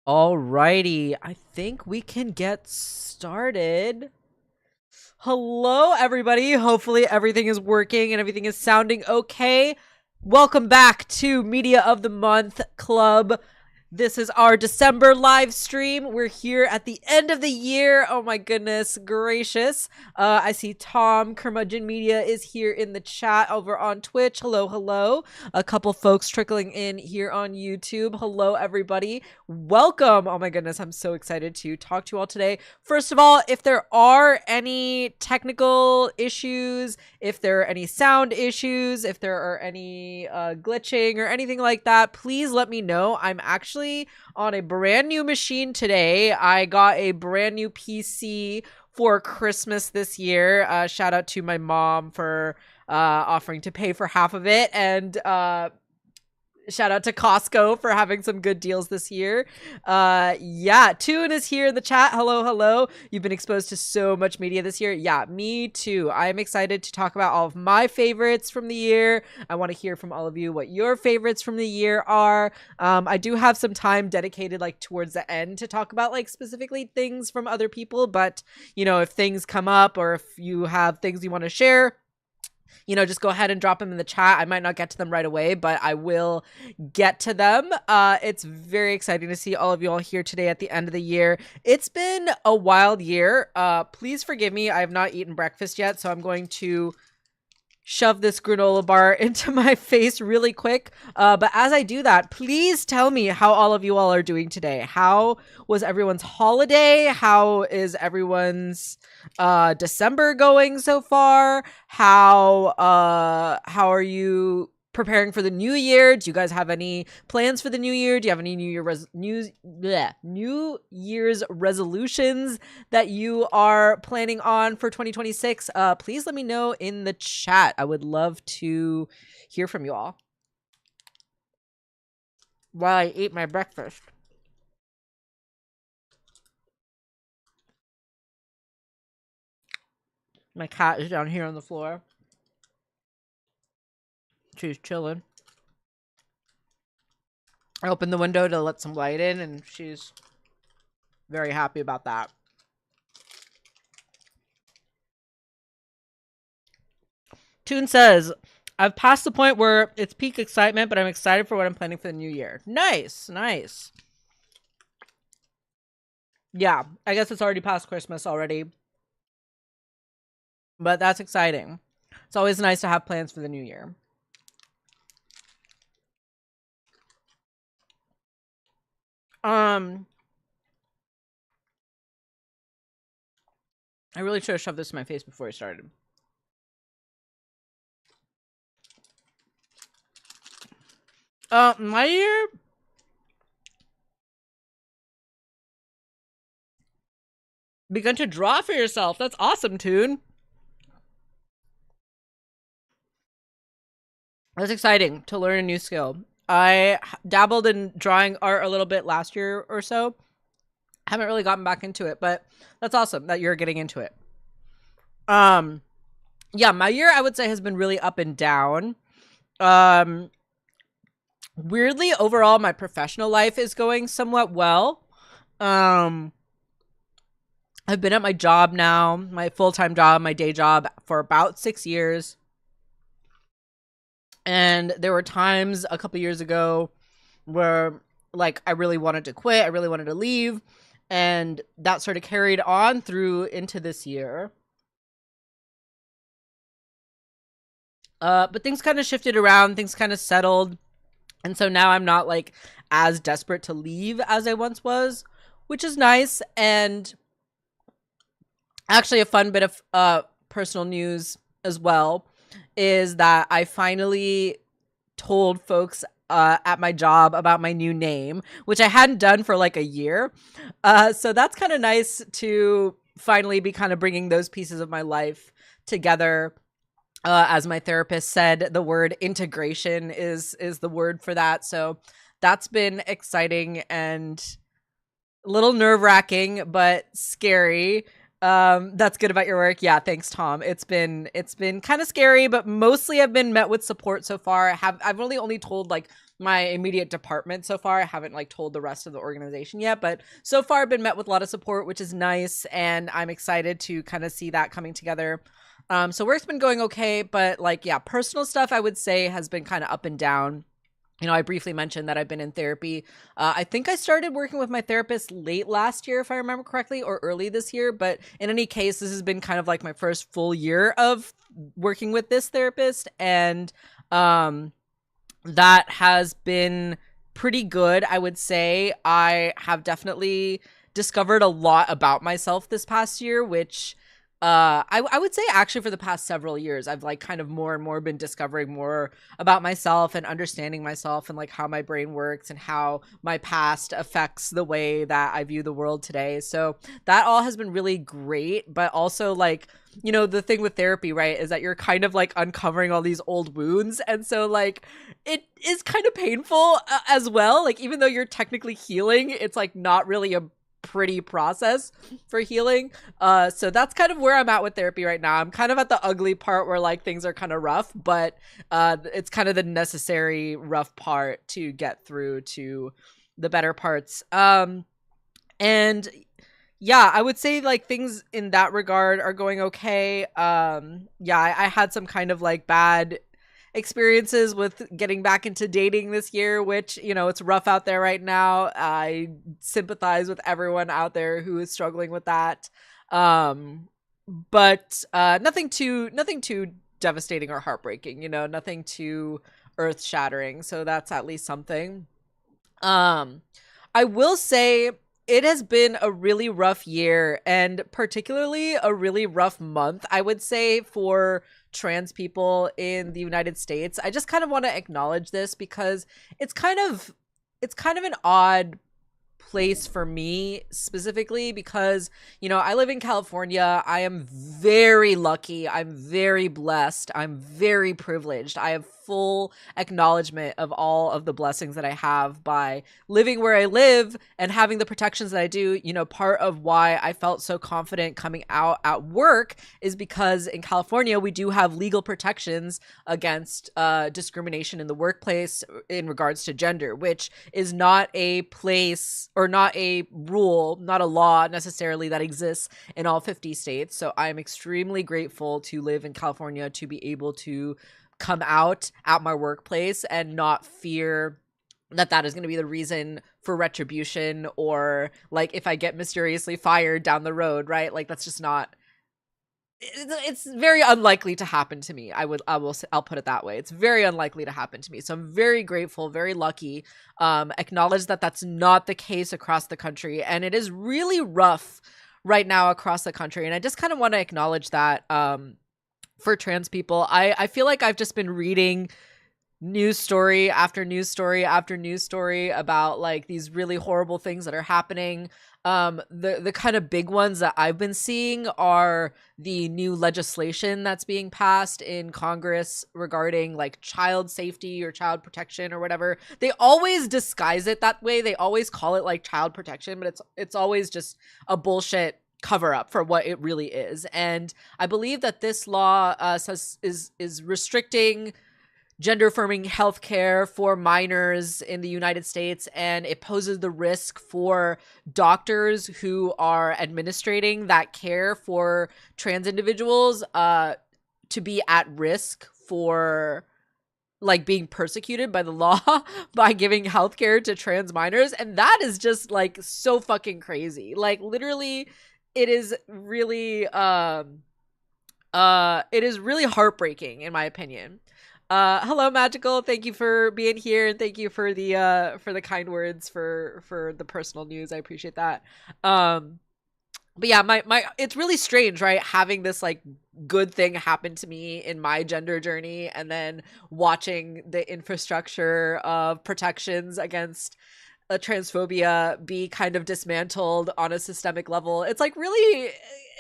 Alrighty, I think we can get started. Hello, everybody. Hopefully everything is working and everything is sounding okay. Welcome back to Media of the Month Club. This is our December live stream. We're here at the end of the year. Oh my goodness gracious. I see Tom Curmudgeon Media is here in the chat over on Twitch. Hello, hello. A couple folks trickling in here on YouTube. Hello, everybody. Welcome. Oh my goodness, I'm so excited to talk to you all today. First of all, if there are any technical issues, if there are any sound issues, if there are any glitching or anything like that, please let me know. I'm actually on a brand new machine today. I got a brand new PC for Christmas this year. Shout out to my mom for offering to pay for half of it, and shout out to Costco for having some good deals this year. Yeah, Toon is here in the chat. Hello, hello. You've been exposed to so much media this year. Yeah, me too. I'm excited to talk about all of my favorites from the year. I want to hear from all of you what your favorites from the year are. I do have some time dedicated like towards the end to talk about like specifically things from other people, but you know, if things come up or if you have things you want to share, you know, just go ahead and drop them in the chat. I might not get to them right away, but I will get to them. It's very exciting to see all of you all here today at the end of the year. It's been a wild year. Please forgive me. I have not eaten breakfast yet, so I'm going to shove this granola bar into my face really quick. But as I do that, please tell me how all of you all are doing today. How was everyone's holiday? How is everyone's December going so far? How are you preparing for the new year? Do you guys have any plans for the new year? Do you have any New Year's resolutions that you are planning on for 2026? Please let me know in the chat. I would love to hear from you all while I eat my breakfast. My cat is down here on the floor. She's chilling. I opened the window to let some light in, and she's very happy about that. Toon says, I've passed the point where it's peak excitement, but I'm excited for what I'm planning for the new year. Nice, nice. Yeah, I guess it's already past Christmas already. But that's exciting. It's always nice to have plans for the new year. I really should have shoved this in my face before I started. My year begun to draw for yourself. That's awesome, Toon. That's exciting to learn a new skill. I dabbled in drawing art a little bit last year or so. Haven't really gotten back into it, but that's awesome that you're getting into it. Yeah, my year I would say has been really up and down. Weirdly, overall, my professional life is going somewhat well. I've been at my job now, my full-time job, my day job, for about 6 years. And there were times a couple years ago where like I really wanted to quit. I really wanted to leave. And that sort of carried on through into this year. But things kind of shifted around. Things kind of settled. And so now I'm not like as desperate to leave as I once was, which is nice. And actually a fun bit of personal news as well is that I finally told folks at my job about my new name, which I hadn't done for like a year. So that's kind of nice to finally be kind of bringing those pieces of my life together. As my therapist said, the word integration is the word for that. So that's been exciting and a little nerve-wracking, but scary. That's good about your work. Yeah, thanks, Tom. It's been kind of scary, but mostly I've been met with support so far. I've only told like my immediate department so far. I haven't like told the rest of the organization yet, but so far I've been met with a lot of support, which is nice, and I'm excited to kind of see that coming together. So work's been going okay, but like, yeah, personal stuff I would say has been kind of up and down. You know, I briefly mentioned that I've been in therapy. I think I started working with my therapist late last year, if I remember correctly, or early this year. But in any case, this has been kind of like my first full year of working with this therapist. And that has been pretty good, I would say. I have definitely discovered a lot about myself this past year, which I would say actually for the past several years I've like kind of more and more been discovering more about myself and understanding myself and like how my brain works and how my past affects the way that I view the world today. So that all has been really great, but also like, you know, the thing with therapy, right, is that you're kind of like uncovering all these old wounds, and so like it is kind of painful as well. Like even though you're technically healing, it's like not really a pretty process for healing. So that's kind of where I'm at with therapy right now. I'm kind of at the ugly part where like things are kind of rough, but it's kind of the necessary rough part to get through to the better parts. And yeah, I would say like things in that regard are going okay. Yeah, I had some kind of like bad experiences with getting back into dating this year, which, you know, it's rough out there right now. I sympathize with everyone out there who is struggling with that. But nothing too devastating or heartbreaking, you know, nothing too earth shattering. So that's at least something. I will say it has been a really rough year, and particularly a really rough month, I would say, for trans people in the United States. I just kind of want to acknowledge this because it's kind of an odd place for me specifically because, you know, I live in California. I am very lucky. I'm very blessed. I'm very privileged. I have full acknowledgement of all of the blessings that I have by living where I live and having the protections that I do. You know, part of why I felt so confident coming out at work is because in California, we do have legal protections against discrimination in the workplace in regards to gender, which is not a place or not a rule, not a law necessarily that exists in all 50 states. So I'm extremely grateful to live in California to be able to come out at my workplace and not fear that is going to be the reason for retribution, or like if I get mysteriously fired down the road, right? Like that's just not, it's very unlikely to happen to me. I'll put it that way. It's very unlikely to happen to me. So I'm very grateful, very lucky. Acknowledge that that's not the case across the country, and it is really rough right now across the country. And I just kind of want to acknowledge that for trans people. I feel like I've just been reading news story after news story after news story about like these really horrible things that are happening. The kind of big ones that I've been seeing are the new legislation that's being passed in Congress regarding like child safety or child protection or whatever. They always disguise it that way. They always call it like child protection, but it's always just a bullshit cover up for what it really is. And I believe that this law is restricting gender affirming healthcare for minors in the United States, and it poses the risk for doctors who are administrating that care for trans individuals to be at risk for like being persecuted by the law by giving healthcare to trans minors. And that is just like so fucking crazy. Like literally it is really heartbreaking in my opinion. Hello Magical, thank you for being here, and thank you for the kind words for the personal news. I appreciate that. But yeah, my it's really strange, right? Having this like good thing happen to me in my gender journey, and then watching the infrastructure of protections against transphobia be kind of dismantled on a systemic level. It's like really,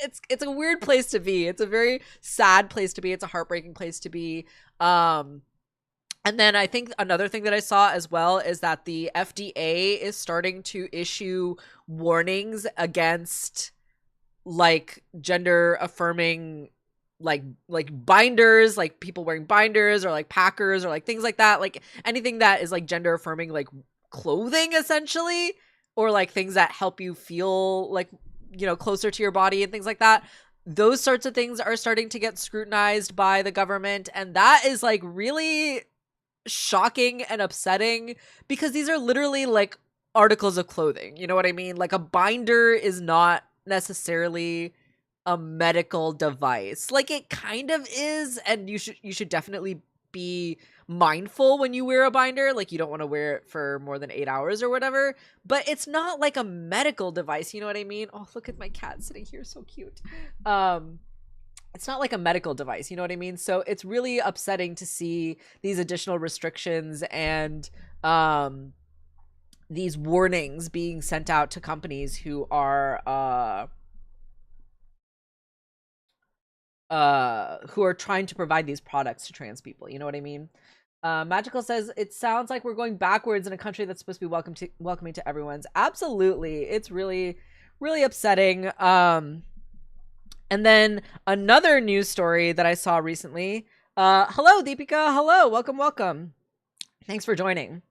it's a weird place to be. It's a very sad place to be. It's a heartbreaking place to be. And then I think another thing that I saw as well is that the FDA is starting to issue warnings against like gender affirming like binders, like people wearing binders, or like packers, or like things like that, like anything that is like gender affirming, like clothing essentially, or like things that help you feel like, you know, closer to your body and things like that. Those sorts of things are starting to get scrutinized by the government, and that is like really shocking and upsetting, because these are literally like articles of clothing, you know what I mean? Like a binder is not necessarily a medical device. Like it kind of is, and you should definitely be mindful when you wear a binder. Like you don't want to wear it for more than 8 hours or whatever, but it's not like a medical device, you know what I mean? Oh, look at my cat sitting here, so cute. It's not like a medical device, you know what I mean? So it's really upsetting to see these additional restrictions and these warnings being sent out to companies who are trying to provide these products to trans people, you know what I mean? Magical says, it sounds like we're going backwards in a country that's supposed to be welcoming to everyone's. Absolutely. It's really, really upsetting. And then another news story that I saw recently. Hello, Deepika. Hello. Welcome. Thanks for joining.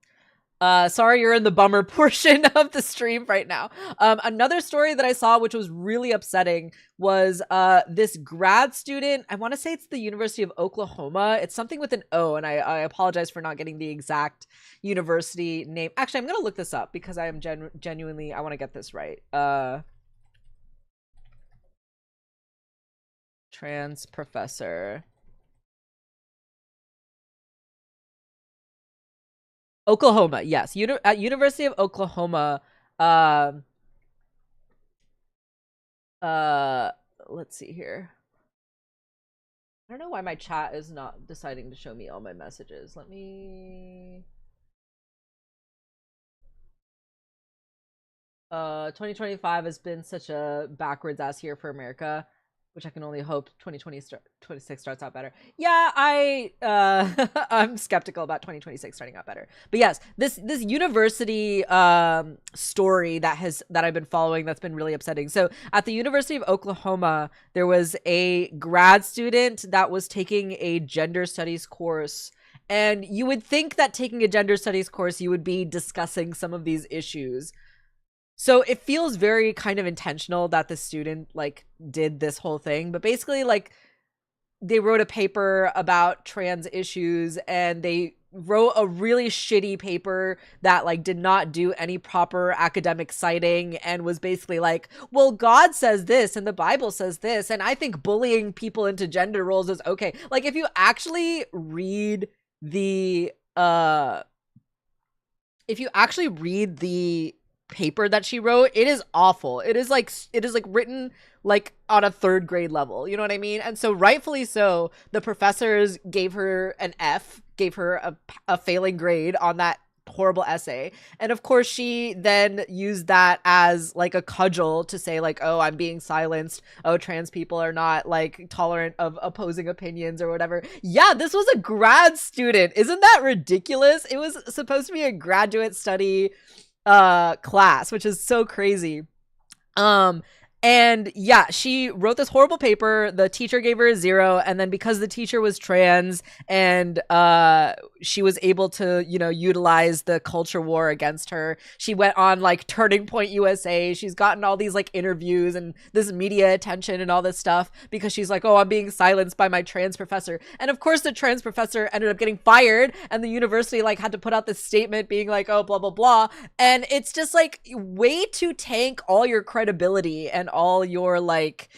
Sorry you're in the bummer portion of the stream right now. Another story that I saw, which was really upsetting, was this grad student. I want to say it's the University of Oklahoma. It's something with an O, and I apologize for not getting the exact university name. Actually, I'm going to look this up because I am genuinely, I want to get this right. Trans professor. Oklahoma, yes. At University of Oklahoma. Let's see here. I don't know why my chat is not deciding to show me all my messages. Let me... 2025 has been such a backwards ass year for America, which I can only hope 2026 starts out better. Yeah, I'm skeptical about 2026 starting out better. But yes, this university story that I've been following that's been really upsetting. So at the University of Oklahoma, there was a grad student that was taking a gender studies course. And you would think that taking a gender studies course, you would be discussing some of these issues. So it feels very kind of intentional that the student like did this whole thing, but basically like they wrote a paper about trans issues, and they wrote a really shitty paper that like did not do any proper academic citing, and was basically like, well, God says this and the Bible says this, and I think bullying people into gender roles is okay. Like if you actually read the paper that she wrote, it is awful. It is like written like on a 3rd grade level, you know what I mean? And so rightfully so, the professors gave her an F, gave her a failing grade on that horrible essay. And of course she then used that as like a cudgel to say like, oh, I'm being silenced, oh, trans people are not like tolerant of opposing opinions or whatever. Yeah, this was a grad student. Isn't that ridiculous? It was supposed to be a graduate study class, which is so crazy. And yeah, she wrote this horrible paper. The teacher gave her a 0, and then because the teacher was trans and she was able to, you know, utilize the culture war against her, she went on like Turning Point USA. She's gotten all these like interviews and this media attention and all this stuff because she's like, oh, I'm being silenced by my trans professor. And of course the trans professor ended up getting fired, and the university like had to put out this statement being like, oh, blah blah blah. And it's just like way to tank all your credibility and all your like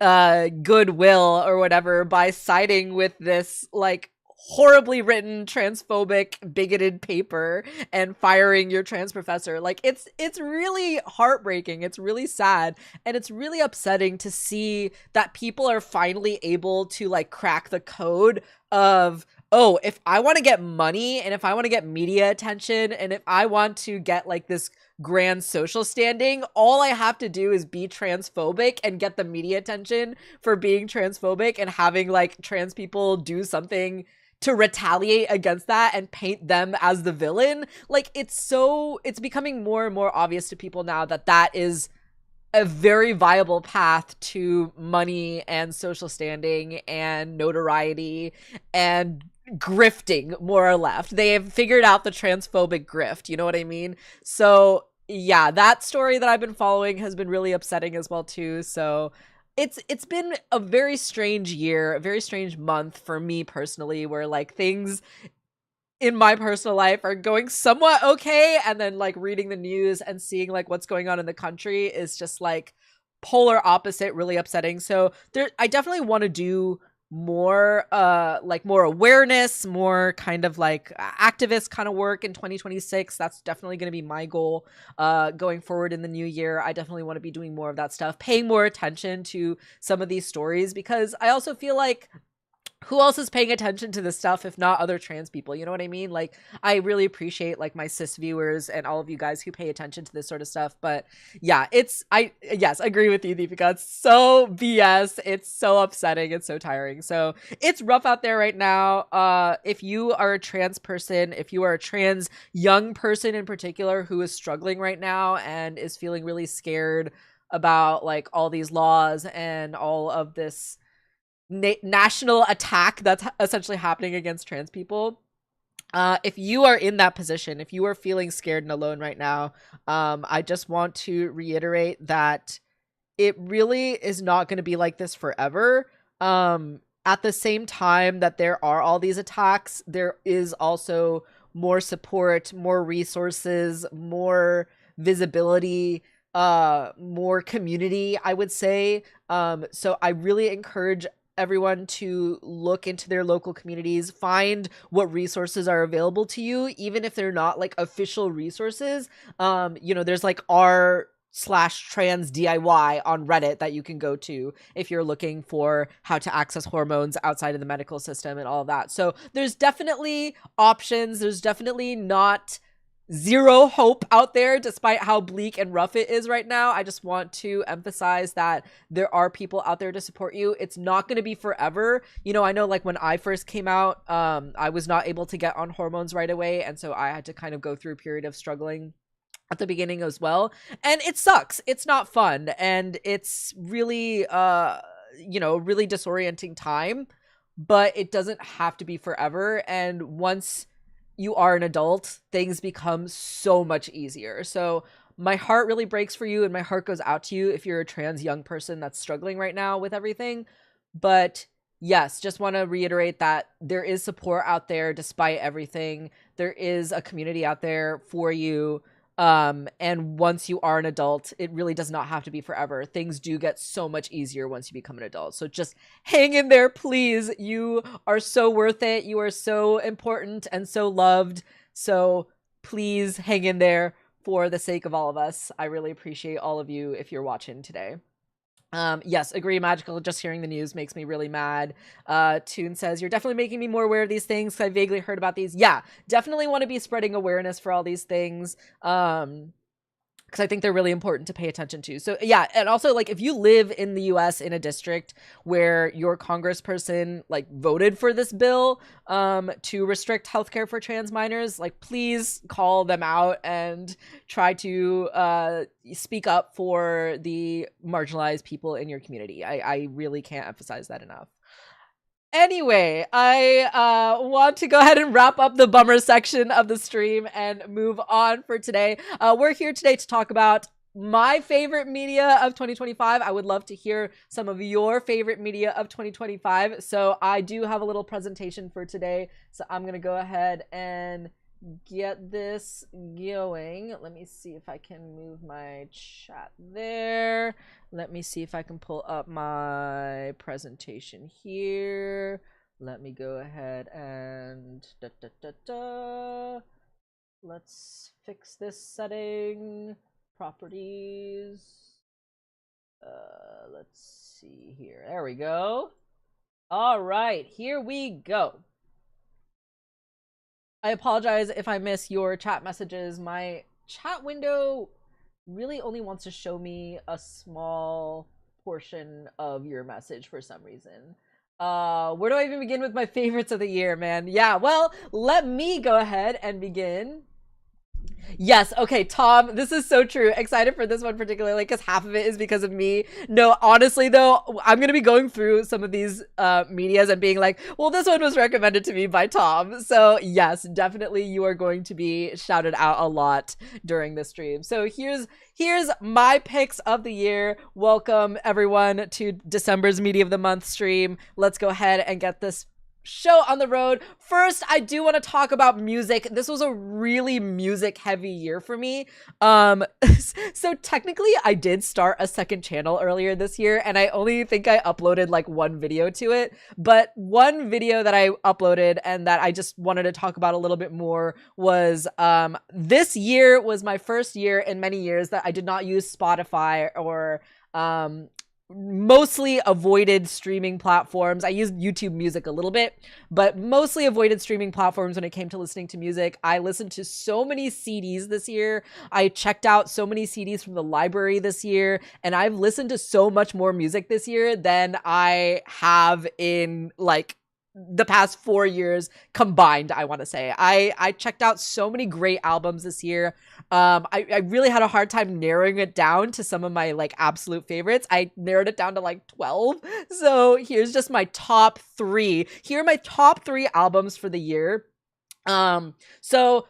goodwill or whatever by siding with this like horribly written transphobic bigoted paper and firing your trans professor. Like it's really heartbreaking, it's really sad, and it's really upsetting to see that people are finally able to like crack the code of, oh, if I want to get money and if I want to get media attention and if I want to get like this grand social standing, all I have to do is be transphobic and get the media attention for being transphobic and having like trans people do something to retaliate against that and paint them as the villain. Like it's becoming more and more obvious to people now that that is a very viable path to money and social standing and notoriety and grifting, more or less. They have figured out the transphobic grift, you know what I mean? So yeah, that story that I've been following has been really upsetting as well too. So it's been a very strange year, a very strange month for me personally, where like things in my personal life are going somewhat okay, and then like reading the news and seeing like what's going on in the country is just like polar opposite, really upsetting. So there, I definitely want to do more like more awareness, more kind of like activist kind of work in 2026. That's definitely going to be my goal going forward in the new year. I definitely want to be doing more of that stuff, paying more attention to some of these stories, because I also feel like who else is paying attention to this stuff if not other trans people? You know what I mean? Like, I really appreciate like my cis viewers and all of you guys who pay attention to this sort of stuff. But yeah, yes, I agree with you, Deepika. It's so BS. It's so upsetting. It's so tiring. So it's rough out there right now. If you are a trans person, if you are a trans young person in particular who is struggling right now and is feeling really scared about like all these laws and all of this national attack that's essentially happening against trans people, if you are in that position, if you are feeling scared and alone right now, I just want to reiterate that it really is not going to be like this forever. At the same time that there are all these attacks, there is also more support, more resources, more visibility, more community, I would say. So I really encourage everyone to look into their local communities, find what resources are available to you, even if they're not like official resources. There's like r/trans DIY on Reddit that you can go to if you're looking for how to access hormones outside of the medical system and all of that. So there's definitely options. There's definitely not zero hope out there, despite how bleak and rough it is right now. I just want to emphasize that there are people out there to support you. It's not going to be forever. I know like when I first came out, I was not able to get on hormones right away. And so I had to kind of go through a period of struggling at the beginning as well. And it sucks. It's not fun. And it's really, really disorienting time, but it doesn't have to be forever. And once you are an adult, things become so much easier. So my heart really breaks for you, and my heart goes out to you if you're a trans young person that's struggling right now with everything. But yes, just want to reiterate that there is support out there despite everything. There is a community out there for you. And once you are an adult, it really does not have to be forever. Things do get so much easier once you become an adult. So just hang in there, please. You are so worth it. You are so important and so loved. So please hang in there for the sake of all of us. I really appreciate all of you if you're watching today. Yes, agree, Magical. Just hearing the news makes me really mad. Toon says, you're definitely making me more aware of these things. I vaguely heard about these. Yeah, definitely want to be spreading awareness for all these things. Because I think they're really important to pay attention to. So yeah, and also like if you live in the US in a district where your congressperson like voted for this bill to restrict healthcare for trans minors, like please call them out and try to speak up for the marginalized people in your community. I really can't emphasize that enough. Anyway, I want to go ahead and wrap up the bummer section of the stream and move on for today. We're here today to talk about my favorite media of 2025. I would love to hear some of your favorite media of 2025. So I do have a little presentation for today. So I'm going to go ahead and get this going. Let me see if I can move my chat there. Let me see if I can pull up my presentation here. Let me go ahead and let's fix this setting. Properties. Let's see here. There we go. All right, here we go. I apologize if I miss your chat messages. My chat window really only wants to show me a small portion of your message for some reason. Where do I even begin with my favorites of the year, man? Yeah, well, let me go ahead and begin. Yes. Okay, Tom, this is so true. Excited for this one particularly because half of it is because of me. No, honestly though, I'm gonna be going through some of these medias and being like, well, this one was recommended to me by Tom. So yes, definitely you are going to be shouted out a lot during this stream. So here's my picks of the year. Welcome everyone to December's Media of the Month stream. Let's go ahead and get this show on the road. First, I do want to talk about music. This was a really music heavy year for me. So technically I did start a second channel earlier this year and I only think I uploaded like one video to it, but one video that I uploaded and that I just wanted to talk about a little bit more was this year was my first year in many years that I did not use Spotify or mostly avoided streaming platforms. I used YouTube Music a little bit, but mostly avoided streaming platforms when it came to listening to music. I listened to so many CDs this year. I checked out so many CDs from the library this year, and I've listened to so much more music this year than I have in like the past 4 years combined. I want to say I checked out so many great albums this year. I really had a hard time narrowing it down to some of my like absolute favorites. I narrowed it down to like 12. So here's just my top 3. Here are my top 3 albums for the year. So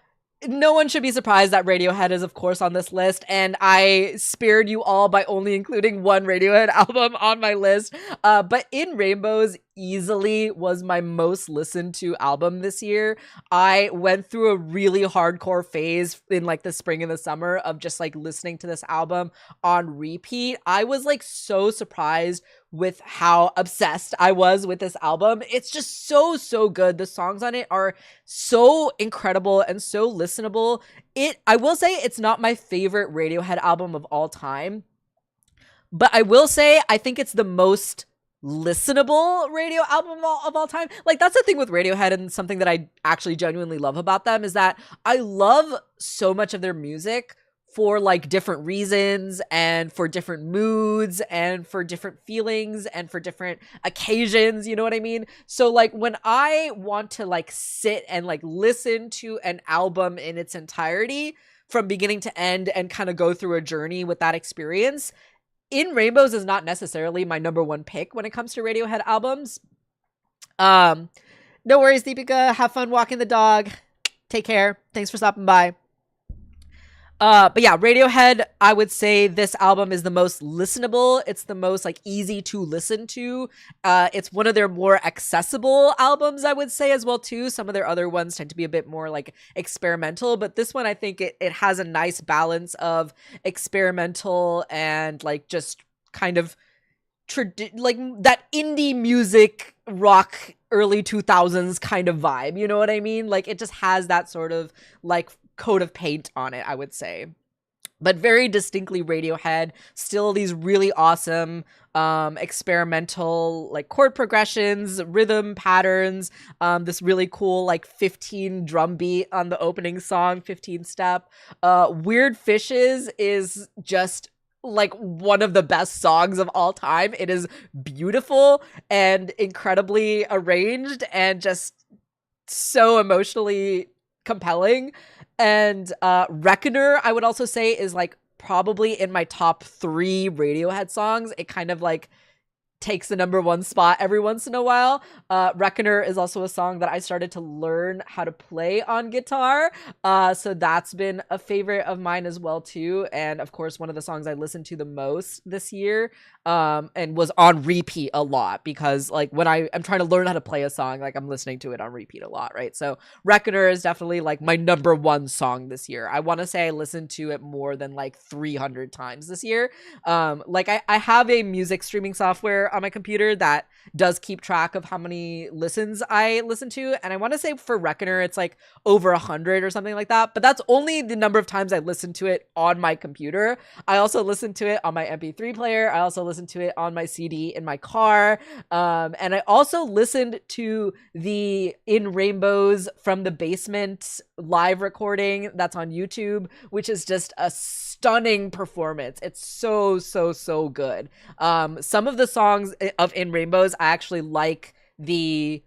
no one should be surprised that Radiohead is, of course, on this list, and I spared you all by only including one Radiohead album on my list. But In Rainbows easily was my most listened to album this year. I went through a really hardcore phase in like the spring and the summer of just like listening to this album on repeat. I was like so surprised with how obsessed I was with this album. It's just so good. The songs on it are so incredible and so listenable. I will say it's not my favorite Radiohead album of all time, but I will say I think it's the most listenable radio album of all time. Like that's the thing with Radiohead, and something that I actually genuinely love about them is that I love so much of their music for like different reasons and for different moods and for different feelings and for different occasions, you know what I mean? So like when I want to like sit and like listen to an album in its entirety from beginning to end and kind of go through a journey with that experience, In Rainbows is not necessarily my number one pick when it comes to Radiohead albums. No worries, Deepika. Have fun walking the dog. Take care. Thanks for stopping by. But yeah, Radiohead, I would say this album is the most listenable. It's the most like easy to listen to. It's one of their more accessible albums, I would say as well too. Some of their other ones tend to be a bit more like experimental, but this one I think it has a nice balance of experimental and like just kind of like that indie music rock early 2000s kind of vibe. You know what I mean? Like it just has that sort of like coat of paint on it, I would say. But very distinctly Radiohead. Still these really awesome experimental like chord progressions, rhythm patterns, this really cool like 15 drum beat on the opening song, 15 step. Weird Fishes is just like one of the best songs of all time. It is beautiful and incredibly arranged and just so emotionally compelling. And Reckoner, I would also say, is like probably in my top 3 Radiohead songs. It kind of like takes the number 1 spot every once in a while. Reckoner is also a song that I started to learn how to play on guitar. So that's been a favorite of mine as well too. And of course, one of the songs I listened to the most this year and was on repeat a lot, because like when I'm trying to learn how to play a song, like I'm listening to it on repeat a lot, right? So Reckoner is definitely like my number 1 song this year. I want to say I listened to it more than like 300 times this year. Like I have a music streaming software on my computer that does keep track of how many listens I listen to, and I want to say for Reckoner it's like over 100 or something like that, but that's only the number of times I listen to it on my computer. I also listen to it on my MP3 player. I also listen to it on my CD in my car, and I also listened to the In Rainbows from the Basement live recording that's on YouTube, which is just a stunning performance. It's so good. Some of the songs of In Rainbows I actually like the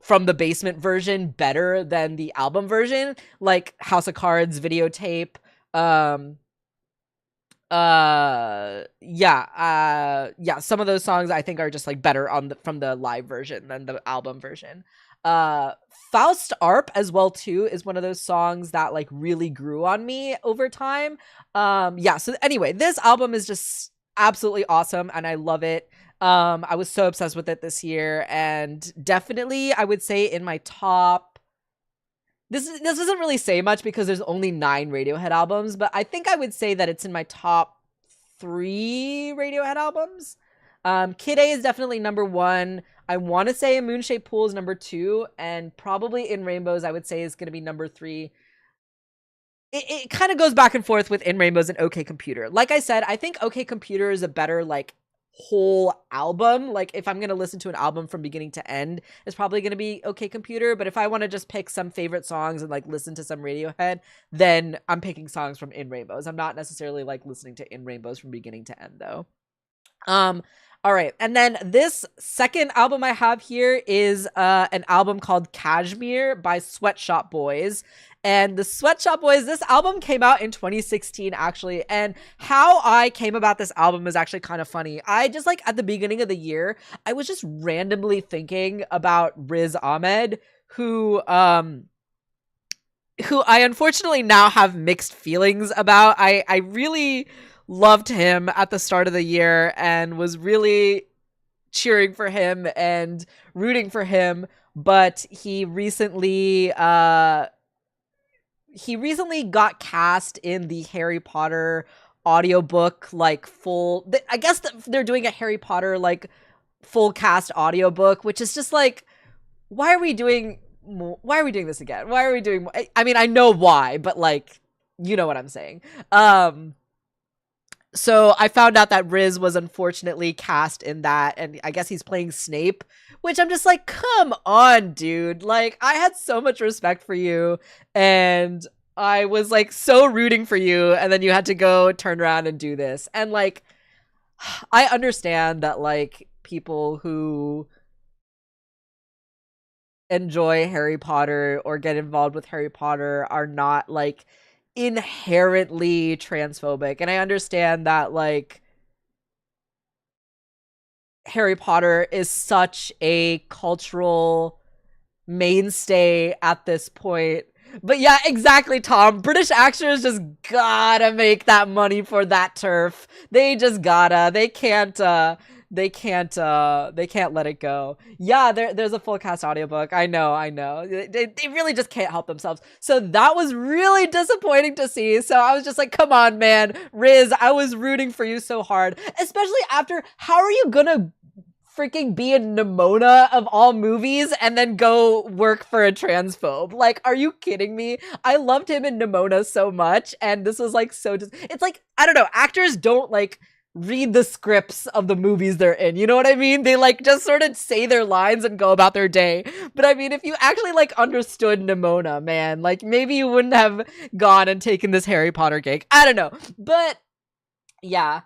from the basement version better than the album version, like House of Cards, Videotape, yeah, some of those songs I think are just like better from the live version than the album version. Faust Arp as well too is one of those songs that like really grew on me over time. Yeah, so anyway, this album is just absolutely awesome and I love it. I was so obsessed with it this year, and definitely I would say in my top, this doesn't really say much because there's only 9 Radiohead albums, but I think I would say that it's in my top 3 Radiohead albums. Kid A is definitely number 1. I want to say A Moonshaped Pool is number 2, and probably In Rainbows I would say is going to be number 3. It kind of goes back and forth with In Rainbows and OK Computer. Like I said, I think OK Computer is a better like whole album. Like if I'm going to listen to an album from beginning to end, it's probably going to be OK Computer. But if I want to just pick some favorite songs and like listen to some Radiohead, then I'm picking songs from In Rainbows. I'm not necessarily like listening to In Rainbows from beginning to end though. All right. And then this second album I have here is an album called Kashmir by Sweatshop Boys. And the Sweatshop Boys, this album came out in 2016, actually. And how I came about this album is actually kind of funny. I just like at the beginning of the year, I was just randomly thinking about Riz Ahmed, who I unfortunately now have mixed feelings about. I really loved him at the start of the year and was really cheering for him and rooting for him. But he recently got cast in the Harry Potter audiobook, like full, I guess they're doing a Harry Potter like full cast audiobook, which is just like, why are we doing this again? Why are we doing, I mean, I know why, but like, you know what I'm saying. So I found out that Riz was unfortunately cast in that, and I guess he's playing Snape, which I'm just like, come on, dude. Like, I had so much respect for you, and I was like so rooting for you, and then you had to go turn around and do this. And like, I understand that like people who enjoy Harry Potter or get involved with Harry Potter are not like inherently transphobic, and I understand that like Harry Potter is such a cultural mainstay at this point. But yeah, exactly, Tom. British actors just gotta make that money for that turf. They just gotta. They can't let it go. Yeah, there's a full cast audiobook. I know. They really just can't help themselves. So that was really disappointing to see. So I was just like, come on, man. Riz, I was rooting for you so hard. Especially after, how are you gonna freaking be in Nimona of all movies and then go work for a transphobe? Like, are you kidding me? I loved him in Nimona so much, and this was like so it's like, I don't know, actors don't like read the scripts of the movies they're in, you know what I mean? They like just sort of say their lines and go about their day. But I mean, if you actually like understood Nimona, man, like maybe you wouldn't have gone and taken this Harry Potter gig. I don't know. But yeah.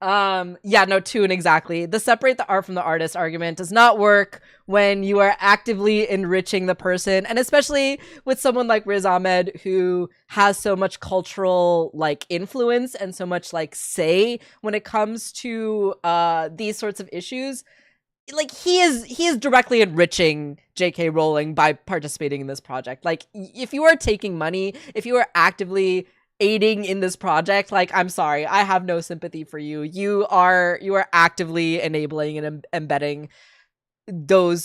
Yeah, no, tune, exactly. The separate the art from the artist argument does not work when you are actively enriching the person, and especially with someone like Riz Ahmed, who has so much cultural like influence and so much like say when it comes to these sorts of issues. Like he is directly enriching J.K. Rowling by participating in this project. Like if you are taking money, if you are actively aiding in this project, like, I'm sorry, I have no sympathy for you. You are actively enabling and embedding the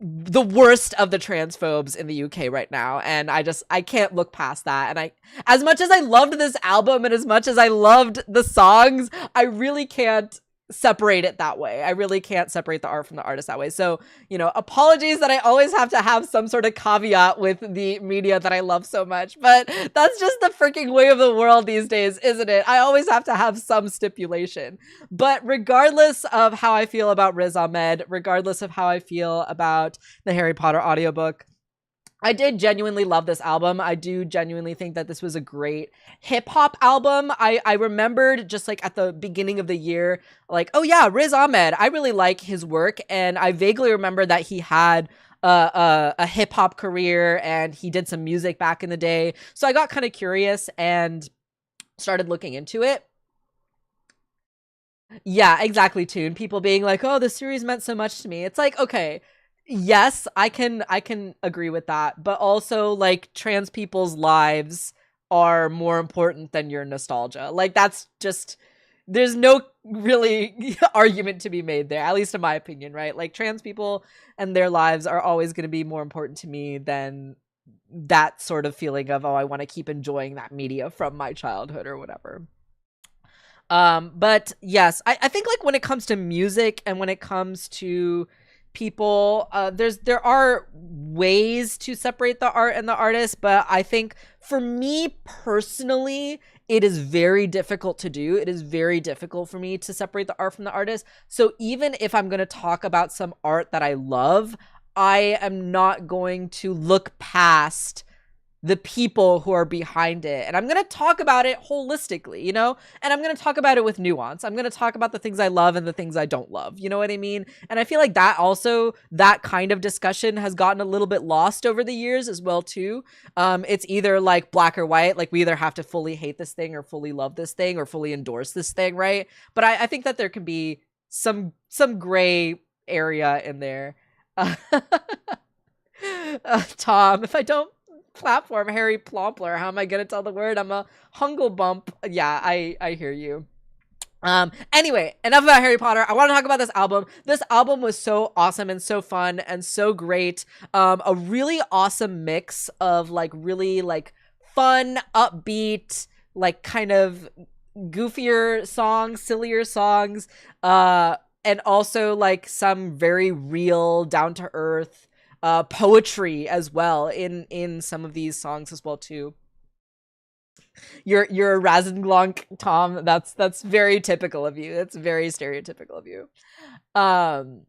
worst of the transphobes in the UK right now, and I can't look past that. And as much as I loved this album and as much as I loved the songs, I really can't separate it that way. I really can't separate the art from the artist that way. So, you know, apologies that I always have to have some sort of caveat with the media that I love so much, but that's just the freaking way of the world these days, isn't it? I always have to have some stipulation. But regardless of how I feel about Riz Ahmed, regardless of how I feel about the Harry Potter audiobook, I did genuinely love this album. I do genuinely think that this was a great hip hop album. I remembered just like at the beginning of the year, like, oh yeah, Riz Ahmed, I really like his work. And I vaguely remember that he had a hip hop career, and he did some music back in the day. So I got kind of curious and started looking into it. Yeah, exactly, too. And people being like, "Oh, the series meant so much to me." It's like, okay, yes, I can agree with that, but also like trans people's lives are more important than your nostalgia. Like that's just there's no really argument to be made there, at least in my opinion, right? Like trans people and their lives are always going to be more important to me than that sort of feeling of, oh, I want to keep enjoying that media from my childhood or whatever. But yes, I think like when it comes to music and when it comes to people, there are ways to separate the art and the artist, but I think for me personally, it is very difficult to do. It is very difficult for me to separate the art from the artist. So even if I'm going to talk about some art that I love, I am not going to look past the people who are behind it. And I'm going to talk about it holistically, you know? And I'm going to talk about it with nuance. I'm going to talk about the things I love and the things I don't love. You know what I mean? And I feel like that also, that kind of discussion has gotten a little bit lost over the years as well, too. It's either like black or white. Like we either have to fully hate this thing or fully love this thing or fully endorse this thing, right? But I think that there can be some gray area in there. Tom, if I don't platform Harry Plompler, how am I gonna tell the word? I'm a hungle bump. Yeah, I hear you. Anyway, enough about Harry Potter. I want to talk about this album. This album was so awesome and so fun and so great. A really awesome mix of like really like fun, upbeat, like kind of goofier songs, sillier songs, and also like some very real, down to earth poetry as well in some of these songs as well too. You're a Rasenglonk, Tom. That's very typical of you. That's very stereotypical of you. Um,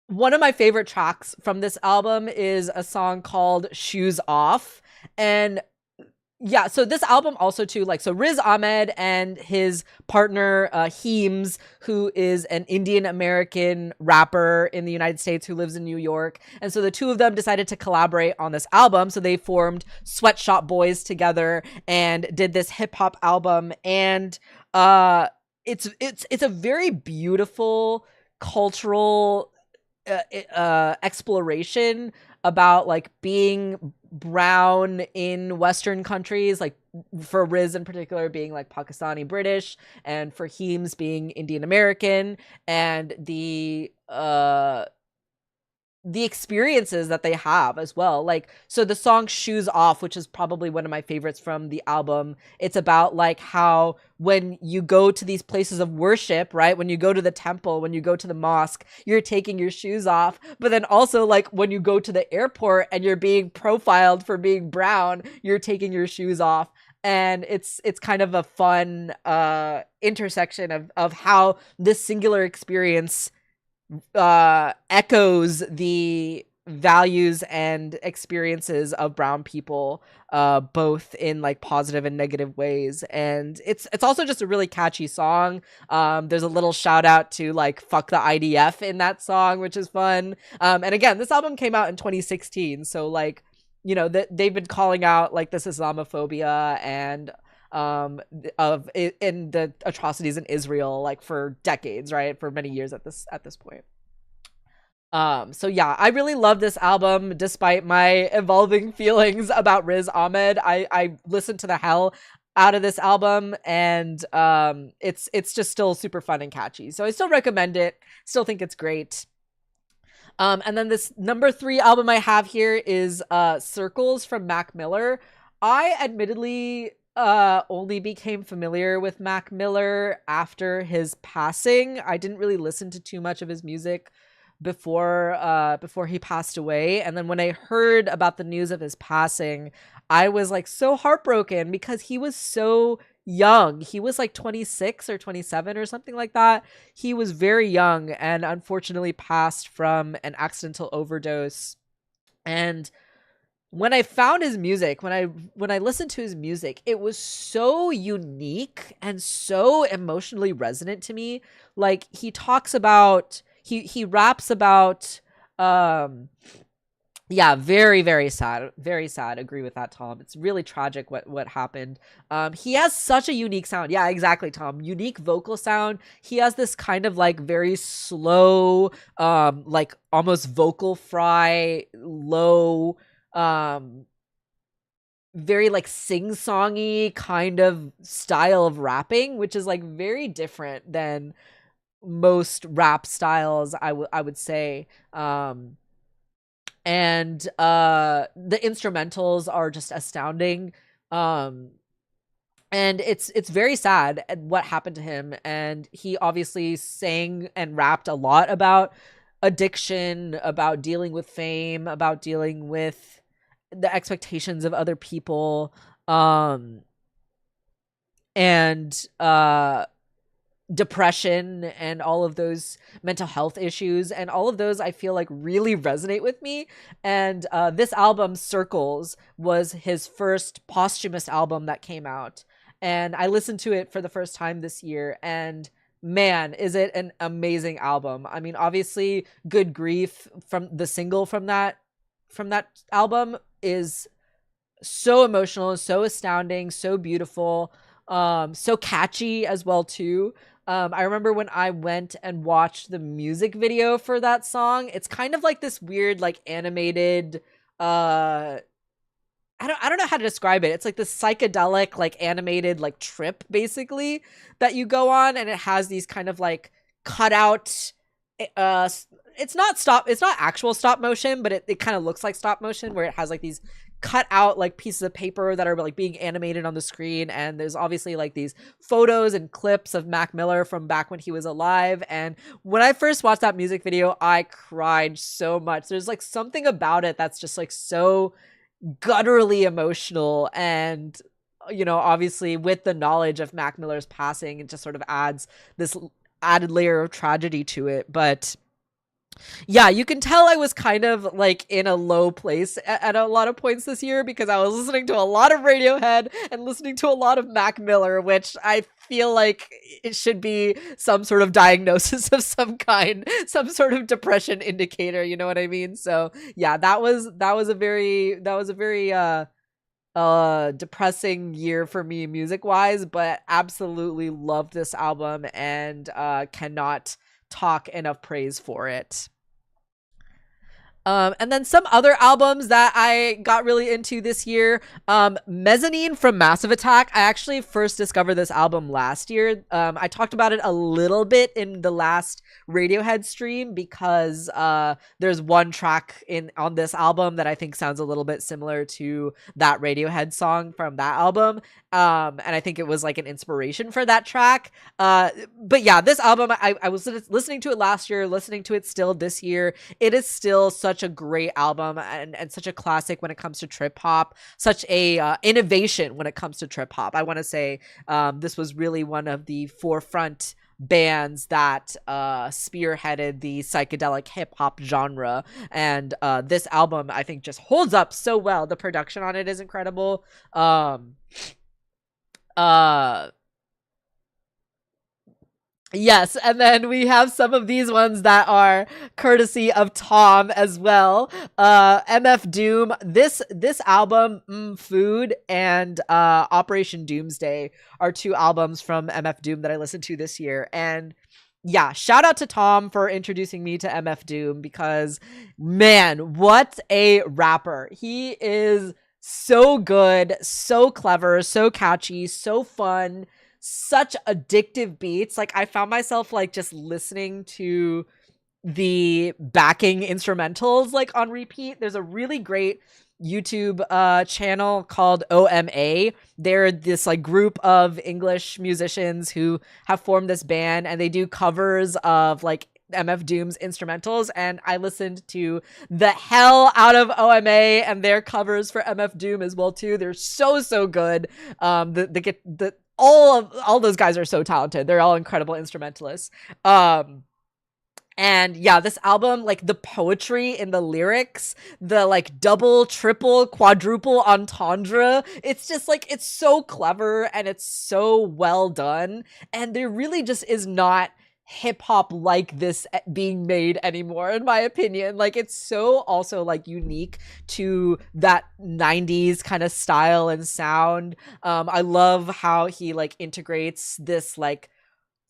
One of my favorite tracks from this album is a song called "Shoes Off," and yeah, so this album also too, like, so Riz Ahmed and his partner Heems, who is an Indian American rapper in the United States who lives in New York, and so the two of them decided to collaborate on this album. So they formed Sweatshop Boys together and did this hip hop album, and it's a very beautiful cultural exploration about like being brown in Western countries, like for Riz in particular being like Pakistani British, and for Heems being Indian American, and the experiences that they have as well. Like, so the song Shoes Off, which is probably one of my favorites from the album, it's about like how when you go to these places of worship, right? When you go to the temple, when you go to the mosque, you're taking your shoes off. But then also like when you go to the airport and you're being profiled for being brown, you're taking your shoes off. And it's kind of a fun intersection of how this singular experience echoes the values and experiences of brown people, both in like positive and negative ways. And it's also just a really catchy song. There's a little shout out to like fuck the IDF in that song, which is fun. And again, this album came out in 2016, so like, you know, that they've been calling out like this Islamophobia and in the atrocities in Israel like for decades, right? For many years at this point. So yeah, I really love this album despite my evolving feelings about Riz Ahmed. I listened to the hell out of this album, and it's just still super fun and catchy. So I still recommend it. Still think it's great. And then this number 3 album I have here is Circles from Mac Miller. I admittedly only became familiar with Mac Miller after his passing. I didn't really listen to too much of his music before he passed away. And then when I heard about the news of his passing, I was like so heartbroken because he was so young. He was like 26 or 27 or something like that. He was very young and unfortunately passed from an accidental overdose. And when I found his music, when I listened to his music, it was so unique and so emotionally resonant to me. Like he he raps about yeah, very, very sad. Very sad. Agree with that, Tom. It's really tragic what happened. He has such a unique sound. Yeah, exactly, Tom. Unique vocal sound. He has this kind of like very slow, like almost vocal fry, low, very like sing-songy kind of style of rapping, which is like very different than most rap styles, I would say. And the instrumentals are just astounding. And it's very sad what happened to him, and he obviously sang and rapped a lot about addiction, about dealing with fame, about dealing with the expectations of other people, and depression and all of those mental health issues, and all of those I feel like really resonate with me. And this album, Circles, was his first posthumous album that came out, and I listened to it for the first time this year, and man, is it an amazing album. I mean, obviously Good Grief, from the single from that album, is so emotional, so astounding, so beautiful, so catchy as well too. I remember when I went and watched the music video for that song. It's kind of like this weird, like animated, I don't know how to describe it. It's like this psychedelic, like animated, like trip basically that you go on, and it has these kind of like cutout, it's not actual stop motion, but it kind of looks like stop motion, where it has like these cut out like pieces of paper that are like being animated on the screen, and there's obviously like these photos and clips of Mac Miller from back when he was alive. And when I first watched that music video, I cried so much. There's like something about it that's just like so gutturally emotional, and you know, obviously with the knowledge of Mac Miller's passing, it just sort of adds this added layer of tragedy to it. But yeah, you can tell I was kind of like in a low place at a lot of points this year, because I was listening to a lot of Radiohead and listening to a lot of Mac Miller, which I feel like it should be some sort of diagnosis of some kind, some sort of depression indicator, you know what I mean? So yeah, that was a very depressing year for me music wise, but absolutely loved this album, and cannot talk enough praise for it. And then some other albums that I got really into this year. Mezzanine from Massive Attack. I actually first discovered this album last year. I talked about it a little bit in the last Radiohead stream, because there's one track on this album that I think sounds a little bit similar to that Radiohead song from that album. And I think it was like an inspiration for that track. But yeah, this album, I was listening to it last year, listening to it still this year. It is still such a great album, and such a classic when it comes to trip hop, such a innovation when it comes to trip hop. I want to say this was really one of the forefront bands that spearheaded the psychedelic hip hop genre, and this album I think just holds up so well. The production on it is incredible. Yes, and then we have some of these ones that are courtesy of Tom as well. MF Doom. This album, Food, and Operation Doomsday are two albums from MF Doom that I listened to this year. And yeah, shout out to Tom for introducing me to MF Doom, because man, what a rapper. He is so good, so clever, so catchy, so fun, such addictive beats. Like, I found myself like just listening to the backing instrumentals like on repeat. There's a really great YouTube channel called OMA. They're this like group of English musicians who have formed this band, and they do covers of like MF Doom's instrumentals, and I listened to the hell out of OMA and their covers for MF Doom as well too. They're so good. All those guys are so talented. They're all incredible instrumentalists. And yeah, this album, like the poetry in the lyrics, the like double, triple, quadruple entendre, it's just like, it's so clever and it's so well done. And there really just is not hip hop like this being made anymore, in my opinion. Like, it's so also like unique to that 90s kind of style and sound. I love how he like integrates this like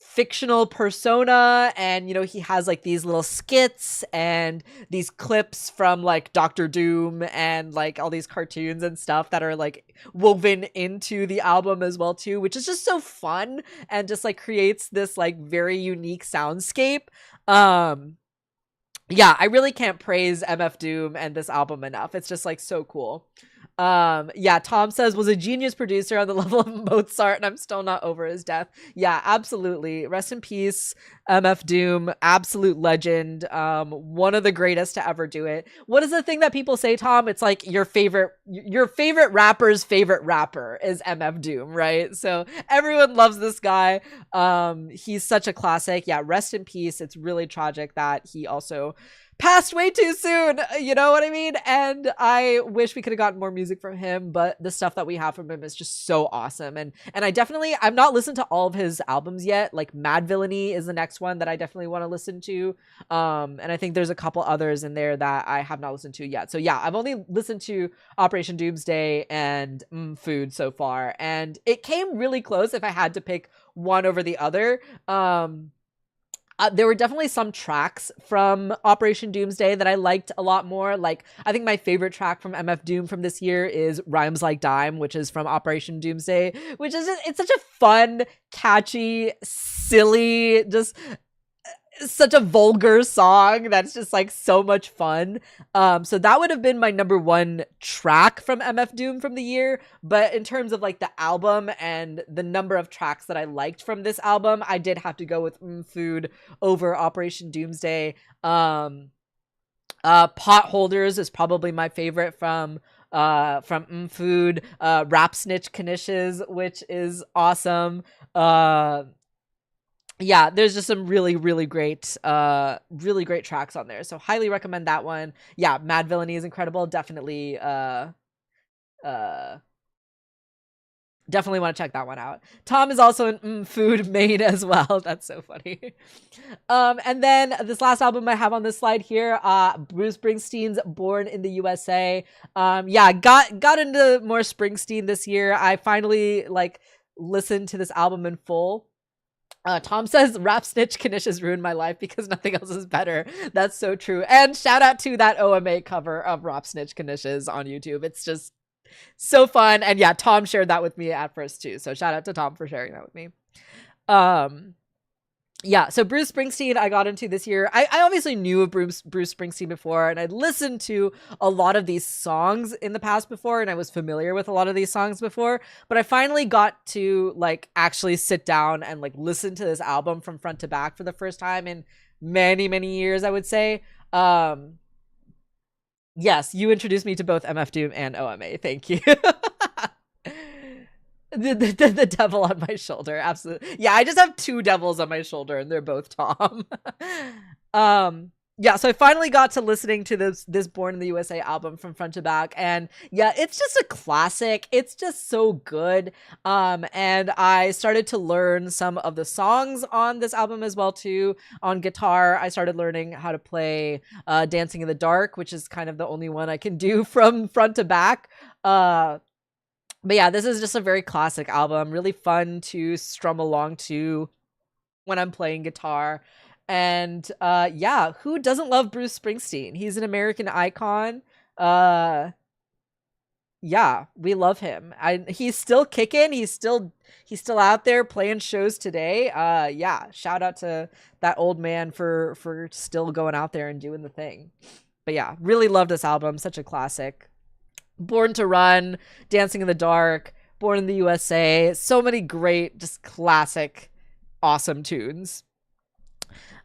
fictional persona, and you know, he has like these little skits and these clips from like Doctor Doom and like all these cartoons and stuff that are like woven into the album as well too, which is just so fun and just like creates this like very unique soundscape. Yeah, I really can't praise MF Doom and this album enough. It's just like so cool. Yeah, Tom says was a genius producer on the level of Mozart, and I'm still not over his death. Yeah, absolutely. Rest in peace, MF Doom, absolute legend. One of the greatest to ever do it. What is the thing that people say, Tom? It's like your favorite rapper's favorite rapper is MF Doom, right? So everyone loves this guy. He's such a classic. Yeah, rest in peace. It's really tragic that he also passed way too soon, you know what I mean? And I wish we could have gotten more music from him, but the stuff that we have from him is just so awesome. And I've not listened to all of his albums yet. Like Mad Villainy is the next one that I definitely want to listen to. And I think there's a couple others in there that I have not listened to yet. So yeah, I've only listened to Operation Doomsday and Food so far, and it came really close if I had to pick one over the other. There were definitely some tracks from Operation Doomsday that I liked a lot more. Like, I think my favorite track from MF Doom from this year is Rhymes Like Dime, which is from Operation Doomsday, which is it's such a fun, catchy, silly, just such a vulgar song that's just like so much fun. So that would have been my number one track from MF Doom from the year. But in terms of like the album and the number of tracks that I liked from this album, I did have to go with Food over Operation Doomsday. Potholders is probably my favorite from Food. Rap Snitch Knishes, which is awesome. Yeah, there's just some really great tracks on there, so highly recommend that one. Yeah, Mad Villainy is incredible. Definitely definitely want to check that one out. Tom is also in Food main as well. That's so funny. And then this last album I have on this slide here, Bruce Springsteen's Born in the USA. Yeah, got into more Springsteen this year. I finally like listened to this album in full. Tom says Rap Snitch Knishes ruined my life because nothing else is better. That's so true. And shout out to that OMA cover of Rap Snitch Knishes on YouTube. It's just so fun. And yeah, Tom shared that with me at first too. So shout out to Tom for sharing that with me. Yeah, so Bruce Springsteen I got into this year. I obviously knew of Bruce Springsteen before, and I'd listened to a lot of these songs in the past before, and I was familiar with a lot of these songs before, but I finally got to like actually sit down and like listen to this album from front to back for the first time in many years, I would say. Yes, you introduced me to both MF Doom and OMA. Thank you. The devil on my shoulder, absolutely. Yeah, I just have two devils on my shoulder, and they're both Tom. Yeah, so I finally got to listening to this Born in the USA album from front to back, and yeah, it's just a classic. It's just so good. And I started to learn some of the songs on this album as well too. On guitar, I started learning how to play Dancing in the Dark, which is kind of the only one I can do from front to back. But yeah, this is just a very classic album, really fun to strum along to when I'm playing guitar. And yeah, who doesn't love Bruce Springsteen? He's an American icon. Yeah, we love him. He's still kicking. He's still out there playing shows today. Yeah, shout out to that old man for still going out there and doing the thing. But yeah, really love this album. Such a classic. Born to Run, Dancing in the Dark, Born in the USA. So many great, just classic, awesome tunes.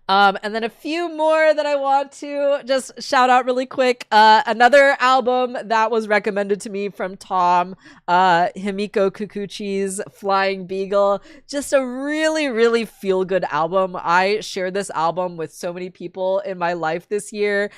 And then a few more that I want to just shout out really quick. Another album that was recommended to me from Tom, Himiko Kikuchi's Flying Beagle. Just a really feel-good album. I shared this album with so many people in my life this year.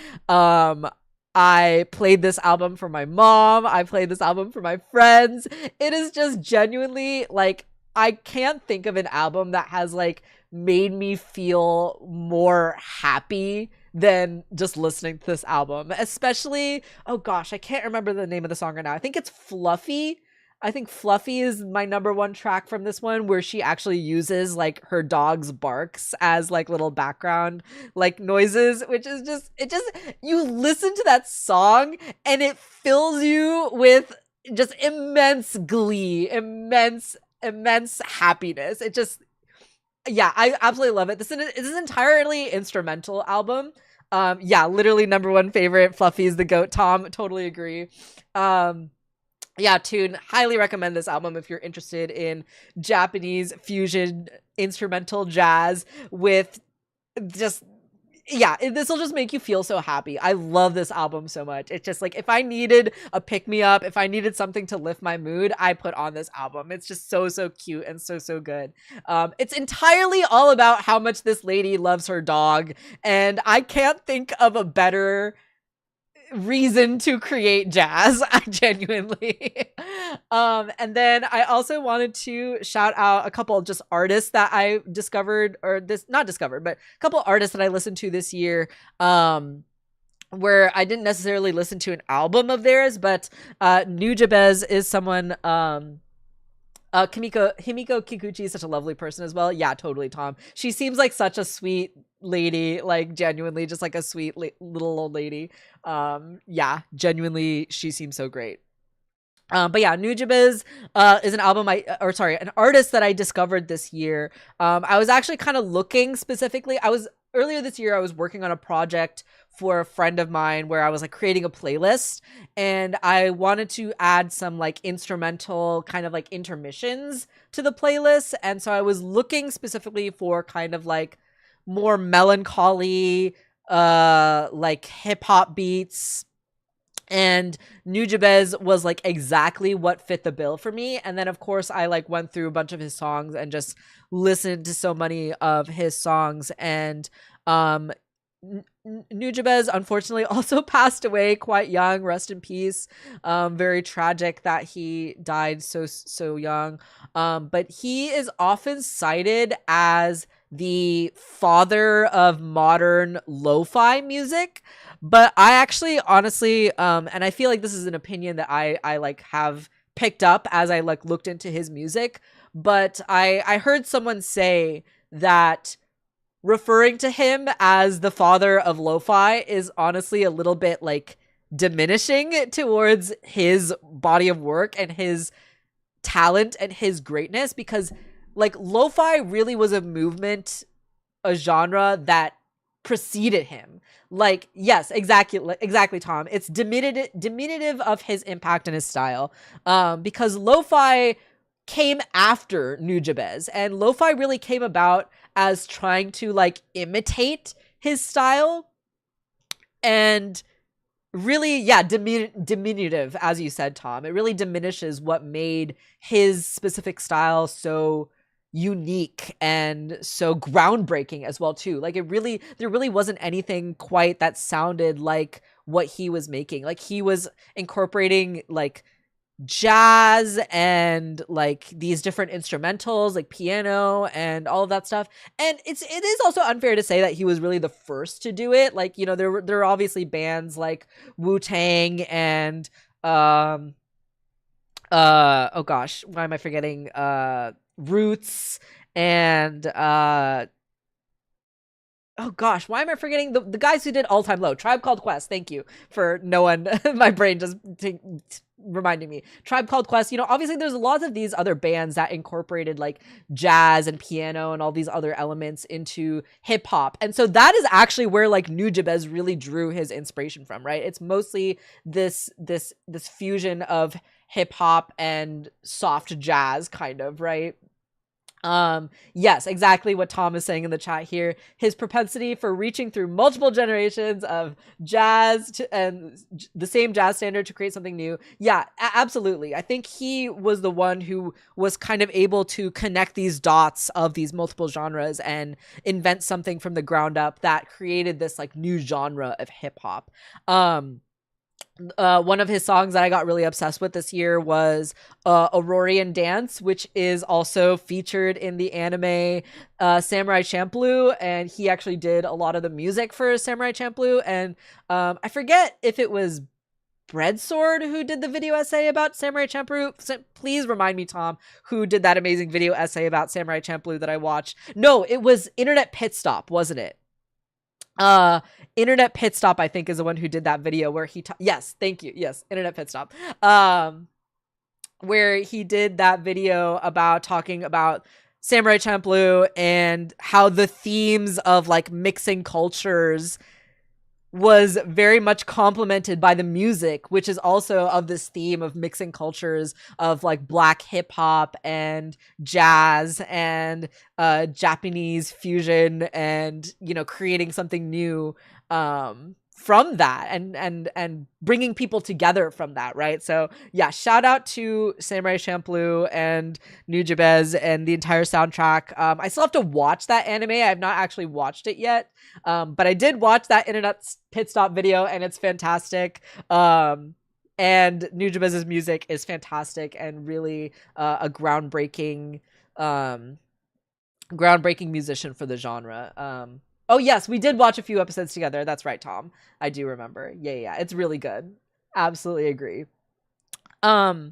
I played this album for my mom. I played this album for my friends. It is just genuinely like, I can't think of an album that has like made me feel more happy than just listening to this album. Especially, oh gosh, I can't remember the name of the song right now. I think it's Fluffy. I think Fluffy is my number one track from this one, where she actually uses like her dog's barks as like little background like noises, which is just, it just, you listen to that song and it fills you with just immense glee, immense happiness. It just, yeah, I absolutely love it. This is an entirely instrumental album. Yeah, literally number one favorite. Fluffy's the goat. Tom, totally agree. Yeah, Tune, highly recommend this album if you're interested in Japanese fusion instrumental jazz with just, yeah, this will just make you feel so happy. I love this album so much. It's just like, if I needed a pick-me-up, if I needed something to lift my mood, I put on this album. It's just so cute and so good. It's entirely all about how much this lady loves her dog, and I can't think of a better reason to create jazz. I genuinely. And then I also wanted to shout out a couple of just artists that I discovered, or this, not discovered, but a couple artists that I listened to this year, where I didn't necessarily listen to an album of theirs, but Nujabes is someone, Himiko Kikuchi is such a lovely person as well. Yeah, totally, Tom. She seems like such a sweet lady, like genuinely just like a sweet little old lady. Yeah, genuinely, she seems so great. But yeah, Nujabes is an artist that I discovered this year. I was actually kind of looking specifically. Earlier this year, I was working on a project for a friend of mine where I was like creating a playlist, and I wanted to add some like instrumental kind of like intermissions to the playlist. And so I was looking specifically for kind of like more melancholy, like hip hop beats, and Nujabes was like exactly what fit the bill for me. And then of course I like went through a bunch of his songs and just listened to so many of his songs. And Nujabes unfortunately also passed away quite young. Rest in peace. Very tragic that he died so young. But he is often cited as the father of modern lo-fi music. But I actually honestly, and I feel like this is an opinion that I like have picked up as I like looked into his music, but I heard someone say that referring to him as the father of lo-fi is honestly a little bit like diminishing towards his body of work and his talent and his greatness, because like lo-fi really was a movement, a genre that preceded him. Like, yes, exactly, Tom. It's diminutive of his impact and his style, because lo-fi came after Nujabes, and lo-fi really came about as trying to like imitate his style, and really, yeah, diminutive, as you said, Tom. It really diminishes what made his specific style so unique and so groundbreaking as well too. Like there really wasn't anything quite that sounded like what he was making. Like he was incorporating like jazz and like these different instrumentals like piano and all of that stuff. And it is also unfair to say that he was really the first to do it. Like, you know, there are obviously bands like Wu-Tang and oh gosh, why am I forgetting, Roots and oh gosh, why am I forgetting the guys who did All Time Low? Tribe Called Quest. Thank you for no one. My brain just reminding me. Tribe Called Quest. You know, obviously there's lots of these other bands that incorporated like jazz and piano and all these other elements into hip hop, and so that is actually where like Nujabes really drew his inspiration from. Right? It's mostly this fusion of hip hop and soft jazz, kind of, right? Yes, exactly what Tom is saying in the chat here. His propensity for reaching through multiple generations of jazz and the same jazz standard to create something new. Yeah, absolutely. I think he was the one who was kind of able to connect these dots of these multiple genres and invent something from the ground up that created this like new genre of hip hop. one of his songs that I got really obsessed with this year was Aurorian Dance, which is also featured in the anime Samurai Champloo, and he actually did a lot of the music for Samurai Champloo. And I forget if it was Breadsword who did the video essay about Samurai Champloo. Please remind me, Tom, who did that amazing video essay about Samurai Champloo that I watched. No, it was Internet Pit Stop, wasn't it? Internet Pit Stop, I think, is the one who did that video where he yes, thank you. Yes, Internet Pit Stop. Where he did that video about talking about Samurai Champloo and how the themes of like mixing cultures was very much complemented by the music, which is also of this theme of mixing cultures of like black hip hop and jazz and Japanese fusion, and you know, creating something new from that, and bringing people together from that, right? So yeah, shout out to Samurai Champloo and Nujabes and the entire soundtrack. I still have to watch that anime. I have not actually watched it yet, but I did watch that Internet Pit Stop video, and it's fantastic. And Nujabes' music is fantastic and really a groundbreaking musician for the genre. Oh yes, we did watch a few episodes together. That's right, Tom. I do remember. Yeah. It's really good. Absolutely agree. Yeah,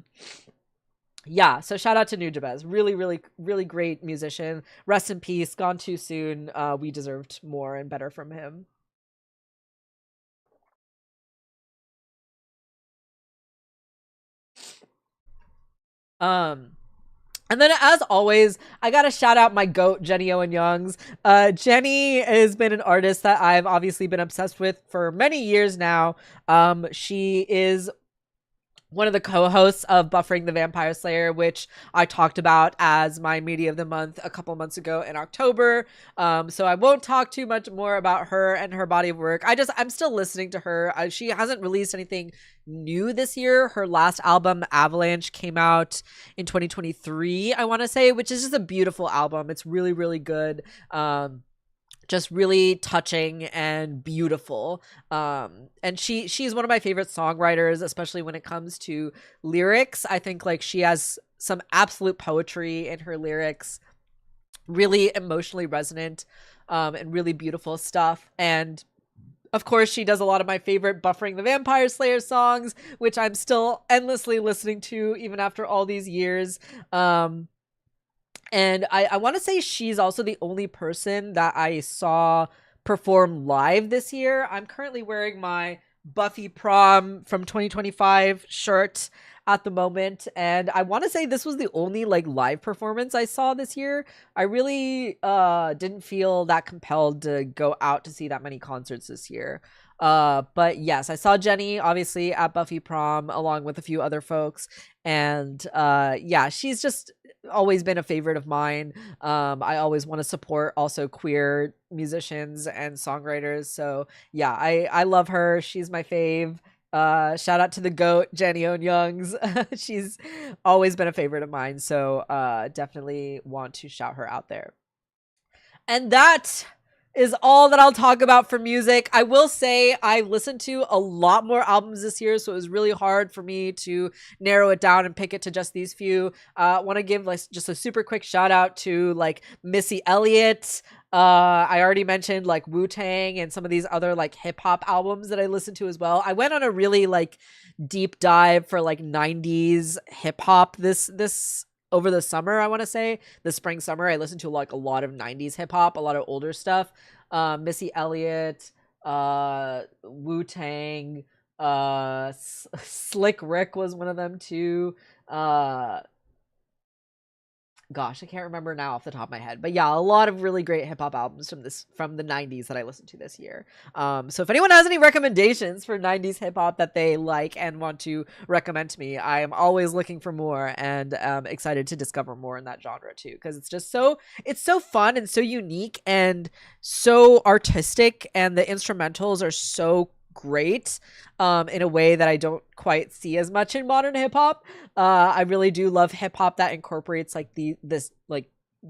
so shout out to Nujabes. Really great musician. Rest in peace. Gone too soon. We deserved more and better from him. And then, as always, I gotta shout out my goat, Jenny Owen Youngs. Jenny has been an artist that I've obviously been obsessed with for many years now. She is one of the co-hosts of Buffering the Vampire Slayer, which I talked about as my media of the month a couple months ago in October. So I won't talk too much more about her and her body of work. I'm still listening to her. She hasn't released anything new this year. Her last album, Avalanche, came out in 2023, I want to say, which is just a beautiful album. It's really good. Just really touching and beautiful. And she's one of my favorite songwriters, especially when it comes to lyrics. I think like she has some absolute poetry in her lyrics, really emotionally resonant, and really beautiful stuff. And of course, she does a lot of my favorite Buffering the Vampire Slayer songs, which I'm still endlessly listening to even after all these years. And I want to say she's also the only person that I saw perform live this year. I'm currently wearing my Buffy Prom from 2025 shirt at the moment, and I want to say this was the only like live performance I saw this year. I really didn't feel that compelled to go out to see that many concerts this year. But yes, I saw Jenny obviously at Buffy Prom along with a few other folks, and yeah, she's just always been a favorite of mine. I always want to support also queer musicians and songwriters, so yeah, I love her. She's my fave. Shout out to the goat, Jenny Owen Youngs. She's always been a favorite of mine, so definitely want to shout her out there. And that is all that I'll talk about for music. I will say I listened to a lot more albums this year, so it was really hard for me to narrow it down and pick it to just these few. I want to give like just a super quick shout out to like Missy Elliott. I already mentioned like Wu-Tang and some of these other like hip hop albums that I listened to as well. I went on a really like deep dive for like 90s hip hop this over the summer. I want to say the spring summer I listened to like a lot of 90s hip hop, a lot of older stuff. Missy Elliott, Wu-Tang, Slick Rick was one of them too. Gosh, I can't remember now off the top of my head, but yeah, a lot of really great hip hop albums from the 90s that I listened to this year. So if anyone has any recommendations for 90s hip hop that they like and want to recommend to me, I am always looking for more, and excited to discover more in that genre too, because it's so fun and so unique and so artistic, and the instrumentals are so great in a way that I don't quite see as much in modern hip hop. I really do love hip hop that incorporates like this like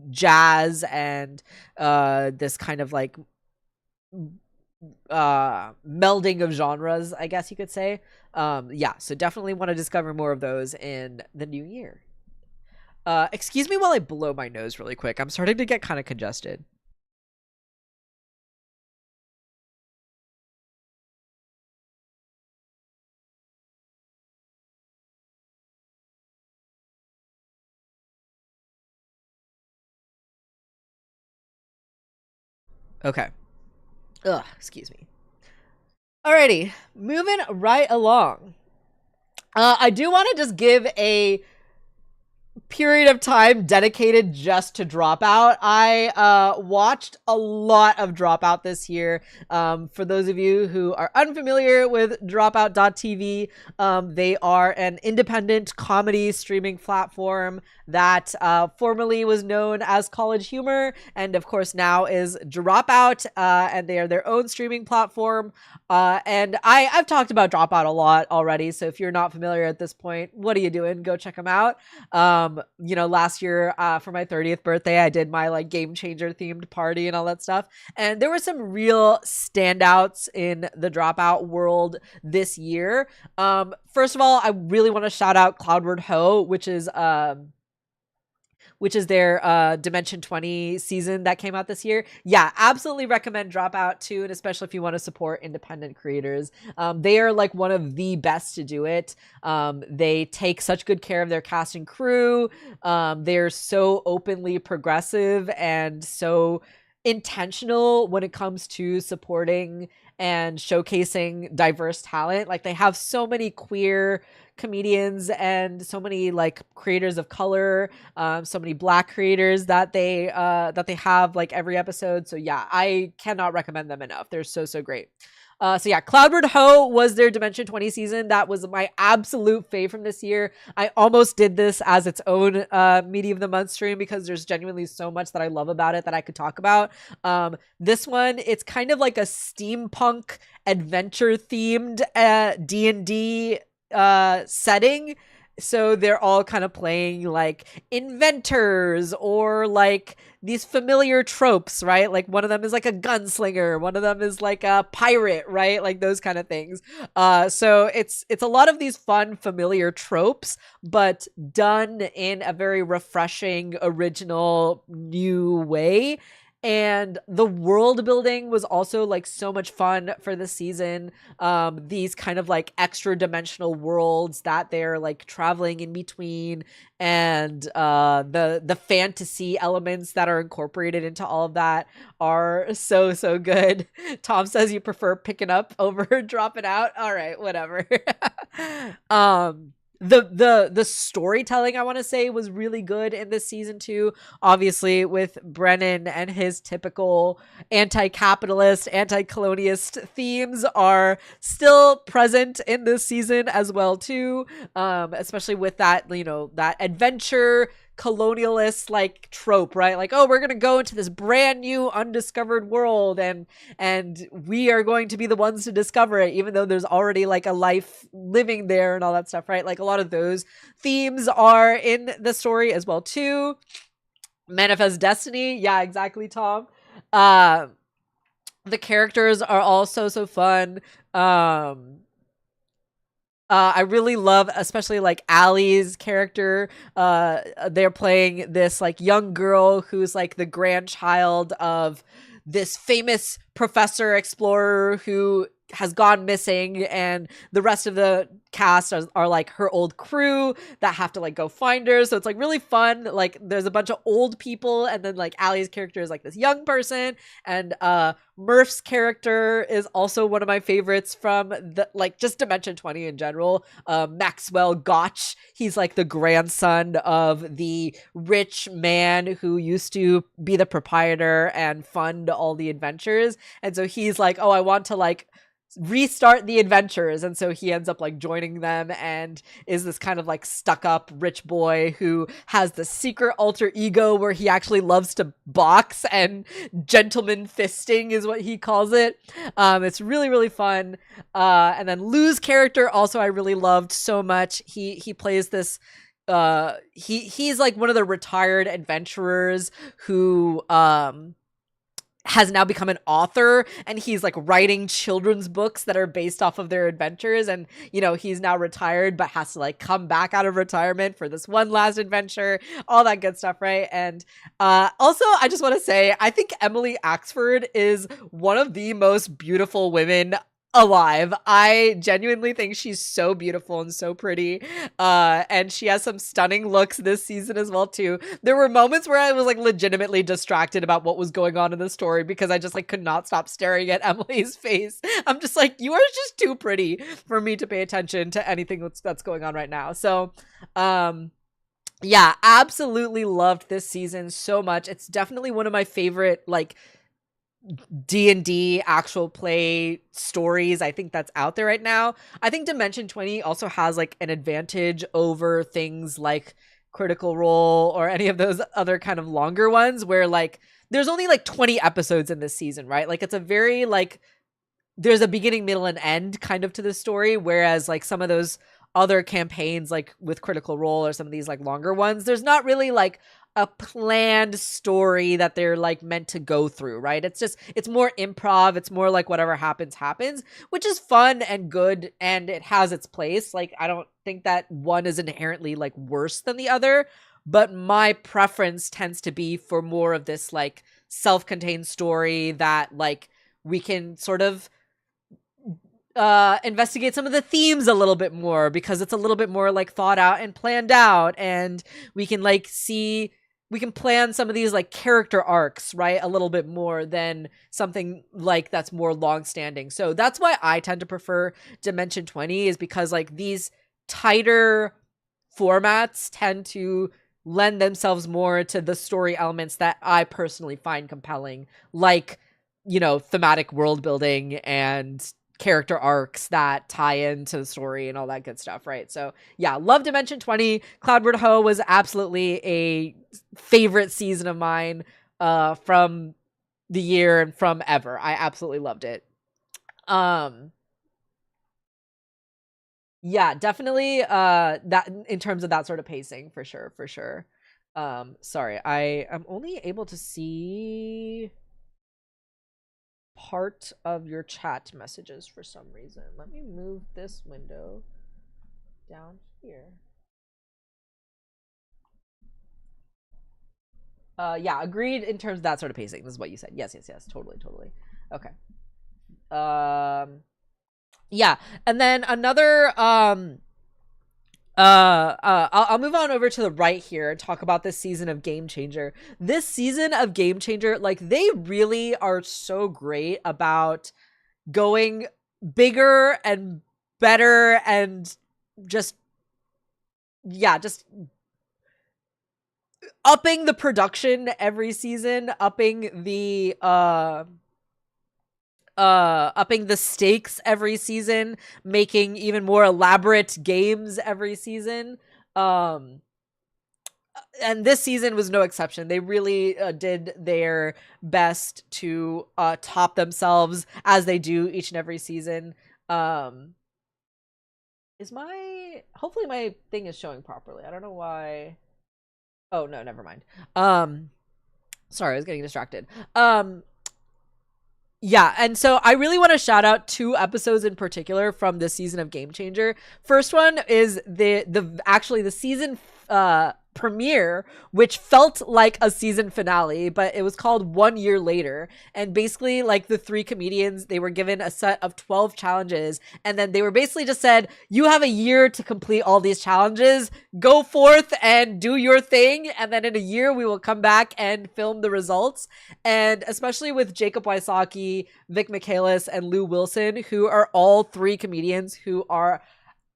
jazz and this kind of like melding of genres, I guess you could say. Yeah, so definitely want to discover more of those in the new year. Excuse me while I blow my nose really quick. I'm starting to get kind of congested. Okay. Ugh, excuse me. Alrighty, moving right along. I do want to just give a period of time dedicated just to Dropout. I watched a lot of Dropout this year. For those of you who are unfamiliar with Dropout.tv, they are an independent comedy streaming platform that formerly was known as College Humor, and of course now is Dropout, and they are their own streaming platform. And I've talked about Dropout a lot already, so if you're not familiar at this point, what are you doing? Go check them out. Last year for my 30th birthday, I did my like game changer themed party and all that stuff. And there were some real standouts in the Dropout world this year. First of all, I really want to shout out Cloudward Ho, which is their Dimension 20 season that came out this year. Yeah, absolutely recommend Dropout too, and especially if you want to support independent creators. They are like one of the best to do it. They take such good care of their cast and crew. They're so openly progressive and so intentional when it comes to supporting and showcasing diverse talent. Like they have so many queer comedians and so many like creators of color, so many Black creators that they have like every episode. So yeah, I cannot recommend them enough. They're so great. So yeah, Cloudward Ho was their Dimension 20 season. That was my absolute fave from this year. I almost did this as its own Media of the Month stream because there's genuinely so much that I love about it that I could talk about. This one, it's kind of like a steampunk adventure themed D&D setting. So they're all kind of playing like inventors or like these familiar tropes, right? Like one of them is like a gunslinger, one of them is like a pirate, right? Like those kind of things. So it's a lot of these fun familiar tropes, but done in a very refreshing, original, new way. And the world building was also like so much fun for the season. These kind of like extra dimensional worlds that they're like traveling in between, and the fantasy elements that are incorporated into all of that are so good. Tom says you prefer picking up over dropping out. All right, whatever. The storytelling, I want to say, was really good in this season too. Obviously with Brennan and his typical anti-capitalist, anti-colonialist themes are still present in this season as well too, especially with that, that adventure colonialist like trope, right? Like, oh, we're gonna go into this brand new undiscovered world, and we are going to be the ones to discover it, even though there's already like a life living there and all that stuff, right? Like a lot of those themes are in the story as well too. Manifest Destiny, yeah, exactly, Tom. The characters are all so fun. I really love, especially like Allie's character. They're playing this like young girl who's like the grandchild of this famous professor explorer who has gone missing, and the rest of the cast are like her old crew that have to like go find her. So it's like really fun. Like there's a bunch of old people, and then like Allie's character is like this young person, and Murph's character is also one of my favorites from the like just Dimension 20 in general. Maxwell Gotch, he's like the grandson of the rich man who used to be the proprietor and fund all the adventures, and so he's like, oh, I want to like restart the adventures, and so he ends up like joining them and is this kind of like stuck up rich boy who has the secret alter ego where he actually loves to box, and gentleman fisting is what he calls it. It's really fun. And then Lou's character also I really loved so much. He plays this he's like one of the retired adventurers who has now become an author, and he's like writing children's books that are based off of their adventures. And you know, he's now retired but has to like come back out of retirement for this one last adventure, all that good stuff, right? And also, I just want to say, I think Emily Axford is one of the most beautiful women alive. I genuinely think she's so beautiful and so pretty, and she has some stunning looks this season as well too. There were moments where I was like legitimately distracted about what was going on in the story because I just like could not stop staring at Emily's face. I'm just like, you are just too pretty for me to pay attention to anything that's going on right now. So yeah, absolutely loved this season so much. It's definitely one of my favorite like D&D actual play stories I think that's out there right now. I think Dimension 20 also has like an advantage over things like Critical Role or any of those other kind of longer ones where like there's only like 20 episodes in this season, right? Like it's a very like there's a beginning, middle, and end kind of to the story, whereas like some of those other campaigns like with Critical Role or some of these like longer ones, there's not really like a planned story that they're like meant to go through, right? It's just, it's more improv. It's more like whatever happens, which is fun and good. And it has its place. Like, I don't think that one is inherently like worse than the other, but my preference tends to be for more of this like self-contained story that like we can sort of investigate some of the themes a little bit more because it's a little bit more like thought out and planned out, and we can like see, we can plan some of these like character arcs, right, a little bit more than something like that's more long-standing. So that's why I tend to prefer Dimension 20, is because like these tighter formats tend to lend themselves more to the story elements that I personally find compelling, like, you know, thematic world building and character arcs that tie into the story and all that good stuff, right? So yeah, love Dimension 20. Cloudward Ho was absolutely a favorite season of mine from the year and from ever. I absolutely loved it. Yeah, definitely that in terms of that sort of pacing, for sure. Sorry, I am only able to see part of your chat messages for some reason. Let me move this window down here. Yeah, agreed in terms of that sort of pacing. This is what you said. Yes, totally. Okay. Yeah, and then another I'll move on over to the right here and talk about this season of Game Changer. This season of Game Changer, like, they really are so great about going bigger and better and just upping the production every season, upping the stakes every season, making even more elaborate games every season. And this season was no exception. They really did their best to top themselves, as they do each and every season. Hopefully my thing is showing properly. I don't know why. Oh no, never mind. Sorry, I was getting distracted. Yeah, and so I really want to shout out 2 episodes in particular from this season of Game Changer. First one is the season premiere, which felt like a season finale, but it was called 1 Year Later. And basically, like, the 3 comedians, they were given a set of 12 challenges, and then they were basically just said, you have a year to complete all these challenges, go forth and do your thing, and then in a year we will come back and film the results. And especially with Jacob Wysocki, Vic Michaelis, and Lou Wilson, who are all 3 comedians who are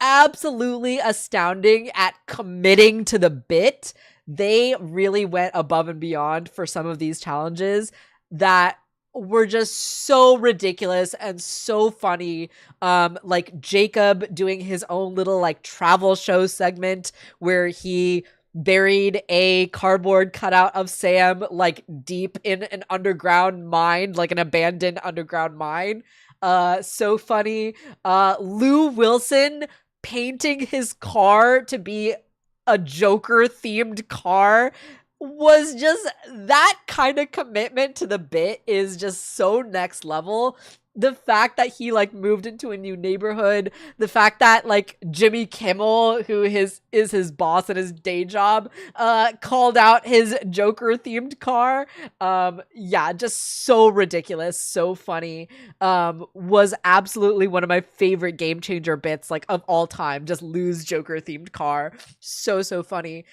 absolutely astounding at committing to the bit. They really went above and beyond for some of these challenges that were just so ridiculous and so funny. Like Jacob doing his own little like travel show segment where he buried a cardboard cutout of Sam like deep in an underground mine, like an abandoned underground mine. So funny. Lou Wilson painting his car to be a Joker themed car was just that kind of commitment to the bit is just so next level. The fact that he like moved into a new neighborhood, the fact that like Jimmy Kimmel, who is his boss at his day job, called out his Joker themed car. Yeah, just so ridiculous, so funny. Was absolutely one of my favorite game changer bits like of all time. Just Lou's Joker themed car, so funny.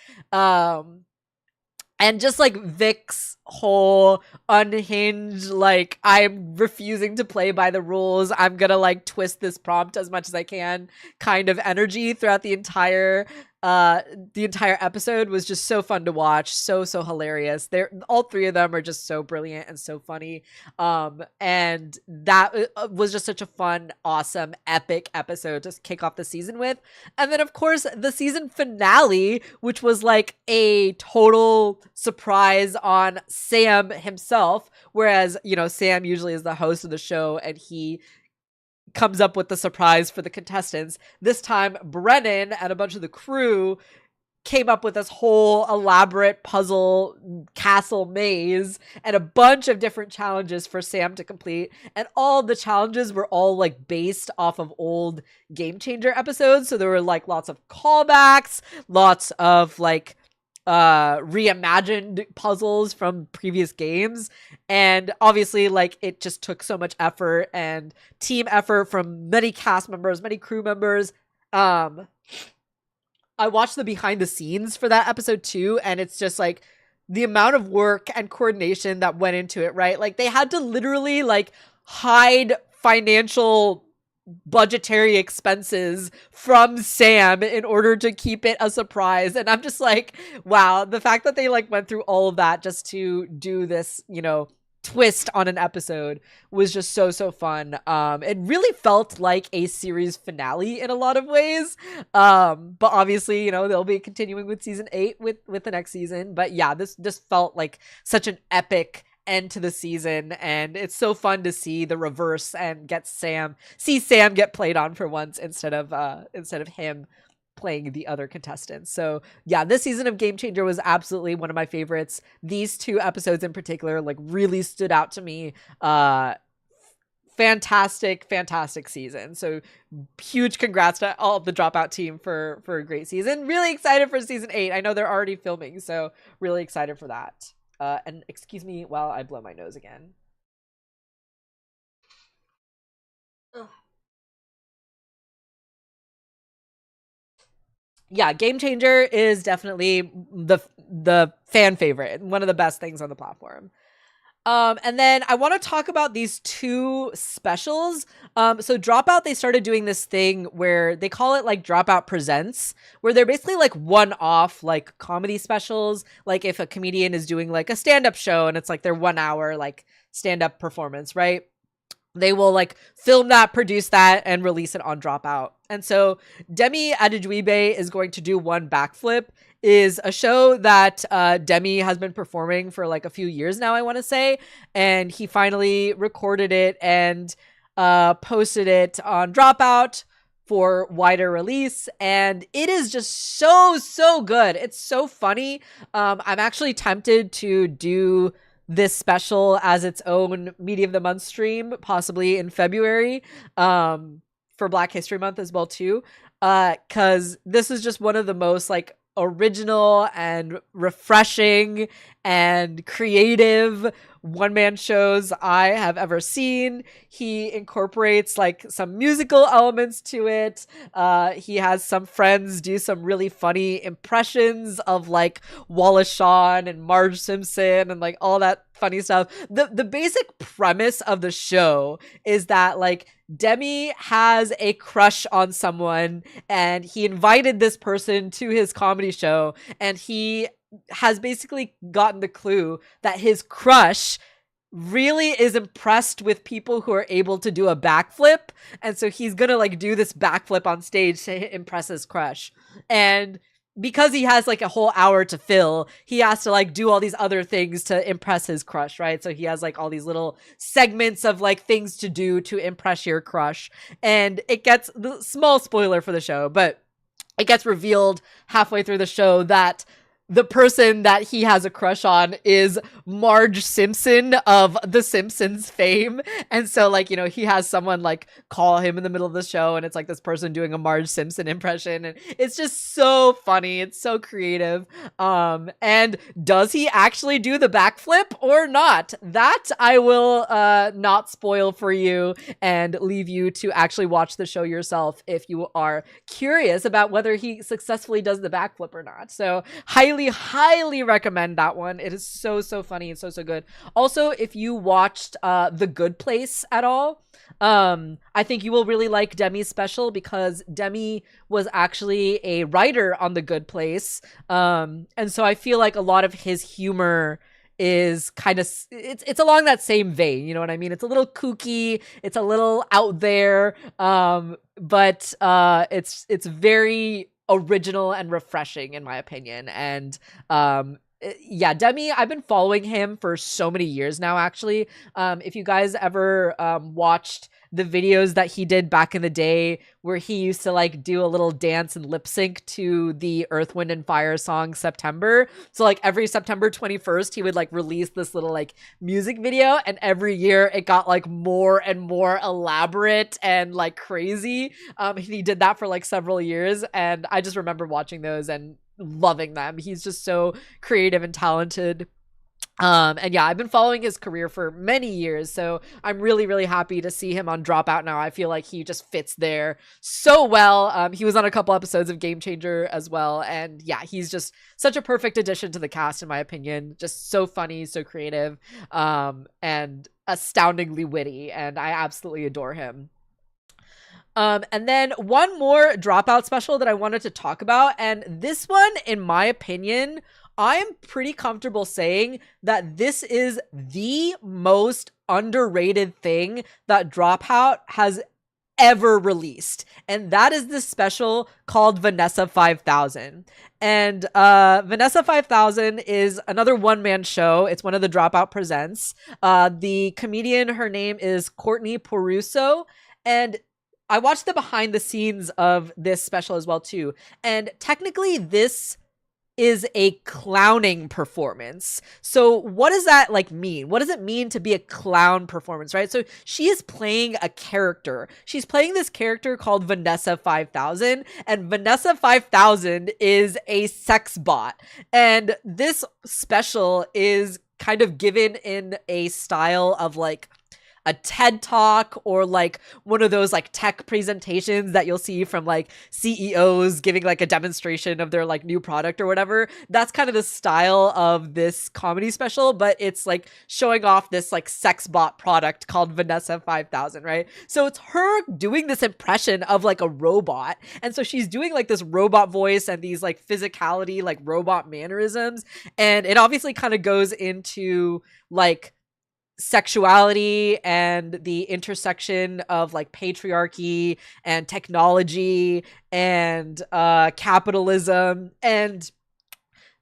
And just like Vic's whole unhinged, like, I'm refusing to play by the rules, I'm gonna like twist this prompt as much as I can kind of energy throughout the entire episode was just so fun to watch, so hilarious. They're all three of them are just so brilliant and so funny. And that was just such a fun, awesome, epic episode to kick off the season with. And then of course the season finale, which was like a total surprise on Sam himself, whereas, you know, Sam usually is the host of the show and he comes up with the surprise for the contestants. This time Brennan and a bunch of the crew came up with this whole elaborate puzzle castle maze and a bunch of different challenges for Sam to complete, and all the challenges were all like based off of old Game Changer episodes. So there were like lots of callbacks, lots of like reimagined puzzles from previous games, and obviously like it just took so much effort and team effort from many cast members, many crew members. I watched the behind the scenes for that episode too, and it's just like the amount of work and coordination that went into it, right? Like they had to literally like hide financial budgetary expenses from Sam in order to keep it a surprise. And I'm just like, wow, the fact that they like went through all of that just to do this, you know, twist on an episode was just so fun. It really felt like a series finale in a lot of ways. But obviously, you know, they'll be continuing with season 8 with the next season. But yeah, this just felt like such an epic end to the season, and it's so fun to see the reverse and see Sam get played on for once instead of him playing the other contestants. So yeah, this season of Game Changer was absolutely one of my favorites. These 2 episodes in particular like really stood out to me. Fantastic season. So huge congrats to all of the Dropout team for a great season. Really excited for season 8. I know they're already filming, so really excited for that. And excuse me while I blow my nose again. Ugh. Yeah, Game Changer is definitely the fan favorite, one of the best things on the platform. And then I want to talk about these 2 specials. So Dropout, they started doing this thing where they call it like Dropout Presents, where they're basically like one-off like comedy specials. Like if a comedian is doing like a stand-up show and it's like their 1 hour like stand-up performance, right? They will like film that, produce that, and release it on Dropout. And so Demi Adejuyigbe is going to do One Backflip, is a show that Demi has been performing for like a few years now, I want to say. And he finally recorded it and posted it on Dropout for wider release. And it is just so good. It's so funny. I'm actually tempted to do this special as its own Media of the Month stream, possibly in February, for Black History Month as well too, because this is just one of the most like original and refreshing and creative one-man shows I have ever seen. He incorporates like some musical elements to it. He has some friends do some really funny impressions of like Wallace Shawn and Marge Simpson and like all that funny stuff. The basic premise of the show is that like Demi has a crush on someone and he invited this person to his comedy show, and he has basically gotten the clue that his crush really is impressed with people who are able to do a backflip, and so he's gonna like do this backflip on stage to impress his crush. And because he has like a whole hour to fill, he has to like do all these other things to impress his crush, right? So he has like all these little segments of like things to do to impress your crush. And it gets, the small spoiler for the show, but it gets revealed halfway through the show that the person that he has a crush on is Marge Simpson of The Simpsons fame. And so, like, you know, he has someone like call him in the middle of the show, and it's like this person doing a Marge Simpson impression. And it's just so funny. It's so creative. And does he actually do the backflip or not? That I will not spoil for you and leave you to actually watch the show yourself if you are curious about whether he successfully does the backflip or not. So highly recommend that one. It is so funny and so good. Also, if you watched The Good Place at all, I think you will really like Demi's special, because Demi was actually a writer on The Good Place. And so I feel like a lot of his humor is kind of, it's along that same vein, you know what I mean? It's a little kooky, it's a little out there, but it's very original and refreshing in my opinion. And yeah, Demi, I've been following him for so many years now, actually. If you guys ever watched the videos that he did back in the day where he used to like do a little dance and lip sync to the Earth, Wind and Fire song September. So like every September 21st, he would like release this little like music video, and every year it got like more and more elaborate and like crazy. He did that for like several years, and I just remember watching those and loving them. He's just so creative and talented. And yeah, I've been following his career for many years, so I'm really happy to see him on Dropout now. I feel like he just fits there so well. He was on a couple episodes of Game Changer as well, and yeah, he's just such a perfect addition to the cast in my opinion. Just so funny, so creative, and astoundingly witty, and I absolutely adore him. And then one more Dropout special that I wanted to talk about, and this one, in my opinion, I am pretty comfortable saying that this is the most underrated thing that Dropout has ever released, and that is this special called Vanessa 5000. And Vanessa 5000 is another one-man show. It's one of the Dropout presents. The comedian, her name is Courtney Poruso, and I watched the behind the scenes of this special as well too. And technically this is a clowning performance. So what does that like mean? What does it mean to be a clown performance, right? So she is playing a character. She's playing this character called Vanessa 5000, and Vanessa 5000 is a sex bot. And this special is kind of given in a style of like a TED Talk, or like one of those like tech presentations that you'll see from like CEOs giving like a demonstration of their like new product or whatever. That's kind of the style of this comedy special, but it's like showing off this like sex bot product called Vanessa 5000, right? So it's her doing this impression of like a robot. And so she's doing like this robot voice and these like physicality, like robot mannerisms. And it obviously kind of goes into like sexuality and the intersection of like patriarchy and technology and capitalism. And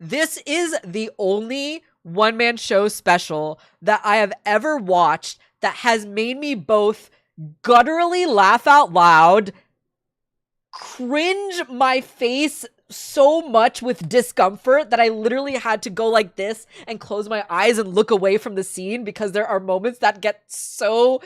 this is the only one-man show special that I have ever watched that has made me both gutturally laugh out loud, cringe my face so much with discomfort that I literally had to go like this and close my eyes and look away from the scene, because there are moments that get so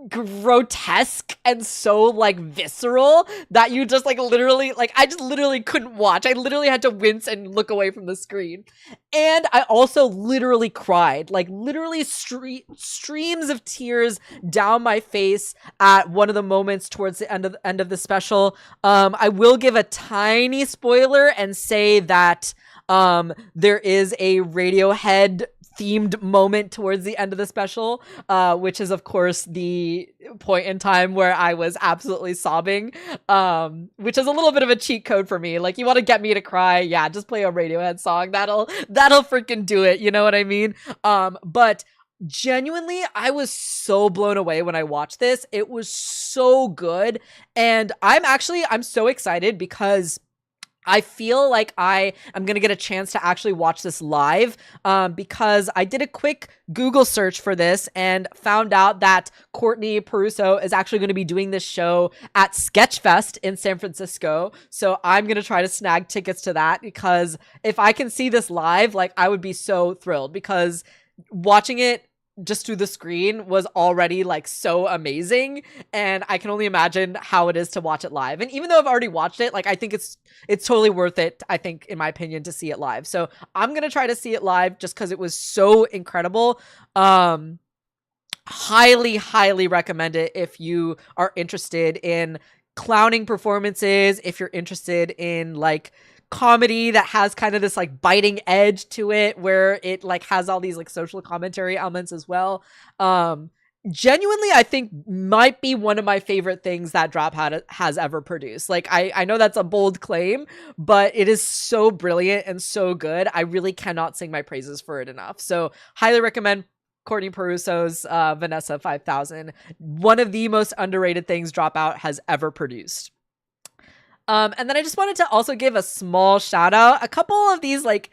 grotesque and so like visceral that you just like literally, like I just literally couldn't watch. I literally had to wince and look away from the screen. And I also literally cried, like literally streams of tears down my face at one of the moments towards the end of the special. I will give a tiny spoiler and say that there is a Radiohead themed moment towards the end of the special, which is of course the point in time where I was absolutely sobbing, which is a little bit of a cheat code for me. Like, you want to get me to cry, yeah, just play a Radiohead song, that'll freaking do it, you know what I mean? But genuinely, I was so blown away when I watched this. It was so good, and I'm so excited because I feel like I am going to get a chance to actually watch this live because I did a quick Google search for this and found out that Courtney Peruso is actually going to be doing this show at Sketchfest in San Francisco. So I'm going to try to snag tickets to that, because if I can see this live, like, I would be so thrilled, because watching it just through the screen was already like so amazing, and I can only imagine how it is to watch it live. And even though I've already watched it, like, I think it's totally worth it, I think, in my opinion, to see it live. So I'm gonna try to see it live just because it was so incredible. Highly recommend it if you are interested in clowning performances, if you're interested in like comedy that has kind of this like biting edge to it, where it like has all these like social commentary elements as well. Genuinely, I think might be one of my favorite things that Drop has ever produced. Like, I know that's a bold claim, but it is so brilliant and so good. I really cannot sing my praises for it enough. So highly recommend Courtney Peruso's Vanessa 5000. One of the most underrated things Dropout has ever produced. And then I just wanted to also give a small shout out. A couple of these like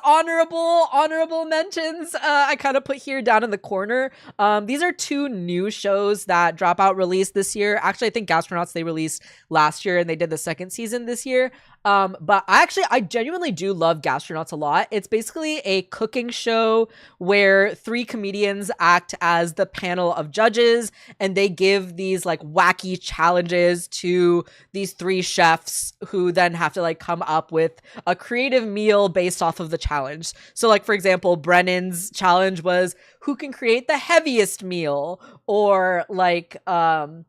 honorable mentions I kind of put here down in the corner. These are two new shows that Dropout released this year. Actually, I think Gastronauts they released last year, and they did the second season this year. But I genuinely do love Gastronauts a lot. It's basically a cooking show where three comedians act as the panel of judges, and they give these like wacky challenges to these three chefs, who then have to like come up with a creative meal based off of the challenge. So like, for example, Brennan's challenge was who can create the heaviest meal, or like, oh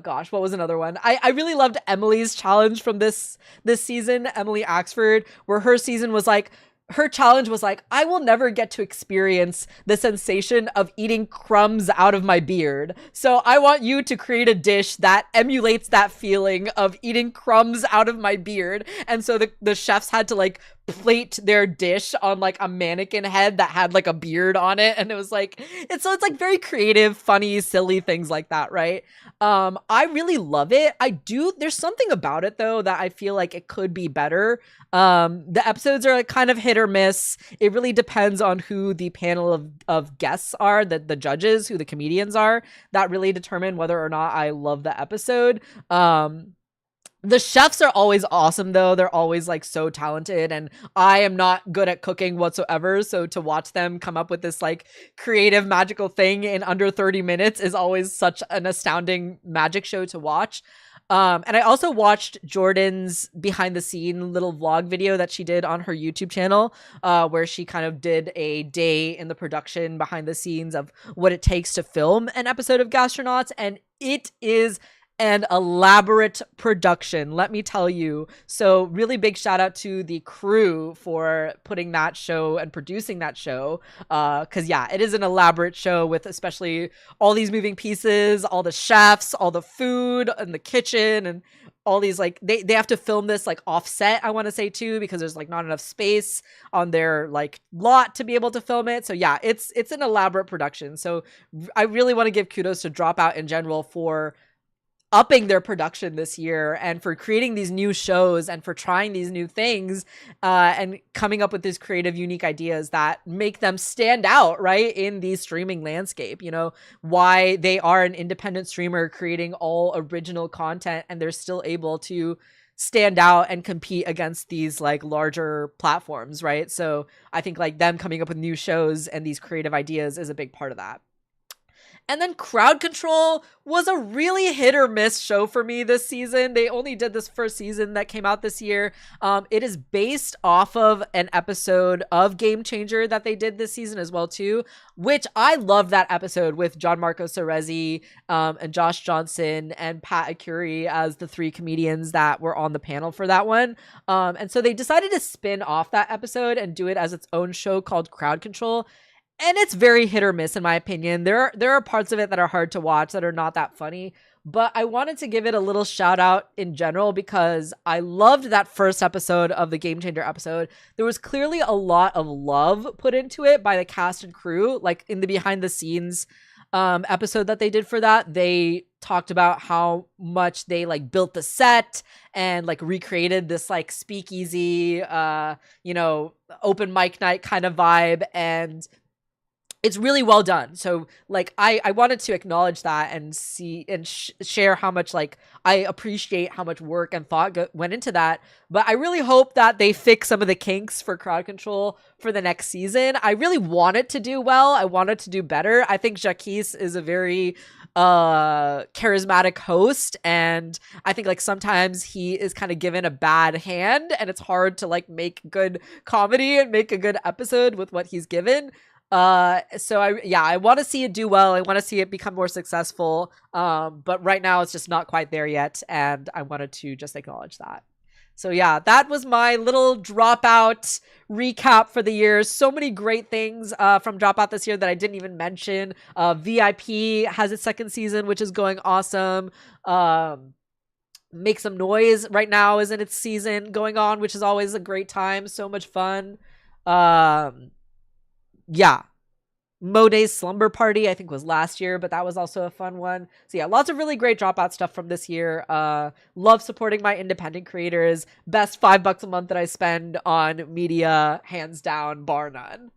gosh, what was another one? I really loved Emily's challenge from this season, Emily Axford, where her challenge was like, I will never get to experience the sensation of eating crumbs out of my beard. So I want you to create a dish that emulates that feeling of eating crumbs out of my beard. And so the chefs had to like plate their dish on like a mannequin head that had like a beard on it. And it was like, it's like very creative, funny, silly things like that, right? I really love it. There's something about it though that I feel like it could be better. The episodes are like kind of hit or miss. It really depends on who the panel of guests are, the judges, who the comedians are, that really determine whether or not I love the episode. The chefs are always awesome though. They're always like so talented, and I am not good at cooking whatsoever. So to watch them come up with this like creative magical thing in under 30 minutes is always such an astounding magic show to watch. And I also watched Jordan's behind the scene little vlog video that she did on her YouTube channel, where she kind of did a day in the production behind the scenes of what it takes to film an episode of Gastronauts. And it is an elaborate production, let me tell you. So really big shout out to the crew for putting that show and producing that show, because yeah, it is an elaborate show with especially all these moving pieces, all the chefs, all the food in the kitchen, and all these like they have to film this like offset, I want to say too, because there's like not enough space on their like lot to be able to film it. So yeah, it's an elaborate production. So I really want to give kudos to Dropout in general for upping their production this year, and for creating these new shows, and for trying these new things, and coming up with these creative, unique ideas that make them stand out, right, in the streaming landscape. You know, why they are an independent streamer creating all original content, and they're still able to stand out and compete against these like larger platforms, right? So I think like them coming up with new shows and these creative ideas is a big part of that. And then Crowd Control was a really hit or miss show for me this season. They only did this first season that came out this year. It is based off of an episode of Game Changer that they did this season as well too, which I love that episode with Gianmarco Cerezi, and Josh Johnson and Pat Akuri as the three comedians that were on the panel for that one. And so they decided to spin off that episode and do it as its own show called Crowd Control. And it's very hit or miss, in my opinion. There are parts of it that are hard to watch, that are not that funny. But I wanted to give it a little shout out in general because I loved that first episode of the Game Changer episode. There was clearly a lot of love put into it by the cast and crew, like in the behind the scenes episode that they did for that, they talked about how much they like built the set and like recreated this like speakeasy, you know, open mic night kind of vibe, and it's really well done. So like I wanted to acknowledge that and see and share how much like I appreciate how much work and thought went into that. But I really hope that they fix some of the kinks for crowd control for the next season. I really want it to do well. I want it to do better. I think Jacques is a very charismatic host, and I think like sometimes he is kind of given a bad hand, and it's hard to like make good comedy and make a good episode with what he's given. So I want to see it do well. I want to see it become more successful. But right now it's just not quite there yet, and I wanted to just acknowledge that. So yeah, that was my little Dropout recap for the year. So many great things from Dropout this year that I didn't even mention. VIP has its second season, which is going awesome. Make Some Noise right now is in its season going on, which is always a great time. So much fun. Yeah, Moday's Slumber Party I think was last year, but that was also a fun one. So yeah, lots of really great Dropout stuff from this year. Love supporting my independent creators. Best $5 a month that I spend on media, hands down, bar none.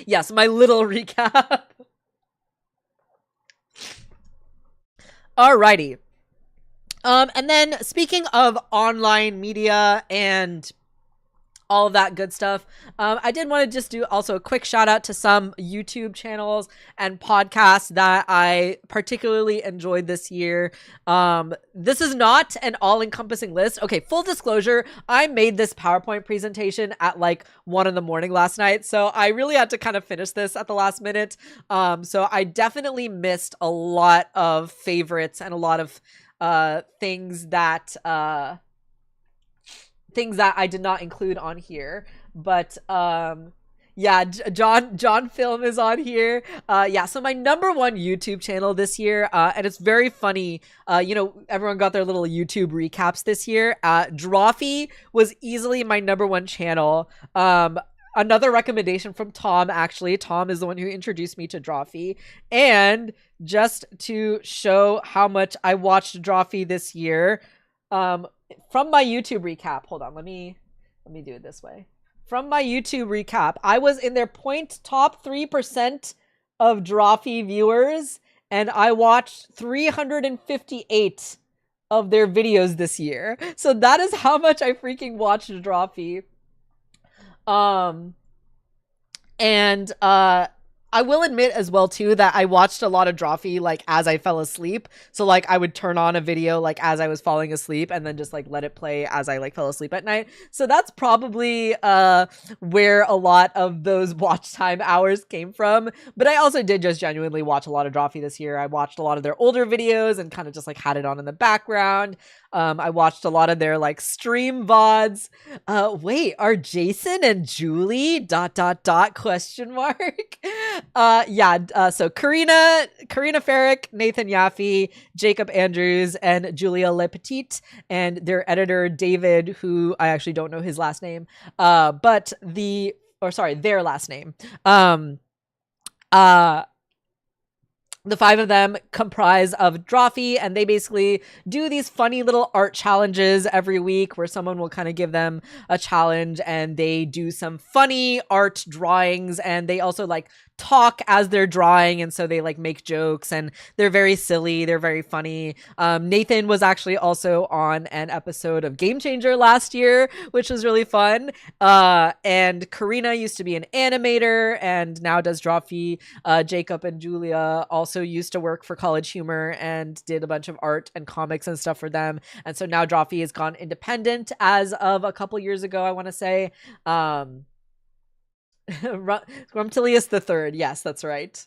Yes, my little recap. Alrighty. And then speaking of online media and all of that good stuff, I did want to just do also a quick shout out to some YouTube channels and podcasts that I particularly enjoyed this year. This is not an all-encompassing list. Okay, full disclosure, I made this PowerPoint presentation at like 1 a.m. last night, so I really had to kind of finish this at the last minute. So I definitely missed a lot of favorites and a lot of things that I did not include on here. But yeah, John Film is on here. Yeah, so my number one YouTube channel this year, and it's very funny, you know, everyone got their little YouTube recaps this year. Drawfee was easily my number one channel. Another recommendation from Tom, actually. Tom is the one who introduced me to Drawfee. And just to show how much I watched Drawfee this year, from my YouTube recap, hold on, let me do it this way. From my YouTube recap, I was in their top 3% of Drawfee viewers, and I watched 358 of their videos this year. So that is how much I freaking watched Drawfee. And I will admit as well too that I watched a lot of Drawfee like as I fell asleep. So like I would turn on a video like as I was falling asleep and then just like let it play as I like fell asleep at night. So that's probably where a lot of those watch time hours came from. But I also did just genuinely watch a lot of Drawfee this year. I watched a lot of their older videos and kind of just like had it on in the background. I watched a lot of their like stream VODs. Wait, are Jason and Julie ... question mark? So Karina Farrick, Nathan Yaffe, Jacob Andrews, and Julia Le Petit, and their editor David, who I actually don't know his last name, but their last name. The 5 of them comprise of Drawfee, and they basically do these funny little art challenges every week where someone will kind of give them a challenge and they do some funny art drawings, and they also like talk as they're drawing, and so they like make jokes, and they're very silly, they're very funny. Nathan was actually also on an episode of Game Changer last year, which was really fun. And Karina used to be an animator and now does Drawfee. Jacob and Julia also used to work for College Humor and did a bunch of art and comics and stuff for them, and so now Drawfee has gone independent as of a couple years ago, I want to say. Rumtilius the Third, yes, that's right.